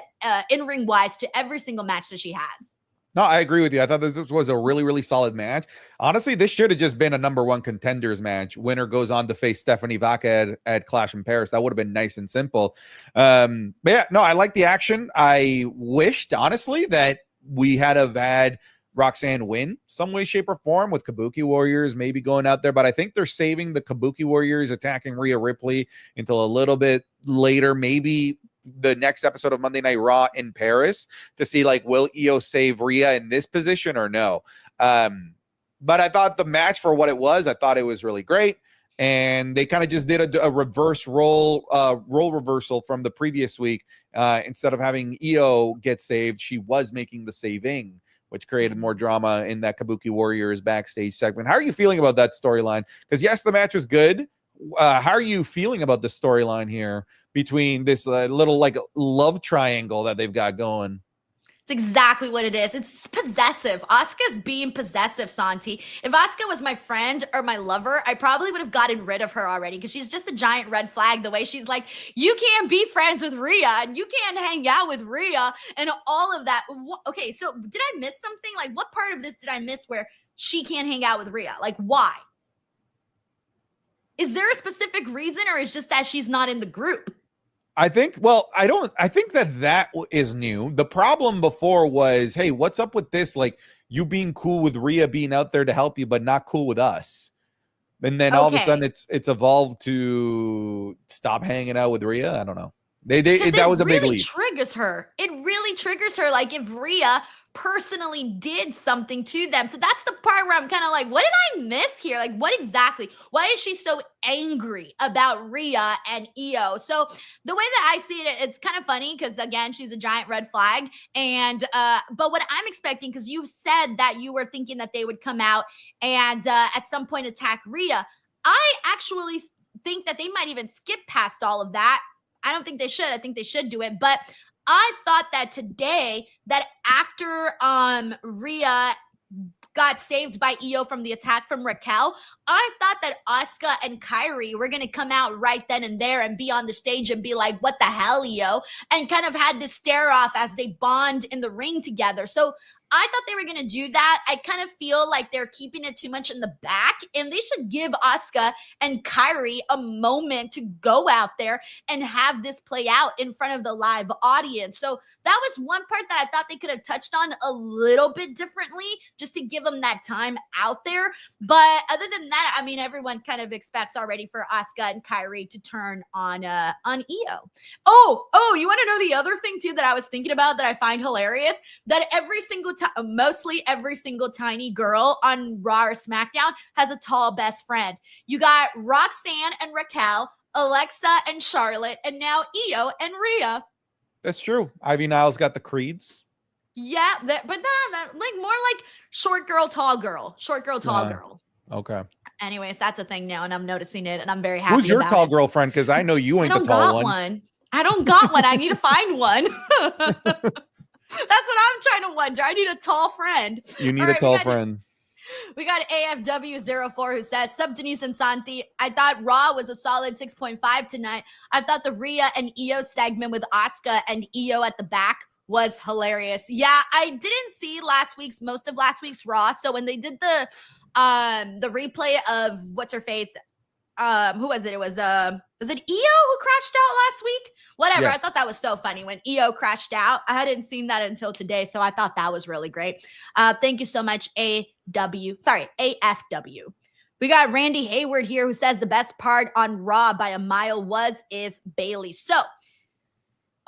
in-ring wise to every single match that she has. No, I agree with you. I thought this was a really, really solid match. Honestly, this should have just been a number one contenders match. Winner goes on to face Stephanie Vaca at Clash in Paris. That would have been nice and simple. But yeah, no, I like the action. I wished, honestly, that we had had Roxanne win some way, shape, or form with Kabuki Warriors maybe going out there. But I think they're saving the Kabuki Warriors attacking Rhea Ripley until a little bit later, maybe the next episode of Monday Night Raw in Paris, to see, like, will Io save Rhea in this position or no? But I thought the match, for what it was, I thought it was really great. And they kind of just did a reverse role reversal from the previous week. Instead of having Io get saved, she was making the saving, which created more drama in that Kabuki Warriors backstage segment. How are you feeling about that storyline? Because yes, the match was good. How are you feeling about the storyline here between this little like love triangle that they've got going? It's exactly what it is. It's possessive. Asuka's being possessive, Santi. If Asuka was my friend or my lover, I probably would have gotten rid of her already, because she's just a giant red flag. The way she's like, you can't be friends with Rhea and you can't hang out with Rhea and all of that. Okay, so did I miss something? Like, what part of this did I miss where she can't hang out with Rhea? Like, why? Is there a specific reason, or is just that she's not in the group? I think that is new. The problem before was, hey, what's up with this? Like, you being cool with Rhea being out there to help you, but not cool with us. And then all of a sudden it's evolved to stop hanging out with Rhea. I don't know. That was a big leap. It really triggers her. Like, if Rhea personally did something to them. So that's the part where I'm kind of like, what did I miss here? Like, what exactly? Why is she so angry about Rhea and Io? So the way that I see it, it's kind of funny because, again, she's a giant red flag. And but what I'm expecting, because you said that you were thinking that they would come out and at some point attack Rhea, I actually think that they might even skip past all of that. I don't think they should. I think they should do it. But I thought that today, that after Rhea got saved by Io from the attack from Raquel, I thought that Asuka and Kairi were going to come out right then and there and be on the stage and be like, what the hell, Io? And kind of had this stare off as they bond in the ring together. So I thought they were going to do that. I kind of feel like they're keeping it too much in the back, and they should give Asuka and Kairi a moment to go out there and have this play out in front of the live audience. So that was one part that I thought they could have touched on a little bit differently, just to give them that time out there. But other than that, I mean, everyone kind of expects already for Asuka and Kairi to turn on Io. Oh, you want to know the other thing too that I was thinking about that I find hilarious? That every single time, mostly every single tiny girl on Raw or SmackDown has a tall best friend. You got Roxanne and Raquel, Alexa and Charlotte, and now Io and Rhea. That's true. Ivy Niles got the creeds. Yeah, but that like more like short girl, tall girl, short girl, tall girl. Okay. Anyways, that's a thing now, and I'm noticing it, and I'm very happy. Who's your about tall it. girlfriend? Because I know you ain't the tall one. I don't got one. I need to find one. That's what I'm trying to wonder. I need a tall friend. You need All a right, tall friend. We got AFW04 who says, "Sub Denise and Santi. I thought Raw was a solid 6.5 tonight. I thought the Rhea and Io segment with Asuka and Io at the back was hilarious." Yeah, I didn't see most of last week's Raw. So when they did the replay of what's her face, who was it? Was it Io who crashed out last week? Whatever. Yes. I thought that was so funny when Io crashed out. I hadn't seen that until today, so I thought that was really great. Thank you so much, AFW. We got Randy Hayward here who says the best part on Raw by a mile is Bayley. So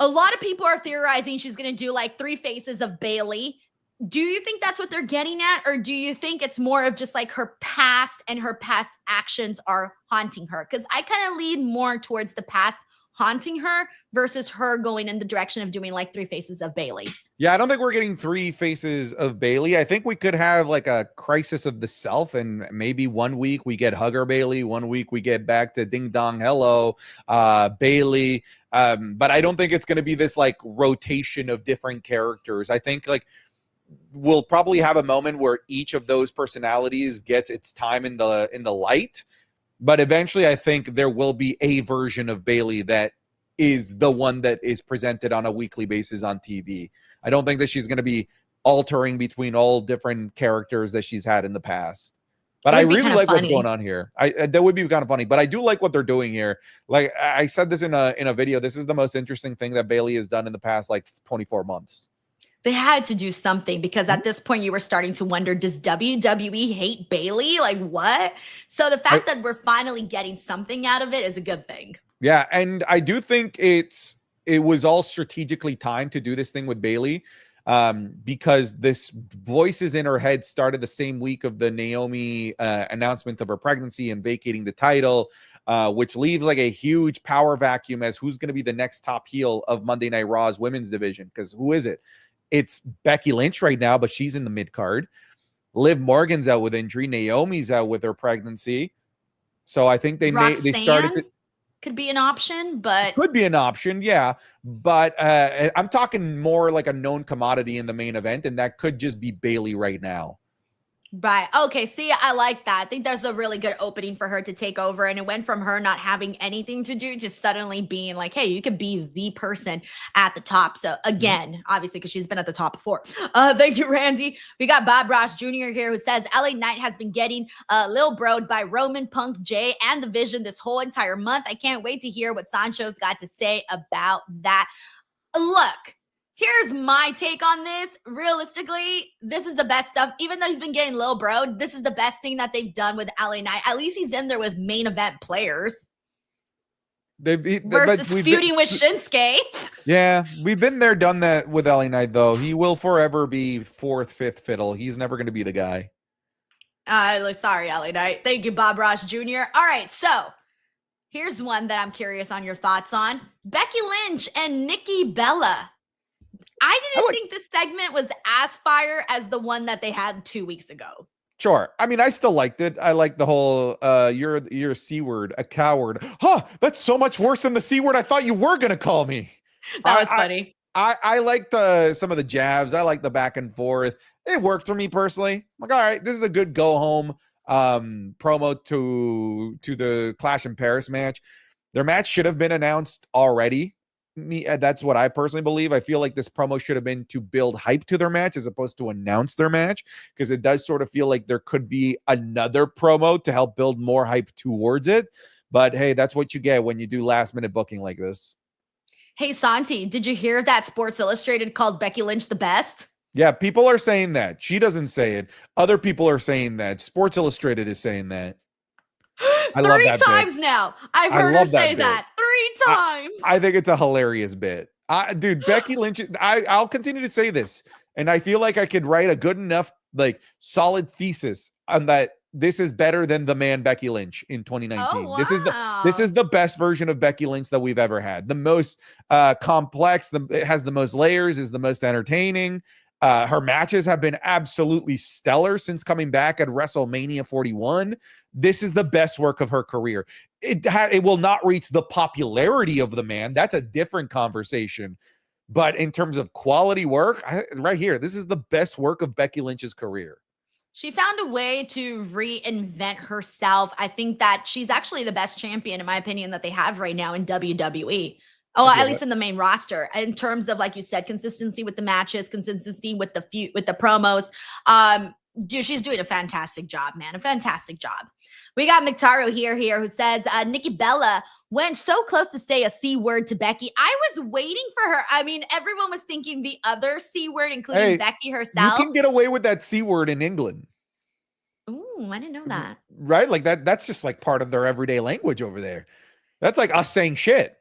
a lot of people are theorizing she's going to do like 3 faces of Bayley. Do you think that's what they're getting at? Or do you think it's more of just like her past and her past actions are haunting her? Because I kind of lean more towards the past haunting her versus her going in the direction of doing like 3 faces of Bayley. Yeah, I don't think we're getting 3 faces of Bayley. I think we could have like a crisis of the self, and maybe one week we get Hugger Bayley, one week we get back to Ding Dong Hello Bayley. But I don't think it's going to be this like rotation of different characters. I think like we'll probably have a moment where each of those personalities gets its time in the light, but eventually I think there will be a version of Bayley that is the one that is presented on a weekly basis on TV. I don't think that she's going to be altering between all different characters that she's had in the past. But I really like what's going on here. That would be kind of funny, but I do like what they're doing here. Like I said this in a video, this is the most interesting thing that Bayley has done in the past like 24 months. They had to do something because at this point you were starting to wonder, does WWE hate Bayley? Like what? So the fact that we're finally getting something out of it is a good thing. Yeah, and I do think it was all strategically timed to do this thing with Bayley, because this voices in her head started the same week of the Naomi announcement of her pregnancy and vacating the title, which leaves like a huge power vacuum as who's going to be the next top heel of Monday Night Raw's women's division. Because who is it? It's Becky Lynch right now, but she's in the mid card. Liv Morgan's out with injury. Naomi's out with her pregnancy. So I think they started to. Could be an option, but could be an option, yeah. But I'm talking more like a known commodity in the main event, and that could just be Bayley right now. Right. Okay. See, I like that. I think there's a really good opening for her to take over. And it went from her not having anything to do to suddenly being like, hey, you could be the person at the top. So again, obviously, because she's been at the top before. Thank you, Randy. We got Bob Ross Jr. here who says LA Knight has been getting Lil Broed by Roman, Punk, Jay, and The Vision this whole entire month. I can't wait to hear what Sancho's got to say about that. Look. Here's my take on this. Realistically, this is the best stuff. Even though he's been getting Lil Broed, this is the best thing that they've done with LA Knight. At least he's in there with main event players. versus feuding with Shinsuke. Yeah, we've been there, done that with LA Knight, though. He will forever be fourth, fifth fiddle. He's never going to be the guy. Sorry, LA Knight. Thank you, Bob Ross Jr. All right, so here's one that I'm curious on your thoughts on. Becky Lynch and Nikki Bella. I didn't think this segment was as fire as the one that they had 2 weeks ago. Sure. I mean, I still liked it. I like the whole you're a C word, a coward. Huh, that's so much worse than the C word I thought you were gonna call me. That was funny. I liked some of the jabs. I like the back and forth. It worked for me personally. I'm like, all right, this is a good go home promo to the Clash in Paris match. Their match should have been announced already. That's what I personally believe. I feel like this promo should have been to build hype to their match as opposed to announce their match, because it does sort of feel like there could be another promo to help build more hype towards it. But hey, that's what you get when you do last minute booking like this. Hey, Santi, did you hear that Sports Illustrated called Becky Lynch the best? Yeah, people are saying that. She doesn't say it. Other people are saying that. Sports Illustrated is saying that. I love that 3 times bit. now. I've heard her say that 3 times. I think it's a hilarious bit. Dude, Becky Lynch, I'll continue to say this, and I feel like I could write a good enough, like, solid thesis on that. This is better than the man Becky Lynch in 2019. Oh, wow. This is the best version of Becky Lynch that we've ever had. The most complex, it has the most layers, is the most entertaining. Her matches have been absolutely stellar since coming back at WrestleMania 41. This is the best work of her career. It will not reach the popularity of the man. That's a different conversation. But in terms of quality work, right here, this is the best work of Becky Lynch's career. She found a way to reinvent herself. I think that she's actually the best champion, in my opinion, that they have right now in WWE. Oh, at least in the main roster, in terms of, like you said, consistency with the matches, consistency with the promos. Dude, she's doing a fantastic job, man. A fantastic job. We got McTaro here who says Nikki Bella went so close to say a C word to Becky. I was waiting for her. I mean, everyone was thinking the other C word, including Becky herself. You can get away with that C word in England. Ooh, I didn't know that. Right? Like that's just like part of their everyday language over there. That's like us saying shit.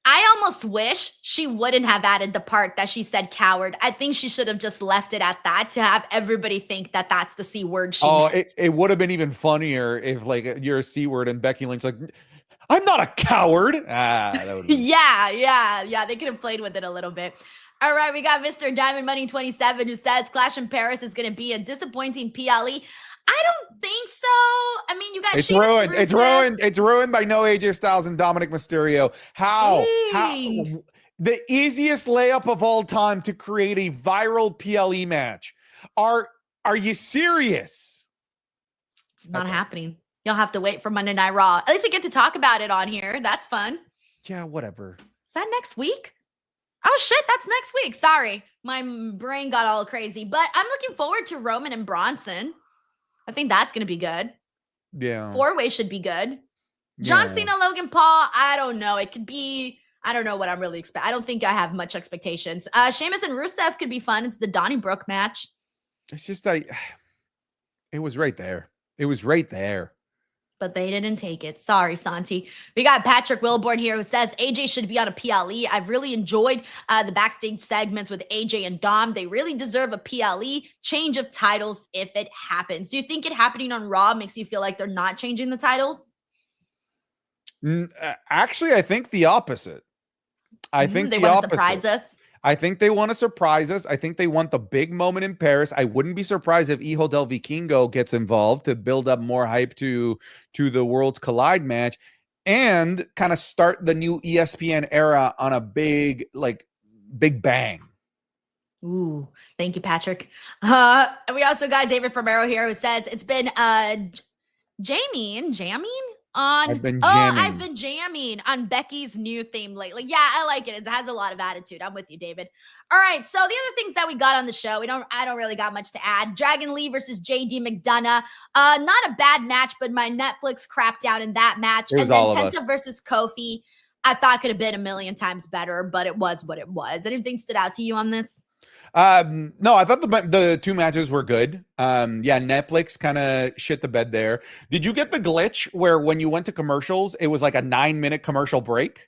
I almost wish she wouldn't have added the part that she said coward. I think she should have just left it at that to have everybody think that that's the C word she meant. It would have been even funnier if, like, you're a C word and Becky Lynch, like, I'm not a coward. That would been... Yeah. They could have played with it a little bit. All right, we got Mr. Diamond Money 27 who says Clash in Paris is going to be a disappointing PLE. I don't think so. I mean, you got it's ruined. It's ruined. It's ruined by no AJ Styles and Dominic Mysterio. How the easiest layup of all time to create a viral PLE match. Are you serious? It's not happening. You'll have to wait for Monday Night Raw. At least we get to talk about it on here. That's fun. Yeah, whatever. Is that next week? Oh shit, that's next week. Sorry. My brain got all crazy. But I'm looking forward to Roman and Bronson. I think that's going to be good. Yeah. 4-way should be good. John Cena, Logan Paul, I don't know. It could be, I don't know what I'm really expecting. I don't think I have much expectations. Sheamus and Rusev could be fun. It's the Donnybrook match. It's just like, it was right there. It was right there. But they didn't take it. Sorry, Santi. We got Patrick Wilborn here who says AJ should be on a PLE. I've really enjoyed the backstage segments with AJ and Dom. They really deserve a PLE change of titles if it happens. Do you think it happening on Raw makes you feel like they're not changing the title? Actually, I think the opposite. I think they the want to opposite. surprise us. I think they want to surprise us. I think they want the big moment in Paris. I wouldn't be surprised if Hijo del Vikingo gets involved to build up more hype to the Worlds Collide match and kind of start the new ESPN era on a big bang. Ooh, thank you, Patrick. And we also got David Primero here who says it's been jamming on I've been jamming. I've been jamming on Becky's new theme lately. Yeah, I like it. It has a lot of attitude. I'm with you, David. All right, so the other things that we got on the show, I don't really got much to add. Dragon Lee versus JD McDonagh. Not a bad match, but my Netflix crapped out in that match. It was and then all of Penta us. versus Kofi, I thought could have been a million times better, but it was what it was. Anything stood out to you on this? No, I thought the two matches were good. Yeah, Netflix kind of shit the bed there. Did you get the glitch where when you went to commercials, it was like a 9-minute commercial break?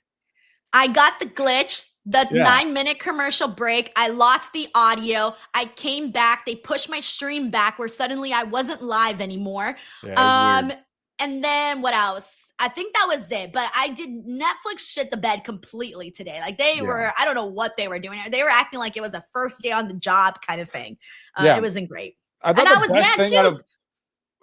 I got the glitch, the Yeah. 9-minute commercial break. I lost the audio. I came back. They pushed my stream back where suddenly I wasn't live anymore. Yeah, it was weird. And then what else? I think that was it. But I did Netflix shit the bed completely today. Like they were, I don't know what they were doing. They were acting like it was a first day on the job kind of thing. Yeah. It wasn't great. I thought And the I was best mad thing out too. of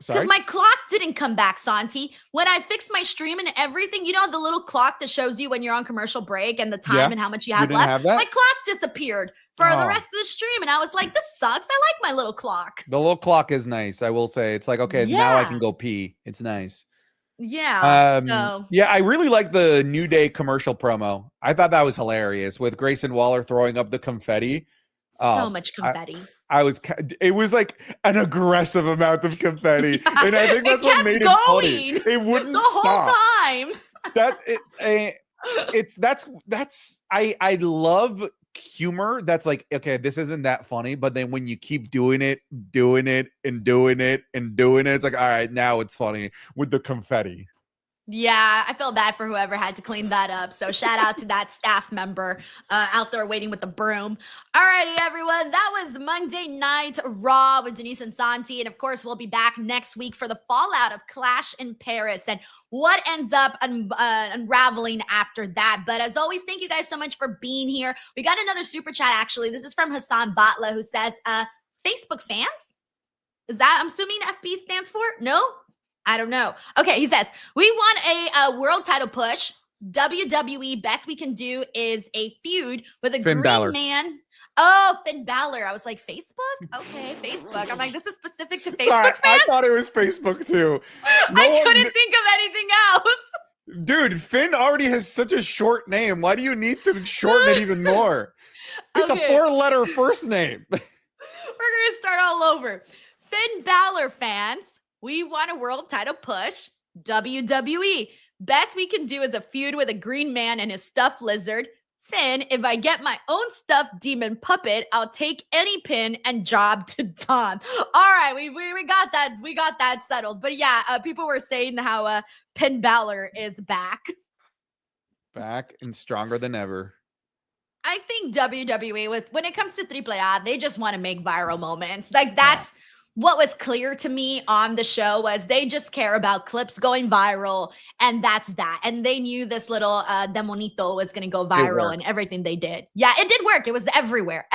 sorry. Because my clock didn't come back, Santi. When I fixed my stream and everything, you know, the little clock that shows you when you're on commercial break and the time Yeah. and how much you You have didn't left. have that? My clock disappeared for the Oh. rest of the stream. And I was like, this sucks. I like my little clock. The little clock is nice, I will say. It's like, okay, now I Yeah. can go pee. It's nice. Yeah. So Yeah, I really like the New Day commercial promo. I thought that was hilarious with Grayson Waller throwing up the confetti. so much confetti. It was like an aggressive amount of confetti. And I think that's what kept made it funny. going It wouldn't the whole stop. time. I love humor that's like, okay, this isn't that funny, but then when you keep doing it, it's like, all right, now it's funny with the confetti. Yeah, I feel bad for whoever had to clean that up. So shout out to that staff member out there waiting with the broom. Alrighty, everyone. That was Monday Night Raw with Denise and Santi. And of course, we'll be back next week for the fallout of Clash in Paris and what ends up unraveling after that. But as always, thank you guys so much for being here. We got another super chat, actually. This is from Hassan Batla, who says, Facebook fans? Is that, I'm assuming FB stands for? No? I don't know. Okay, he says, we want a world title push. WWE best we can do is a feud with a Finn green Balor. man. Oh, Finn Balor. I was like, Facebook? Okay, Facebook. I'm like, this is specific to Facebook Sorry, fans? I thought it was Facebook too. I couldn't think of anything else. Dude, Finn already has such a short name. Why do you need to shorten it even more? It's Okay. a 4-letter first name. We're going to start all over. Finn Balor fans, we want a world title push. WWE. Best we can do is a feud with a green man and his stuffed lizard. Finn, if I get my own stuffed demon puppet, I'll take any pin and job to Don. All right, we got that. We got that settled. But yeah, people were saying how Finn Balor is back. Back and stronger than ever. I think WWE, when it comes to AAA, they just want to make viral moments. Like that's what was clear to me on the show was they just care about clips going viral, and that's that. And they knew this little demonito was going to go viral and everything they did. Yeah, it did work. It was everywhere.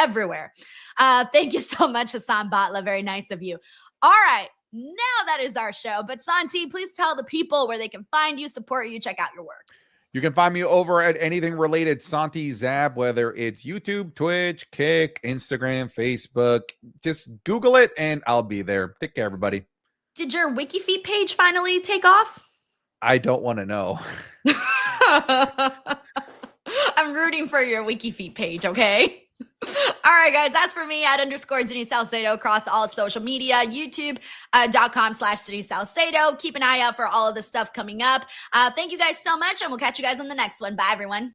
Thank you so much, Hassan Batla. Very nice of you. All right, now that is our show. But Santi, please tell the people where they can find you, support you, check out your work. You can find me over at anything related Santi Zap, whether it's YouTube, Twitch, Kick, Instagram, Facebook. Just Google it and I'll be there. Take care, everybody. Did your WikiFeet page finally take off? I don't want to know. I'm rooting for your WikiFeet page, okay? All right, guys, that's for me at _Denise Salcedo across all social media, youtube.com/Denise Salcedo. Keep an eye out for all of the stuff coming up. Thank you guys so much, and we'll catch you guys on the next one. Bye, everyone.